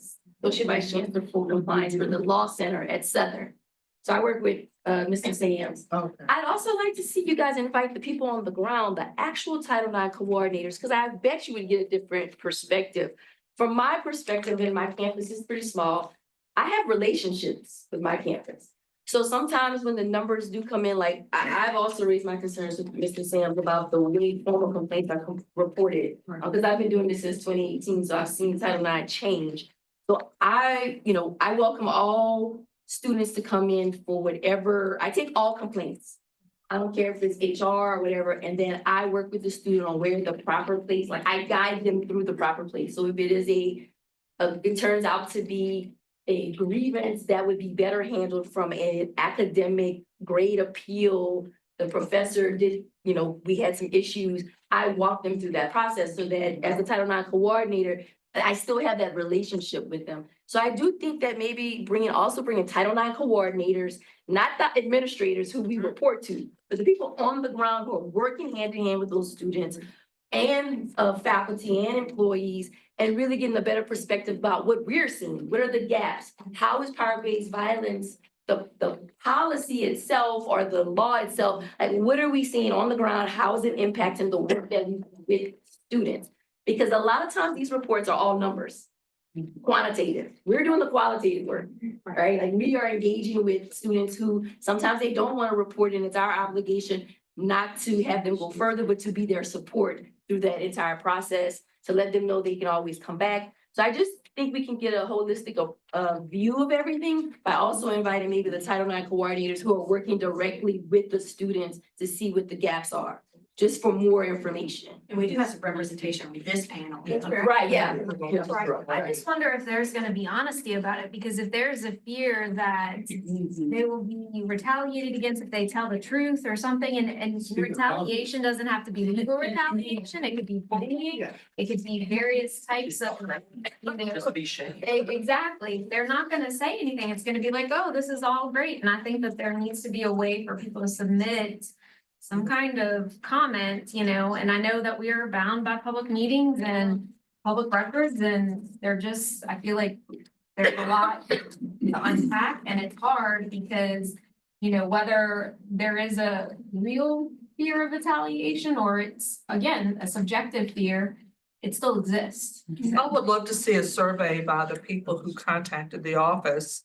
Associate Vice Chancellor for Compliance for the Law Center at Southern. So I work with Mr. Sams. Okay. I'd also like to see you guys invite the people on the ground, the actual Title IX coordinators, because I bet you would get a different perspective. From my perspective, and my campus is pretty small, I have relationships with my campus. So sometimes when the numbers do come in, like I've also raised my concerns with Mr. Sams about the really formal complaints I reported. Because I've been doing this since 2018, so I've seen Title IX change. So I welcome all students to come in for whatever, I take all complaints. I don't care if it's HR or whatever, and then I work with the student on where the proper place, like I guide them through the proper place. So if it is it turns out to be a grievance that would be better handled from an academic grade appeal, the professor did, we had some issues. I walk them through that process so that as a Title IX coordinator, I still have that relationship with them. So I do think that maybe bringing Title IX coordinators, not the administrators who we report to, but the people on the ground who are working hand in hand with those students and faculty and employees, and really getting a better perspective about what we're seeing. What are the gaps? How is power-based violence, the policy itself or the law itself, like what are we seeing on the ground? How is it impacting the work that we do with students? Because a lot of times these reports are all numbers, quantitative. We're doing the qualitative work, right? Like we are engaging with students who sometimes they don't want to report, and it's our obligation not to have them go further, but to be their support through that entire process, to let them know they can always come back. So I just think we can get a holistic view of everything by also inviting maybe the Title IX coordinators who are working directly with the students to see what the gaps are, just for more information. And we do have some representation with this panel. Right, yeah. I just wonder if there's gonna be honesty about it, because if there's a fear that they will be retaliated against if they tell the truth or something, and retaliation doesn't have to be legal retaliation, it could be bullying, it could be various types of. Exactly, they're not gonna say anything, it's gonna be like, oh, this is all great, and I think that there needs to be a way for people to submit some kind of comment, and I know that we are bound by public meetings and public records, and I feel like there's a lot to unpack, and it's hard because, whether there is a real fear of retaliation or it's, again, a subjective fear, it still exists. I would love to see a survey by the people who contacted the office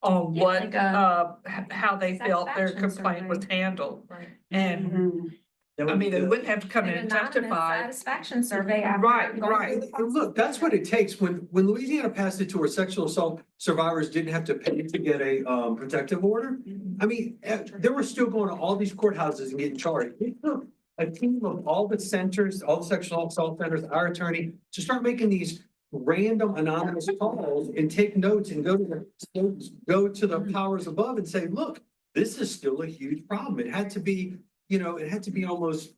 on what, how they felt their complaint was handled. And, I mean, they wouldn't have to come in and testify. Satisfaction survey. after Right, going right. through the And look, that's what it takes. When Louisiana passed it to where sexual assault survivors didn't have to pay to get a protective order. I mean, they were still going to all these courthouses and getting charged. It took a team of all the centers, all the sexual assault centers, our attorney, to start making these random anonymous calls and take notes and go to the powers above and say, look, this is still a huge problem. It had to be, it had to be almost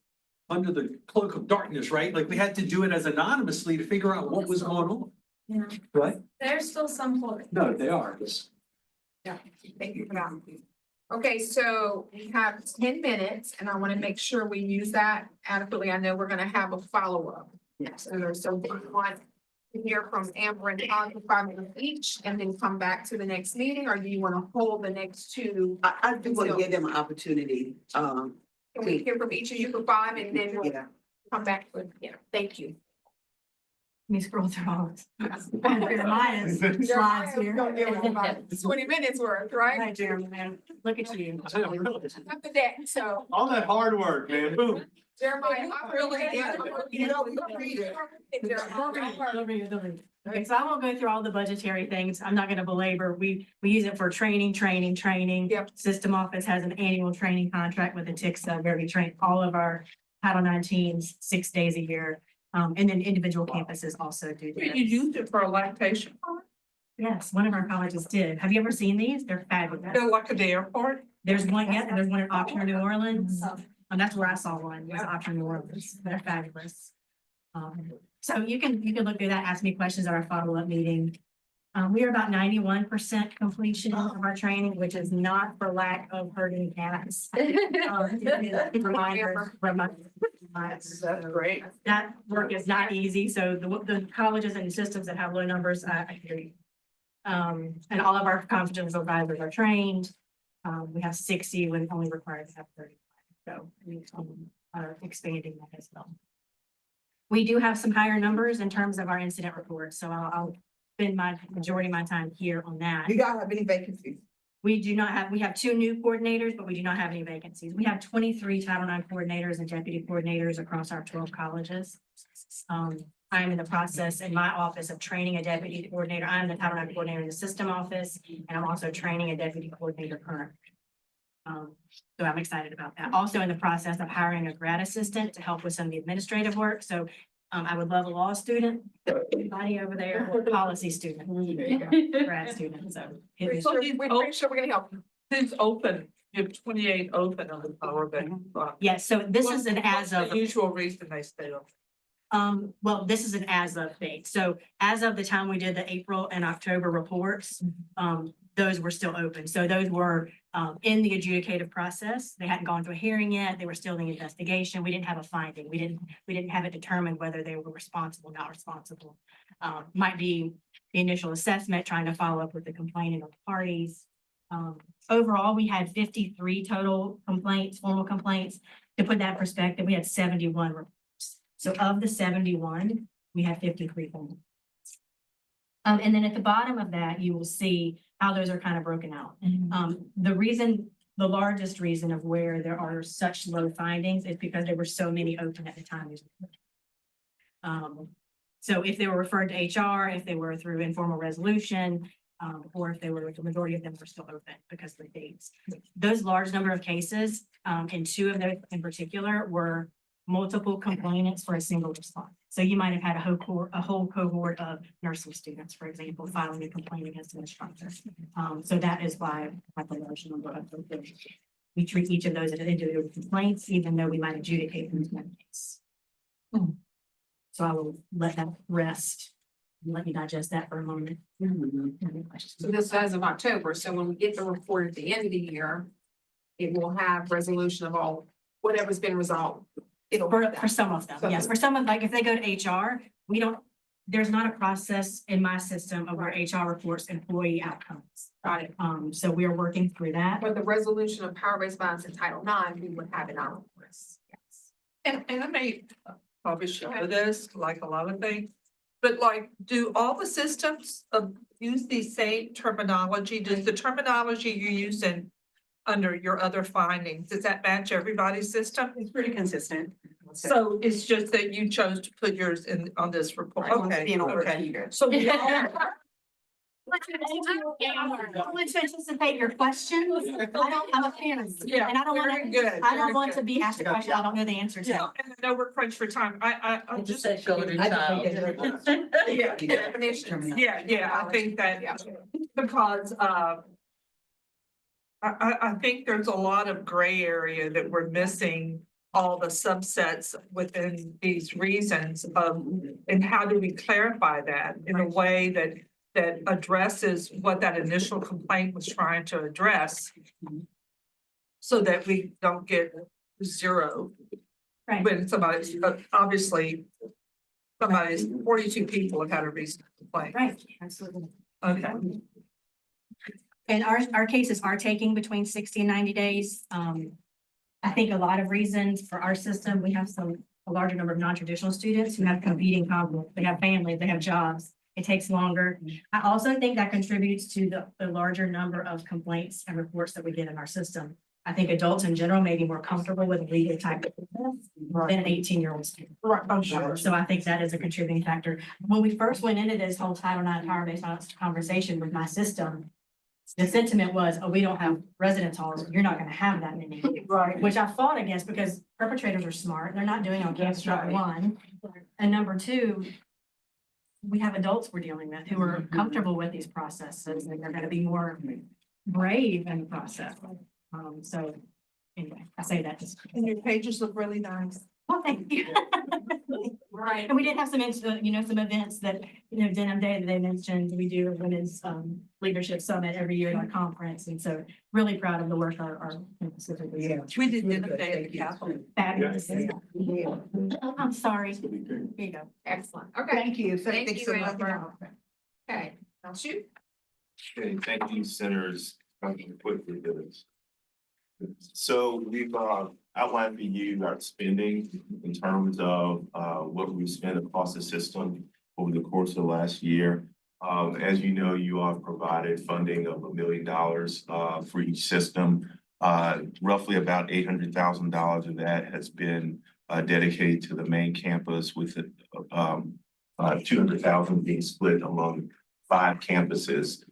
under the cloak of darkness, right? Like we had to do it as anonymously to figure out what was going on. Yeah. Right? There's still some point. No, they are. Yeah, thank you for that. Okay, so we have 10 minutes and I want to make sure we use that adequately. I know we're going to have a follow-up. Yes. So we want to hear from Amber and Todd for 5 minutes each and then come back to the next meeting, or do you want to hold the next two? I do want to give them an opportunity, Can we hear from each of you for 5 and then we'll yeah. come back with, thank you. Let me scroll through all this. Mine is slides here. Don't give us about 20 minutes worth, right? Hi, Jeremy, man. Look at you. After that, so. All that hard work, man, boom. Jeremiah, I really did. You know, you read it. Okay, so I won't go through all the budgetary things. I'm not gonna belabor. We use it for training. Yep. System Office has an annual training contract with the TICSA where we train all of our Title IX teams 6 days a year. And then individual campuses also do You that. used it for a lactation? Yes, one of our colleges did. Have you ever seen these? They're fabulous. They're like at the airport? There's one, yeah, and there's one in Oxford, New Orleans. And that's where I saw one, was Oxford, New Orleans. They're fabulous. So you can look through that, ask me questions at our follow-up meeting. We are about 91% completion of our training, which is not for lack of herding cats. That's great. That work is not easy, so the colleges and systems that have low numbers, I hear you. And all of our confidential advisors are trained. We have 60 when only required to have 35. So we are expanding that as well. We do have some higher numbers in terms of our incident reports, so I'll spend my majority of my time here on that. Do y'all have any vacancies? We do not have, we have 2 new coordinators, but we do not have any vacancies. We have 23 Title IX coordinators and deputy coordinators across our 12 colleges. I'm in the process in my office of training a deputy coordinator. I'm the Title IX coordinator in the system office, and I'm also training a deputy coordinator currently. So I'm excited about that. Also in the process of hiring a grad assistant to help with some of the administrative work. So I would love a law student, anybody over there, or a policy student, grad student, so. We're pretty sure we're gonna help you. It's open, you have 28 open on the power bank. Yes, so this is an as of. The usual reason they stay open. Well, this is an as of date. So as of the time we did the April and October reports, those were still open. So those were in the adjudicative process. They hadn't gone to a hearing yet. They were still in the investigation. We didn't have a finding. We didn't have it determined whether they were responsible, not responsible. Might be the initial assessment, trying to follow up with the complaining of the parties. Overall, we had 53 total complaints, formal complaints. To put that in perspective, we had 71 reports. So of the 71, we have 53 formal. And then at the bottom of that, you will see how those are kind of broken out. The largest reason of where there are such low findings is because there were so many open at the time. So if they were referred to HR, if they were through informal resolution, or if they were, the majority of them were still open because of the dates. Those large number of cases, and 2 of those in particular were multiple complainants for a single response. So you might have had a whole cohort of nursing students, for example, filing a complaint against an instructor. So that is why the large number of those. We treat each of those as individual complaints, even though we might adjudicate them as one case. So I will let that rest. Let me digest that for a moment. So this is as of October, so when we get the report at the end of the year, it will have resolution of all, whatever's been resolved. For some of them, yes. For some of, like, if they go to HR, there's not a process in my system of where HR reports employee outcomes. Got it. So we are working through that. For the resolution of power-based violence in Title IX, we would have it on reports. Yes. And I may probably show this, like a lot of things, but like, do all the systems use the same terminology? Does the terminology you use under your other findings, does that match everybody's system? It's pretty consistent. So it's just that you chose to put yours in on this report. Okay. So we all- Let's anticipate your questions. I'm a fan. Yeah, And I don't very good, I don't very want to good. be asked a question I don't know the answer to. Yeah, and I know we're crunched for time. I'm just. Yeah, I think that, because, I think there's a lot of gray area that we're missing all the subsets within these reasons and how do we clarify that in a way that addresses what that initial complaint was trying to address so that we don't get 0. Right. When somebody's, obviously, 42 people have had a reason to complain. Right, absolutely. Okay. And our cases are taking between 60 and 90 days. I think a lot of reasons for our system, we have a larger number of non-traditional students who have competing conflicts. They have families, they have jobs. It takes longer. I also think that contributes to the larger number of complaints and reports that we get in our system. I think adults in general may be more comfortable with a legal type of business than an 18-year-old student. Right, I'm sure. So I think that is a contributing factor. When we first went into this whole Title IX power-based violence conversation with my system, the sentiment was, oh, we don't have residence halls, you're not gonna have that many. Right. Which I fought against because perpetrators are smart, they're not doing it on campus, number one. And number two, we have adults we're dealing with who are comfortable with these processes and they're gonna be more brave in the process. So anyway, I say that just. And your pages look really nice. Well, thank you. Right, and we did have some, some events that, Denim Day that they mentioned, we do a women's leadership summit every year at our conference, and so really proud of the work our specifically. Yeah, we did the day at the Capitol. Fabulous. I'm sorry. Here you go. Excellent. Okay. Thank you. Thank Thanks you, so much. Amber. Okay, now shoot. Okay, thank you, Senators. Quickly, this. So we've outlined for you our spending in terms of what we spent across the system over the course of the last year. As you know, you all provided funding of $1 million for each system. Roughly about $800,000 of that has been dedicated to the main campus, with $200,000 being split among 5 campuses.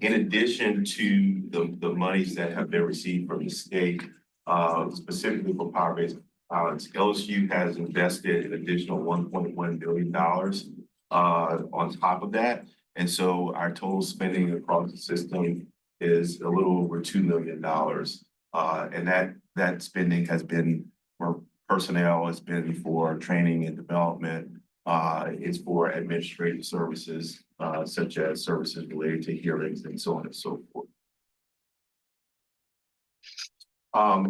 In addition to the monies that have been received from the state, specifically for power-based violence, LSU has invested an additional $1.1 billion on top of that. And so our total spending across the system is a little over $2 million. And that spending has been for personnel, it's been for training and development, it's for administrative services, such as services related to hearings and so on and so forth.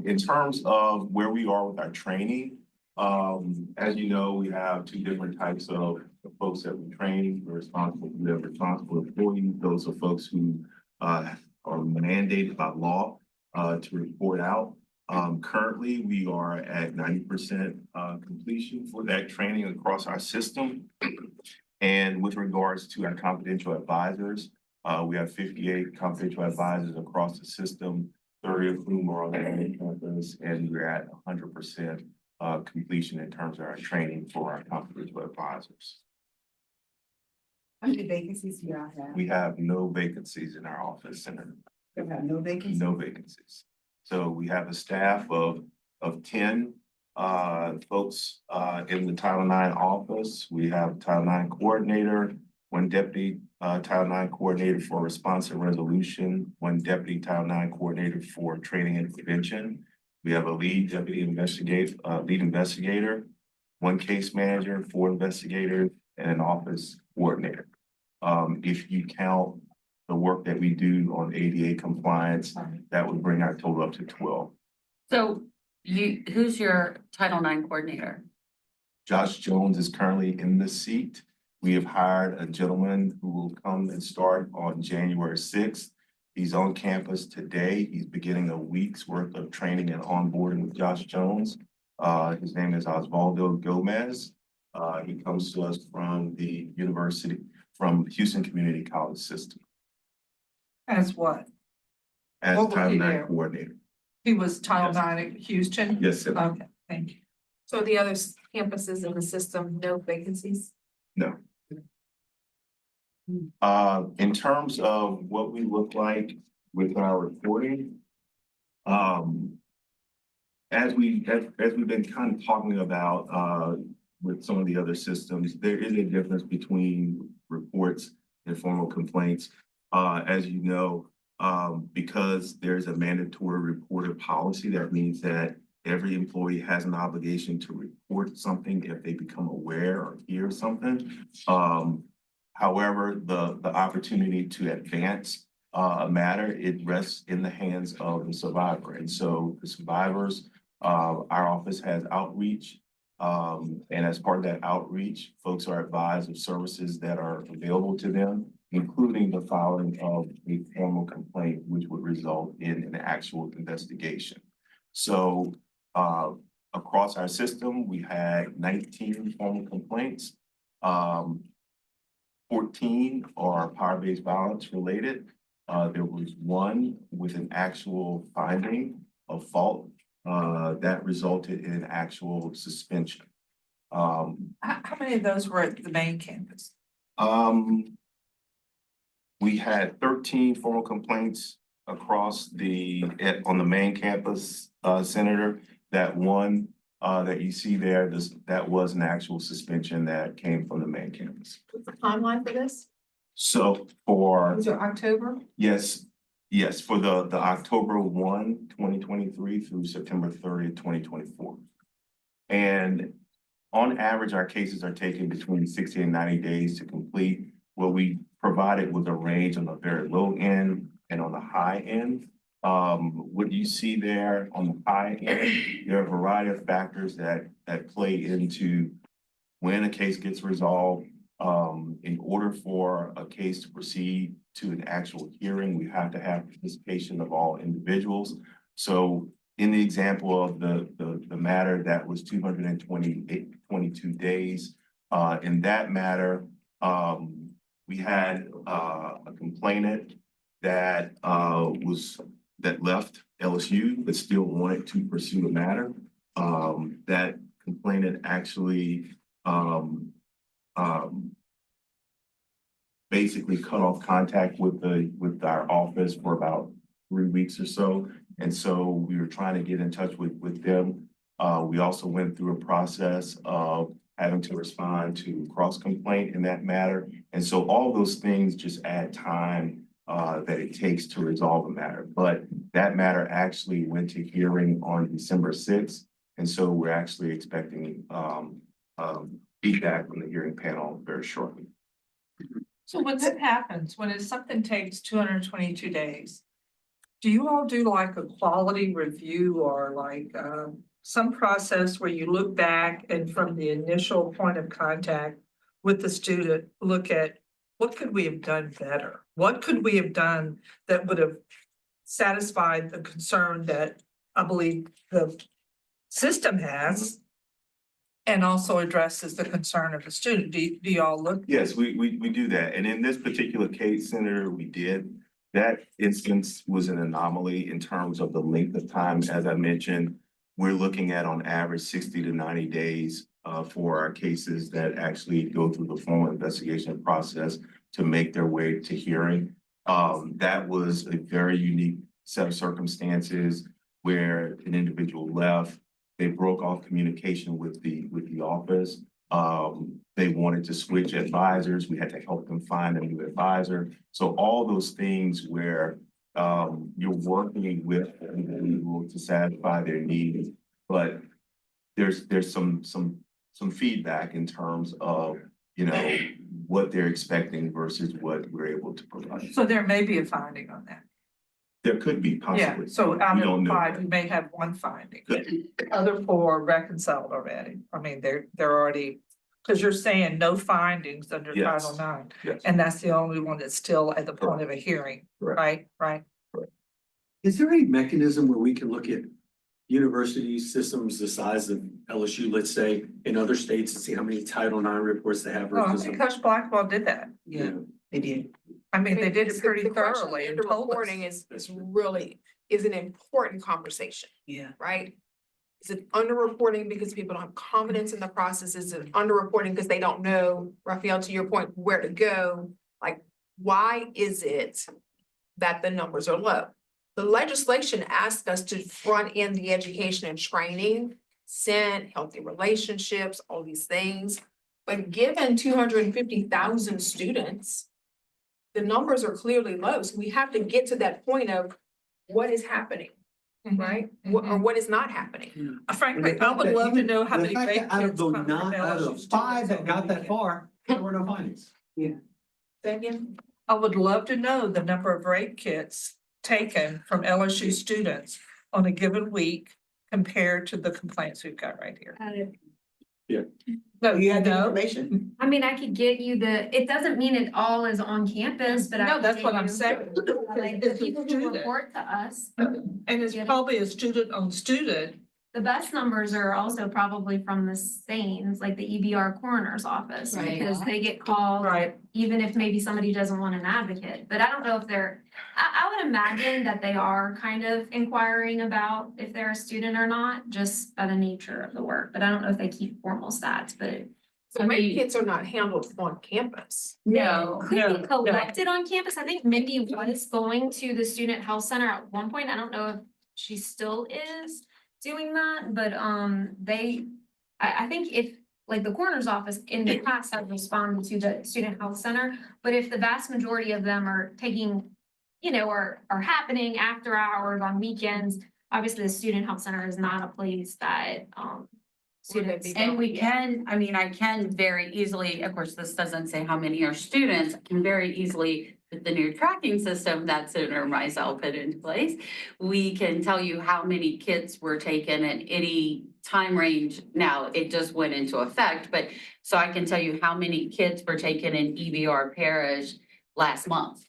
In terms of where we are with our training, as you know, we have 2 different types of folks that we train. We have responsible employees. Those are folks who are mandated by law to report out. Currently, we are at 90% completion for that training across our system. And with regards to our confidential advisors, we have 58 confidential advisors across the system, 30 of whom are on the main campus, and we're at 100% completion in terms of our training for our confidential advisors. How many vacancies do y'all have? We have no vacancies in our office center. You have no vacancies? No vacancies. So we have a staff of 10 folks in the Title IX office. We have a Title IX coordinator, 1 deputy Title IX coordinator for response and resolution, 1 deputy Title IX coordinator for training and prevention. We have a lead investigator, 1 case manager, 4 investigators, and an office coordinator. If you count the work that we do on ADA compliance, that would bring our total up to 12. So who's your Title IX coordinator? Josh Jones is currently in the seat. We have hired a gentleman who will come and start on January 6th. He's on campus today. He's beginning a week's worth of training and onboarding with Josh Jones. His name is Osvaldo Gomez. He comes to us from the university, from Houston Community College System. As what? As What was Title he IX there? coordinator. He was Title IX at Houston? Yes, sir. Okay, thank you. So the other campuses in the system, no vacancies? No. In terms of what we look like with our reporting, as we've been kind of talking about with some of the other systems, there is a difference between reports and formal complaints. As you know, because there's a mandatory reporter policy, that means that every employee has an obligation to report something if they become aware or hear something. However, the opportunity to advance a matter, it rests in the hands of the survivor. And so the survivors, our office has outreach. And as part of that outreach, folks are advised of services that are available to them, including the filing of a formal complaint, which would result in an actual investigation. So across our system, we had 19 formal complaints. 14 are power-based violence related. There was 1 with an actual finding of fault, that resulted in actual suspension. How many of those were at the main campus? We had 13 formal complaints across on the main campus, Senator. That one, that you see there, that was an actual suspension that came from the main campus. What's the timeline for this? So for, Was it October? yes, for the October 1, 2023 through September 30th, 2024. And on average, our cases are taking between 60 and 90 days to complete. What we provided was a range on the very low end and on the high end. What you see there on the high end, there are a variety of factors that play into when a case gets resolved. In order for a case to proceed to an actual hearing, we have to have participation of all individuals. So in the example of the matter that was 22 days, in that matter, we had a complainant that left LSU but still wanted to pursue the matter. That complainant actually basically cut off contact with our office for about 3 weeks or so. And so we were trying to get in touch with them. We also went through a process of having to respond to cross complaint in that matter. And so all those things just add time that it takes to resolve a matter. But that matter actually went to hearing on December 6th. And so we're actually expecting feedback from the hearing panel very shortly. So when that happens, when something takes 222 days, do you all do like a quality review or like some process where you look back and from the initial point of contact with the student, look at what could we have done better? What could we have done that would have satisfied the concern that I believe the system has and also addresses the concern of the student? Do y'all look? Yes, we do that. And in this particular case, Senator, we did. That instance was an anomaly in terms of the length of time. As I mentioned, we're looking at on average 60 to 90 days for our cases that actually go through the formal investigation process to make their way to hearing. That was a very unique set of circumstances where an individual left. They broke off communication with the office. They wanted to switch advisors. We had to help them find a new advisor. So all those things where you're working with an individual to satisfy their needs, but there's some feedback in terms of, you know, what they're expecting versus what we're able to provide. So there may be a finding on that. There could be possibly. Yeah, so out We of don't know 5, that. you may have 1 finding. Other 4 reconciled already. I mean, they're already, because you're saying no findings under Yes. Title IX. Yes. And that's the only one that's still at the point of a hearing, Correct. right? Is there any mechanism where we can look at university systems the size of LSU, let's say, in other states and see how many Title IX reports they have Oh, I versus? think Coach Blackwell did that. Yeah, they did. I mean, they did The- it pretty the question thoroughly and under told us. reporting is really, is an important conversation, Yeah. right? Is it underreporting because people don't have confidence in the process? Is it underreporting because they don't know, Raphael, to your point, where to go? Like, why is it that the numbers are low? The legislation asks us to front end the education and training, consent, healthy relationships, all these things. But given 250,000 students, the numbers are clearly low. So we have to get to that point of what is happening, right? Or what is not happening. Frankly, I would love to know how many The fact great that out of kids the come from out of the LSU 5 that students got over that the far, there were no findings. Second, I would love to know the number of rape kits taken from LSU students on a given week compared to the complaints we've got right here. No, You have the no. information? I mean, I could get you it doesn't mean it all is on campus, but I. No, can that's get what I'm you, saying. Like the It's a people who student. report to us. And it's Yeah. probably a student on student the best numbers are also probably from the SANES, like the EBR coroner's office, Right. because they get called. Right. Even if maybe somebody doesn't want an advocate, but I don't know if I would imagine that they are kind of inquiring about if they're a student or not, just by the nature of the work, but I don't know if they keep formal stats, but. So maybe kids are not handled on campus. No, Could be collected on campus. I think Mindy was going to the student health center at one point. I don't know if she still is doing that, but I think if, like, the coroner's office in the past have responded to the student health center, but if the vast majority of them are taking, are happening after hours on weekends, obviously the student health center is not a place that students. and we can, I mean, I can very easily, of course, this doesn't say how many are students, I can very easily, with the new tracking system that Senator and myself put into place, we can tell you how many kids were taken at any time range. Now, it just went into effect, but so I can tell you how many kids were taken in EBR parish last month.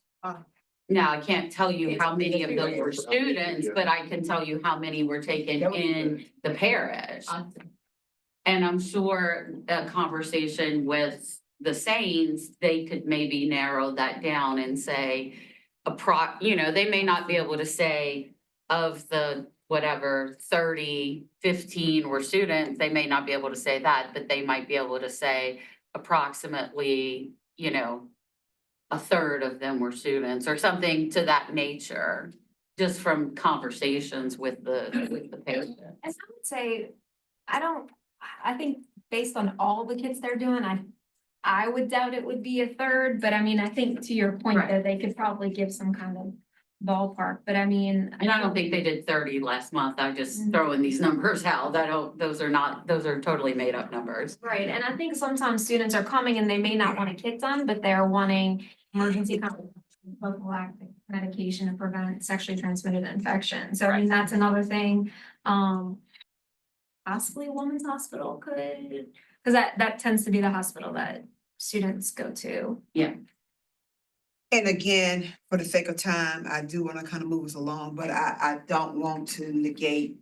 Now, I can't tell you how many of those were students, but I can tell you how many were taken in the parish. And I'm sure a conversation with the SANES, they could maybe narrow that down and say, they may not be able to say of the whatever 30, 15 were students, they may not be able to say that, but they might be able to say approximately, a third of them were students or something to that nature, just from conversations with the patient. And I would say, I think based on all the kids they're doing, I would doubt it would be a third, but I mean, I think to your point Right. that they could probably give some kind of ballpark, but I mean. And I don't think they did 30 last month. I'm just throwing these numbers out. Those are totally made up numbers. Right, and I think sometimes students are coming and they may not want a kit done, but they're wanting emergency prophylactic medication to prevent sexually transmitted infection. So I mean, that's another thing. Possibly a women's hospital could, because that tends to be the hospital that students go to. And again, for the sake of time, I do want to kind of move us along, but I don't want to negate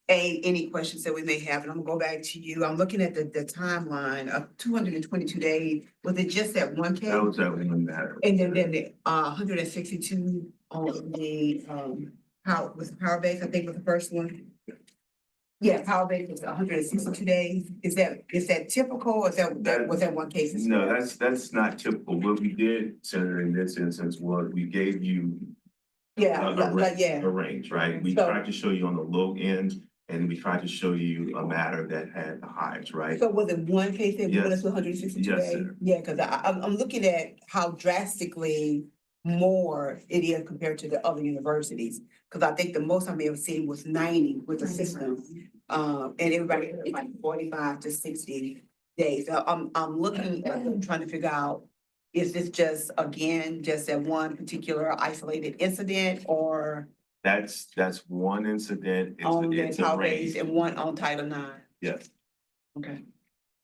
any questions that we may have, and I'm gonna go back to you. I'm looking at the timeline of 222 days. Was it just that one case? That was that one matter. And then the 162 on the power base, I think was the first one. Yeah, power base was 162 days. Is that typical, or was that one case? No, that's not typical. What we did, Senator, in this instance was we gave you a range, right? We tried to show you on the low end, and we tried to show you a matter that had the highs, right? So was it one case that went us to 162 Yes, days? sir. Yeah, because I'm looking at how drastically more it is compared to the other universities. Because I think the most I may have seen was 90 with the system. And everybody like 45 to 60 days. So I'm looking at them, trying to figure out, is this just that one particular isolated incident, or That's one incident. on the It's a power range. base and one on Title IX? Yes. Okay.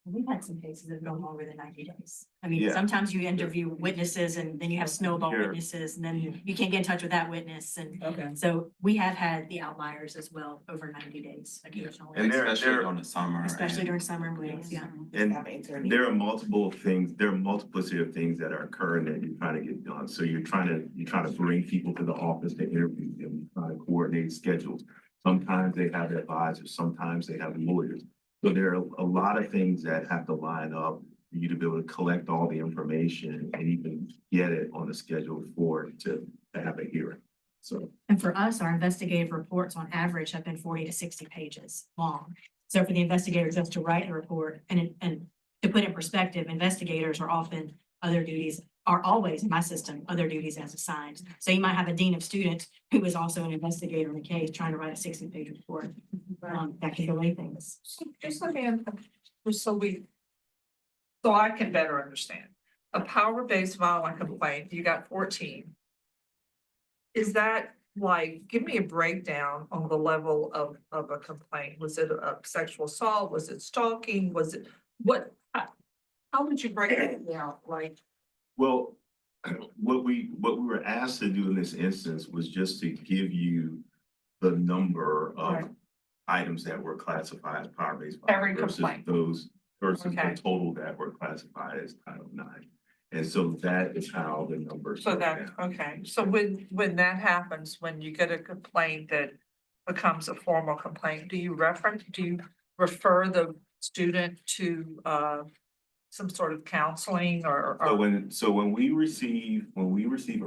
We've had some cases that go longer than 90 days. I mean, Yeah. sometimes you interview witnesses and then you have snowball Sure. witnesses and then you can't get in touch with that witness. And Okay. so we have had the outliers as well over 90 days occasionally. And Especially during the summer. Especially during summer breaks, yeah. And there are multiple things, there are multiplicity of things that are occurring that you're trying to get done. So you're trying to bring people to the office to interview them, try to coordinate schedules. Sometimes they have advisors, sometimes they have lawyers. So there are a lot of things that have to line up for you to be able to collect all the information and even get it on the schedule to have a hearing. So. And for us, our investigative reports on average have been 40 to 60 pages long. So for the investigators just to write a report and to put in perspective, investigators are often are always in my system, other duties as assigned. So you might have a dean of students who is also an investigator in a case trying to write a 60-page report. That can delay things. Just let me, so I can better understand. A power-based violent complaint, you got 14. Is that like, give me a breakdown on the level of a complaint? Was it a sexual assault? Was it stalking? Was it, how would you break it down? Like, Well, what we were asked to do in this instance was just to give you the number of Right. items that were classified as power-based Every violence versus complaint. those versus Okay. the total that were classified as Title IX. And so that is how the numbers. So broke that, down. okay, so when that happens, when you get a complaint that becomes a formal complaint, do you refer the student to some sort of counseling or? So when we receive a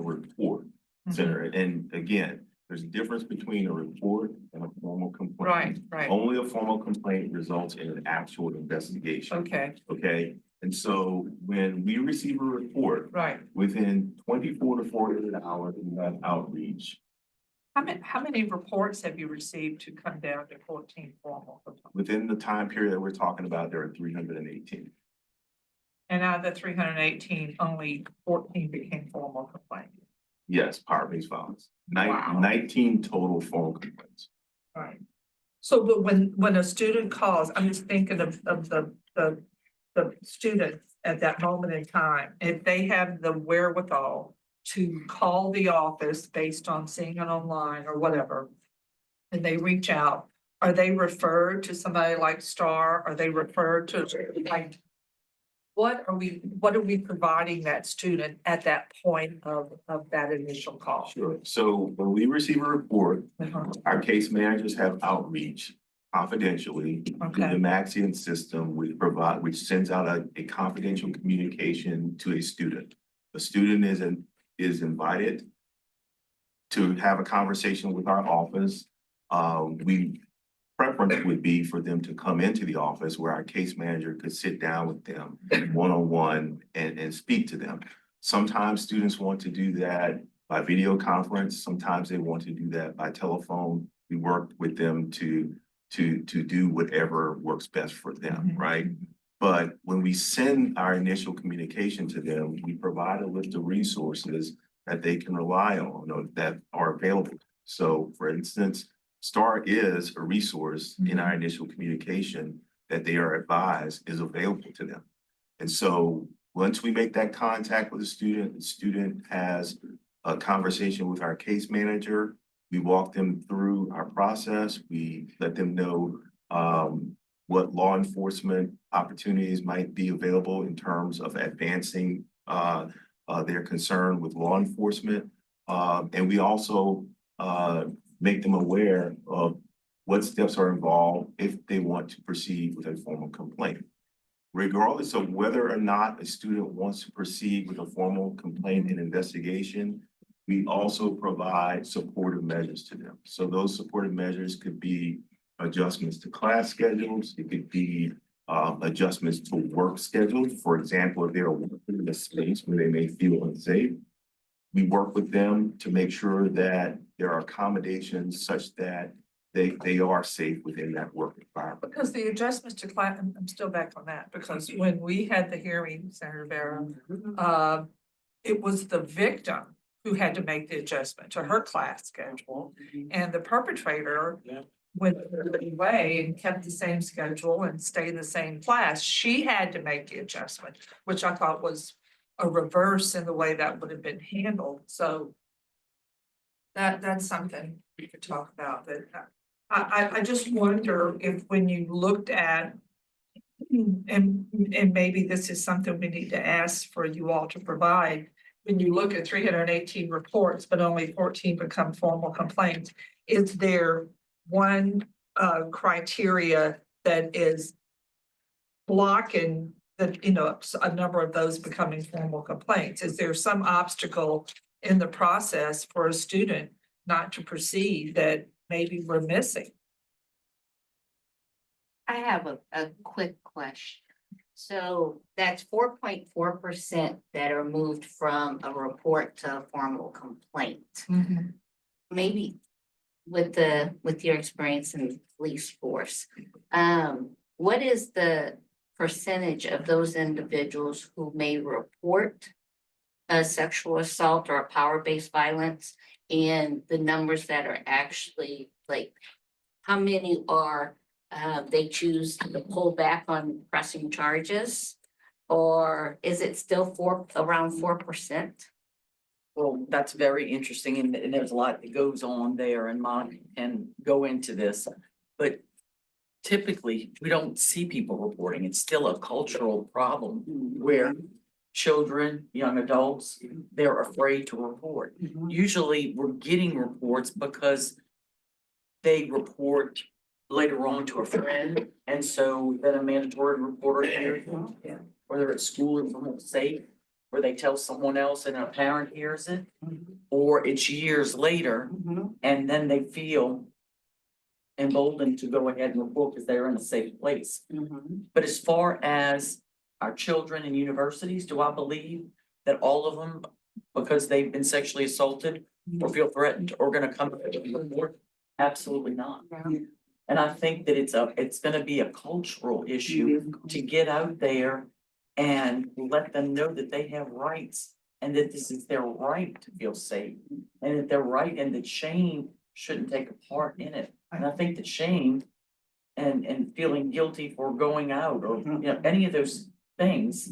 report, Mhm. Senator, and again, there's a difference between a report and a formal complaint. Right, right, Only a formal complaint results in an actual investigation. okay, Okay, and so when we receive a report, right. within 24 to 48 hours, we have outreach. How many reports have you received to come down to 14 formal complaints? Within the time period that we're talking about, there are 318. And out of the 318, only 14 became formal complaints. Yes, power-based violence. Wow. 19 total formal complaints. Right. So, but when a student calls, I'm just thinking of the student at that moment in time, if they have the wherewithal to call the office based on seeing it online or whatever, and they reach out, are they referred to somebody like Star? Are they referred to like? What are we providing that student at that point of that initial call? Sure. So when we receive a report, Uh-huh. our case managers have outreach confidentially through Okay. the Maxian system, which sends out a confidential communication to a student. The student is invited to have a conversation with our office. Preference would be for them to come into the office where our case manager could sit down with them one-on-one and speak to them. Sometimes students want to do that by video conference. Sometimes they want to do that by telephone. We work with them to do whatever works best for them, right? But when we send our initial communication to them, we provide a list of resources that they can rely on or that are available. So for instance, STAR is a resource in our initial communication that they are advised is available to them. And so once we make that contact with the student has a conversation with our case manager. We walk them through our process. We let them know what law enforcement opportunities might be available in terms of advancing their concern with law enforcement. And we also make them aware of what steps are involved if they want to proceed with a formal complaint. Regardless of whether or not a student wants to proceed with a formal complaint and investigation, we also provide supportive measures to them. So those supportive measures could be adjustments to class schedules. It could be adjustments to work schedules. For example, if they're working in a space where they may feel unsafe, we work with them to make sure that there are accommodations such that they are safe within that work environment. Because the adjustments to class, I'm still back on that, because when we had the hearing, Senator Vera, it was the victim who had to make the adjustment to her class schedule. And the perpetrator went away and kept the same schedule and stayed in the same class. She had to make the adjustment, which I thought was a reverse in the way that would have been handled. So that's something we could talk about. That I just wonder if when you looked at, and maybe this is something we need to ask for you all to provide. When you look at 318 reports, but only 14 become formal complaints, is there one criteria that is blocking that, a number of those becoming formal complaints? Is there some obstacle in the process for a student not to proceed that maybe we're missing? I have a quick question. So that's 4.4% that are moved from a report to a formal complaint. Maybe with your experience in the police force, what is the percentage of those individuals who may report a sexual assault or a power-based violence, and the numbers that are actually, like, how many are they choose to pull back on pressing charges? Or is it still around 4%? Well, that's very interesting and there's a lot that goes on there and Monica can go into this. But typically, we don't see people reporting. It's still a cultural problem where children, young adults, they're afraid to report. Usually, we're getting reports because they report later on to a friend, and so then a mandatory reporter hears them. Whether it's school or from safe, where they tell someone else and a parent hears it, or it's years later, and then they feel emboldened to go ahead and report because they're in a safe place. But as far as our children in universities, do I believe that all of them, because they've been sexually assaulted or feel threatened, are gonna come to report? Absolutely not. And I think that it's gonna be a cultural issue to get out there and let them know that they have rights and that this is their right to feel safe and that they're right and that shame shouldn't take a part in it. And I think that shame and feeling guilty for going out or, you know, any of those things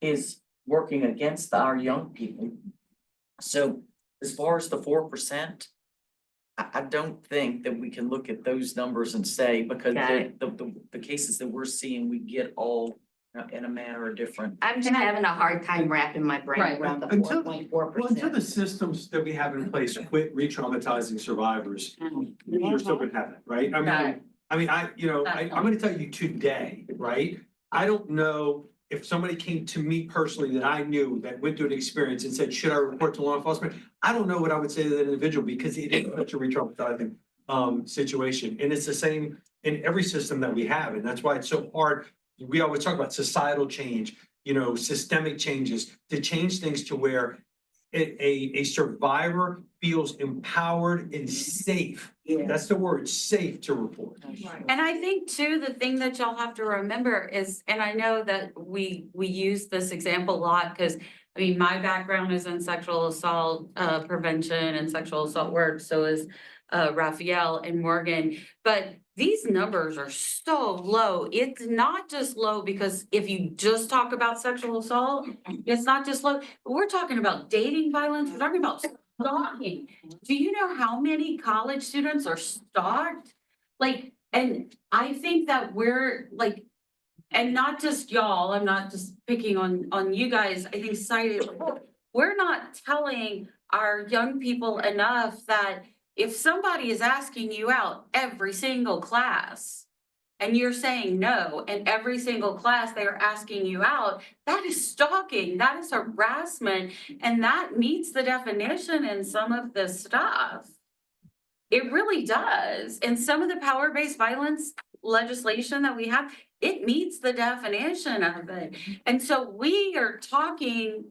is working against our young people. So as far as the 4%, I don't think that we can look at those numbers and say, because the cases that we're seeing, we get all in a manner or different. I'm just having a hard time wrapping my brain around the Until- 4.4%. Well, until the systems that we have in place quit re-traumatizing survivors, you're still gonna have that, right? I'm gonna tell you today, right? I don't know if somebody came to me personally that I knew that went through an experience and said, should I report to law enforcement? I don't know what I would say to that individual because it is such a re-traumatizing situation. And it's the same in every system that we have. And that's why it's so hard. We always talk about societal change, systemic changes to change things to where a survivor feels empowered and safe. That's the word, safe to report. And I think too, the thing that y'all have to remember is, and I know that we use this example a lot, because I mean, my background is in sexual assault prevention and sexual assault work, so is Raphael and Morgan. But these numbers are so low. It's not just low because if you just talk about sexual assault, it's not just low. We're talking about dating violence. We're talking about stalking. Do you know how many college students are stalked? Like, and I think that we're like, and not just y'all, I'm not just picking on you guys. I think society, we're not telling our young people enough that if somebody is asking you out every single class and you're saying no, and every single class they are asking you out, that is stalking, that is harassment, and that meets the definition in some of this stuff. It really does. And some of the power-based violence legislation that we have, it meets the definition of it. And so we are talking,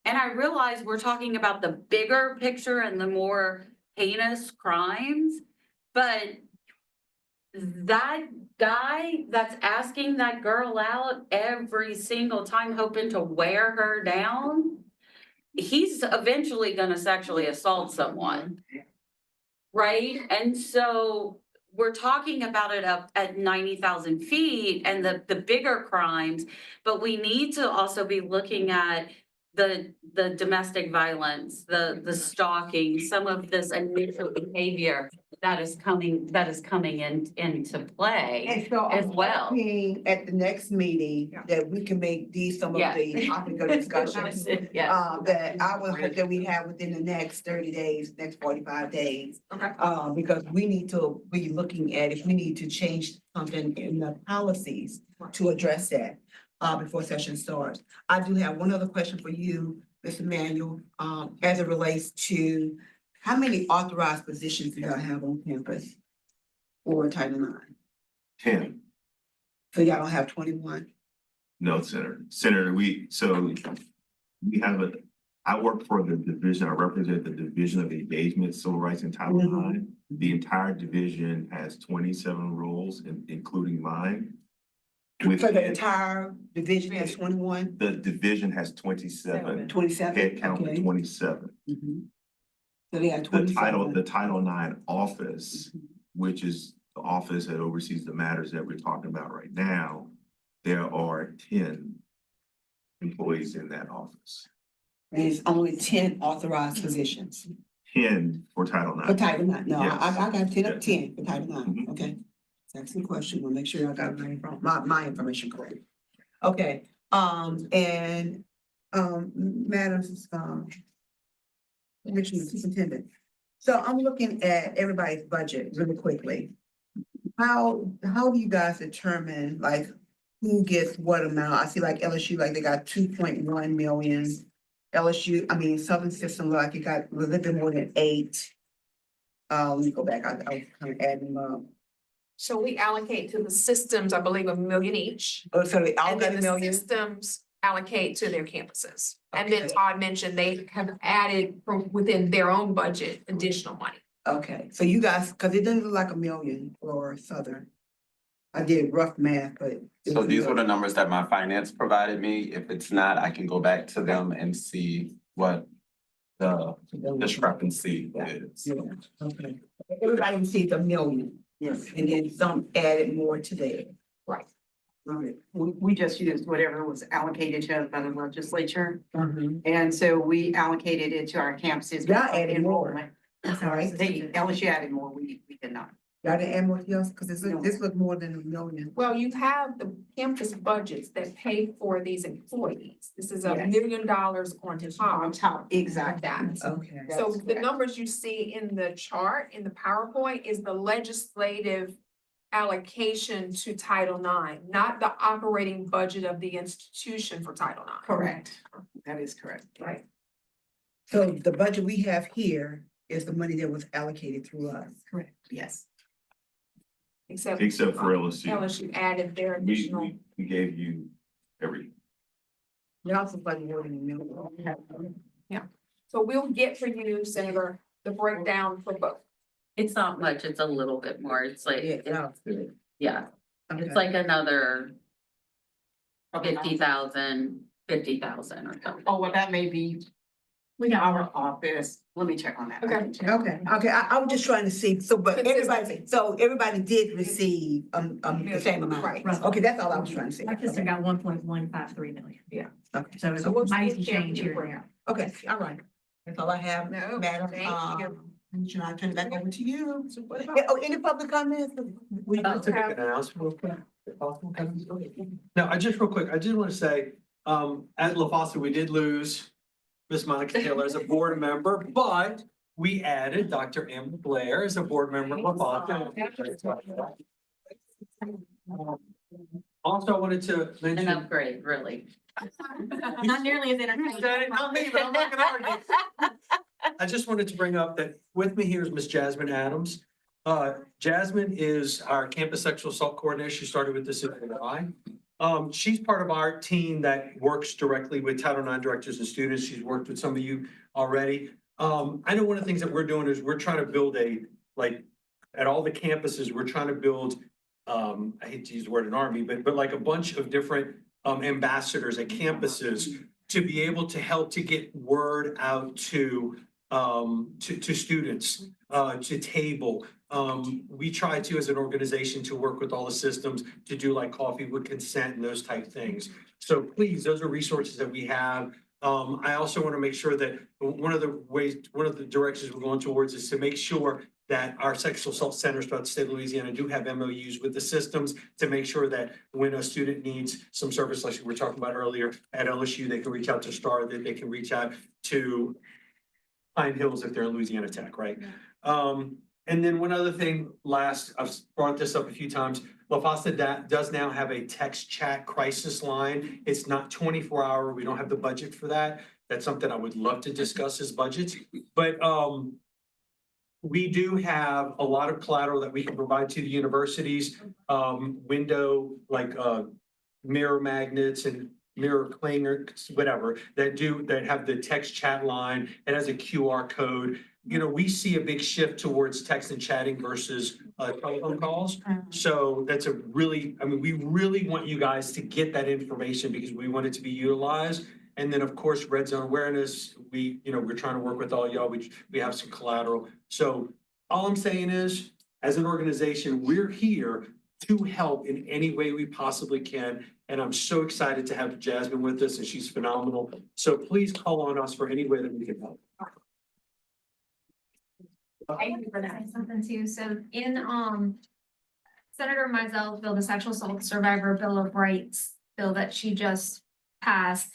and I realize we're talking about the bigger picture and the more heinous crimes, but that guy that's asking that girl out every single time, hoping to wear her down, he's eventually gonna sexually assault someone. Right? And so we're talking about it up at 90,000 feet and the bigger crimes, but we need to also be looking at the domestic violence, the stalking, some of this initial behavior that is coming into play And so as I'm well. hoping at the next meeting that we can make these some of the topic of discussion. Yeah. That I will hope that we have within the next 30 days, next 45 days. Okay. Because we need to be looking at if we need to change something in the policies to address that before session starts. I do have one other question for you, Mr. Manuel, as it relates to how many authorized positions do y'all have on campus for Title IX? 10. So y'all don't have 21? No, Senator, we have I work for the division, I represent the Division of Engagement, Civil Rights and Title IX. The entire division has 27 roles, including mine. For the entire division has 21? The division has 27. 27? Head count Okay. 27. So they got 27. The Title IX office, which is the office that oversees the matters that we're talking about right now, there are 10 employees in that office. And it's only 10 authorized positions 10 for Title for IX. Title IX. No, Yes. I got 10 up Yes. 10 for Title IX, Mhm. okay? That's the question. We'll make sure I got my information correct. Okay, Madam, Commissioner Superintendent. So I'm looking at everybody's budget really quickly. How do you guys determine like who gets what amount? I see like LSU, like they got 2.1 million. LSU, I mean, Southern System, like you got a little bit more than 8. Let me go back. I was kind of adding them up. So we allocate to the systems, I believe, $1 million each. Oh, so they all And got then a the million? systems allocate to their campuses. And then Okay. Todd mentioned they have added from within their own budget additional money. Okay, so you guys, because it doesn't look like $1 million for Southern. I did rough math, but. it So was these $1 were the million. numbers that my finance provided me. If it's not, I can go back to them and see what the discrepancy is. Yeah, okay. Everybody received $1 million. Yes. And then some added more to that. Right. Right. We just used whatever was allocated to us by the legislature. Mhm. And so we allocated it to our campuses. Y'all added more. Enrollment. That's all right. They, LSU added more, we did not. Y'all didn't add more else, because No. this look more than $1 million. Well, you have the campus budgets that pay for these employees. This is $1 Yes. million on On top top, of exactly. that. Okay. So That's the correct. numbers you see in the chart, in the PowerPoint, is the legislative allocation to Title IX, not the operating budget of the institution for Title IX. Correct. That is correct. Right. So the budget we have here is the money that was allocated through us. Correct. Yes. Except For LSU. LSU added their We, additional. we gave you everything. It also budget more than $1 million. Yeah. So we'll get for you, Senator, the breakdown for both. It's not much, it's a little bit more. It's like, Yeah, that's good. yeah, Okay. it's like another 50,000 or something. Oh, well, that may be We got our office. Let me check on that. Okay, I was just trying to see, so, but everybody did receive, the same amount. Right. Okay, that's all I was trying to say. Our system got 1.153 million. Yeah. Okay. So it's So we'll a nice share change the here. breakdown. Okay, all right. That's all I have, No, Madam. thank you. Should I turn it back over to you? So what Yeah, about- oh, any public comments? We Oh, need to make okay. an announcement real quick. if possible. No, I just real quick, I did want to say, at La Fosse, we did lose Miss Monica Taylor as a board member, but we added Dr. Amber Blair as a board member of La Fosse. Also, I wanted to An mention. upgrade, really. Not nearly as entertaining. I just wanted to bring up that with me here is Miss Jasmine Adams. Jasmine is our campus sexual assault coordinator. She started with this in July. She's part of our team that works directly with Title IX directors and students. She's worked with some of you already. I know one of the things that we're doing is we're trying to build at all the campuses, we're trying to build, I hate to use the word an army, but like a bunch of different ambassadors at campuses to be able to help to get word out to students, to table. We try to, as an organization, to work with all the systems to do like coffee with consent and those type things. So please, those are resources that we have. I also want to make sure that one of the directions we're going towards is to make sure that our sexual assault centers throughout the state of Louisiana do have MOUs with the systems to make sure that when a student needs some service, like we were talking about earlier at LSU, they can reach out to STAR, that they can reach out to Pine Hills if they're in Louisiana Tech, right? And then one other thing, I've brought this up a few times, La Fosse does now have a text chat crisis line. It's not 24-hour. We don't have the budget for that. That's something I would love to discuss as budgets. But we do have a lot of collateral that we can provide to the universities, window, like mirror magnets and mirror clingers, whatever, that have the text chat line. It has a QR code. You know, we see a big shift towards text and chatting versus telephone calls. So that's we really want you guys to get that information because we want it to be utilized. And then, of course, red zone awareness, we're trying to work with all y'all. We have some collateral. So all I'm saying is, as an organization, we're here to help in any way we possibly can. And I'm so excited to have Jasmine with us, and she's phenomenal. So please call on us for any way that we can help. I can say something too. So in, Senator Mizell's bill, the Sexual Assault Survivor Bill of Rights bill that she just passed,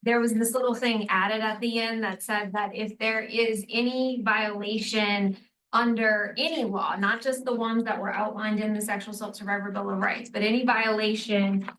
there was this little thing added at the end that said that if there is any violation under any law, not just the ones that were outlined in the Sexual Assault Survivor Bill of Rights, but any violation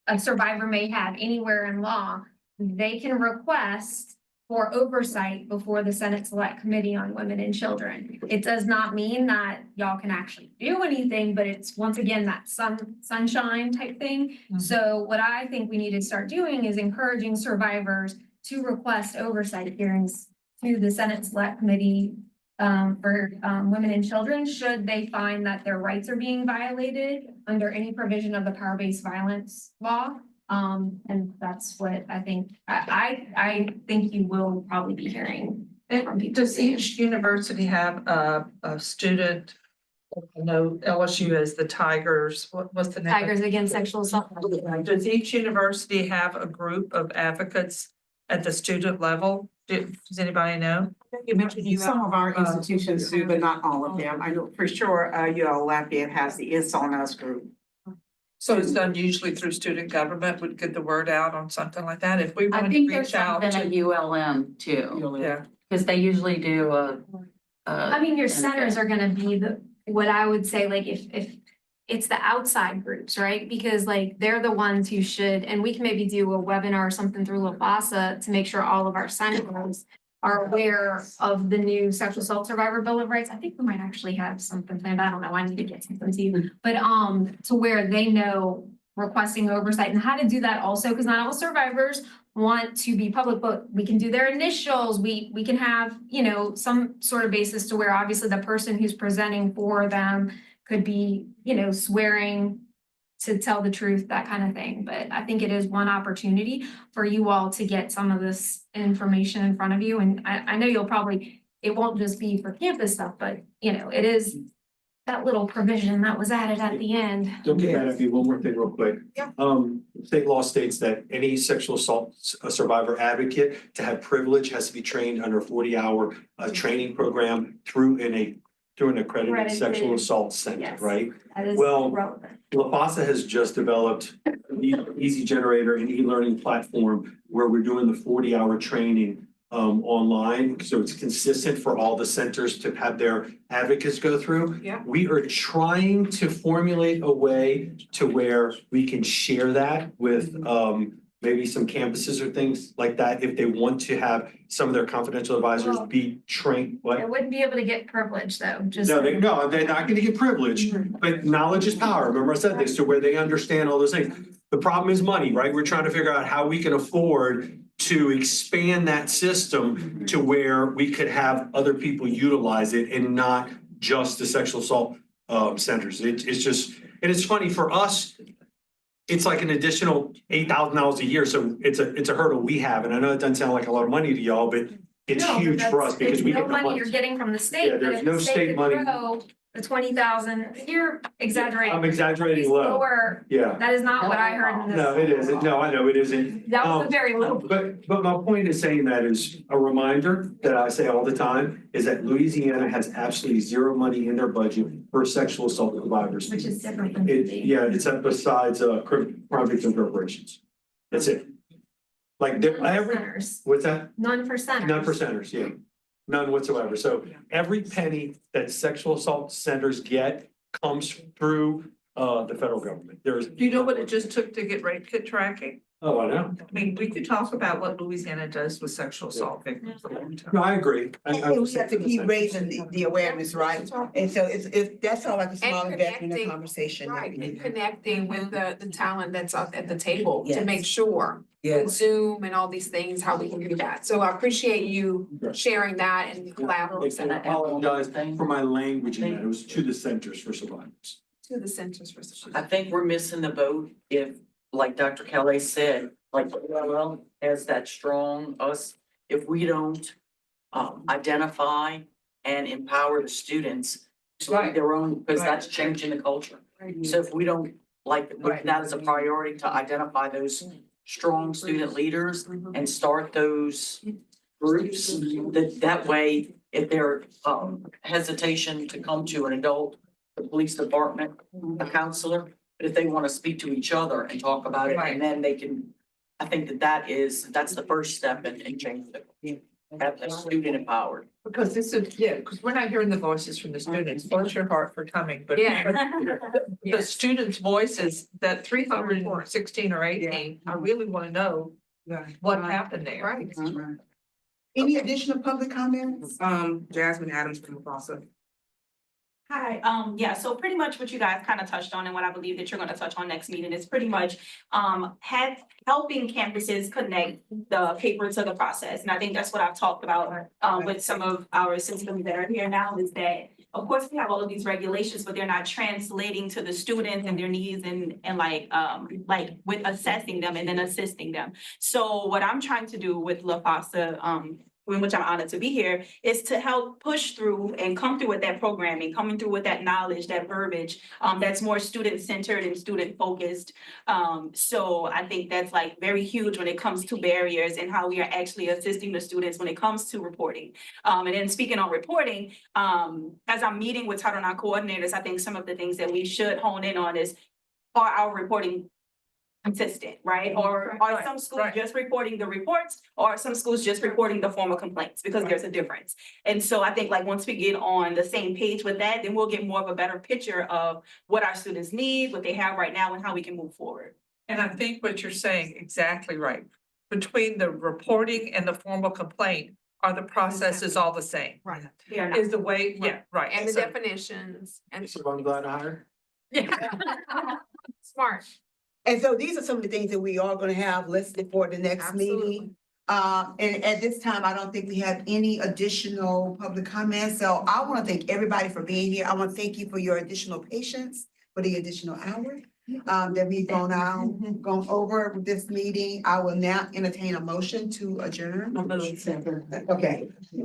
a survivor may have anywhere in law, they can request for oversight before the Senate Select Committee on Women and Children. It does not mean that y'all can actually do anything, but it's once again that sunshine type thing. So what I think we need to start doing is encouraging survivors to request oversight hearings to the Senate Select Committee for Women and Children, should they find that their rights are being violated under any provision of the power-based violence law. And that's what I think, I think you will probably be hearing from people. Does each university have a student? I know LSU has the Tigers, what's the name? Tigers Against Sexual Assault. Does each university have a group of advocates at the student level? Does anybody know? Some of our institutions do, but not all of them. I know for sure, Lafayette has the It's On Us group. So it's done usually through student government, would get the word out on something like that, if we wanted to think there's reach out something to. at ULM too, Yeah, because they usually do I mean, your centers are gonna be what I would say, like, if it's the outside groups, right? Because like, they're the ones who should, and we can maybe do a webinar or something through LaFasa to make sure all of our centers are aware of the new Sexual Assault Survivor Bill of Rights. I think we might actually have something planned. I don't know. I need to get something to you. But to where they know requesting oversight and how to do that also, because not all survivors want to be public, but we can do their initials. We can have, you know, some sort of basis to where obviously the person who's presenting for them could be, you know, swearing to tell the truth, that kind of thing. But I think it is one opportunity for you all to get some of this information in front of you. And I know you'll probably, it won't just be for campus stuff, but you know, it is that little provision that was added at the end. Don't get mad at me, one more thing real quick. Yeah. State law states that any sexual assault survivor advocate to have privilege has to be trained under a 40-hour training program through an accredited sexual assault center, Yes. right? That is Well, relevant. LaFasa has just developed an Easy Generator and e-learning platform where we're doing the 40-hour training online. So it's consistent for all the centers to have their advocates go through. Yeah. We are trying to formulate a way to where we can share that with maybe some campuses or things like that, if they want to have some of their confidential advisors be trained. They wouldn't be able to get privilege though, just. No, they're not gonna get privilege, but knowledge is power. Remember I said this, to where they understand all those things. The problem is money, right? We're trying to figure out how we can afford to expand that system to where we could have other people utilize it and not just the sexual assault centers. It's just, and it's funny for us, it's like an additional $8,000 a year. So it's a hurdle we have. And I know it doesn't sound like a lot of money to y'all, but it's No, but huge for us because we no get the money money. you're getting from the state. Yeah, but there's if no the state could money. grow The 20,000, you're exaggerating. I'm exaggerating It's low. lower. Yeah. That is not what I heard in this. No, it isn't. No, I know it isn't. That was a very low. But my point is saying that is a reminder that I say all the time is that Louisiana has absolutely zero money in their budget for sexual assault survivors. Which is different than. It's besides crime victim reparations. That's it. Like Centers. what's that? None for centers. None for centers, yeah. None whatsoever. So every penny that sexual assault centers get comes through the federal government. There's. Do you know what it just took to get rape kit tracking? Oh, I know. I mean, we could talk about what Louisiana does with sexual assault victims a long time. No, I agree. And we have to keep raising the awareness, right? And so that's all like a small investment in conversation. that we Right, need and to have. connecting with the talent that's out at the table to Yes. make sure. With Zoom and all these things, how we can do that. So I appreciate you sharing that and collaborating. I apologize for my language in that. It was to the centers for survivors. To the Centers for Social. I think we're missing the boat if, like Dr. Kelly said, like, well, as that strong us, if we don't identify and empower the students to lead their own, because that's changing the culture. So if we don't like, make that as a priority to identify those strong student leaders and start those groups, that way, if there hesitation to come to an adult, the police department, a counselor, but if they want to speak to each other and talk about it, and then they can, I think that's the first step in changing it. Have the student empowered. Because this is, because we're not hearing the voices from the students. Bless your heart for coming, but. The students' voices, that 316 or 18, I really want to know what happened there. Right. Any additional public comments? Jasmine Adams from FAFSA. Hi, yeah, so pretty much what you guys kind of touched on and what I believe that you're gonna touch on next meeting is pretty much helping campuses connect the paper to the process. And I think that's what I've talked about with some of our systems that are here now is that, of course, we have all of these regulations, but they're not translating to the students and their needs and like with assessing them and then assisting them. So what I'm trying to do with La FAFSA, in which I'm honored to be here, is to help push through and come through with that programming, coming through with that knowledge, that verbiage, that's more student-centered and student-focused. So I think that's like very huge when it comes to barriers and how we are actually assisting the students when it comes to reporting. And then speaking on reporting, as I'm meeting with Title IX coordinators, I think some of the things that we should hone in on is, are our reporting consistent, right? Or are some schools just reporting the reports, or are some schools just reporting the formal complaints? Because there's a difference. And so I think like once we get on the same page with that, then we'll get more of a better picture of what our students need, what they have right now, and how we can move forward. And I think what you're saying exactly right. Between the reporting and the formal complaint, are the processes all the same? Right. Is the way, right. And the So- definitions and. So I'm glad I hired. Smart. And so these are some of the things that we are gonna have listed for the next meeting. And at this time, I don't think we have any additional public comments, so I wanna thank everybody for being here. I wanna thank you for your additional patience, for the additional hour that we've gone over with this meeting. I will now entertain a motion to adjourn. Okay.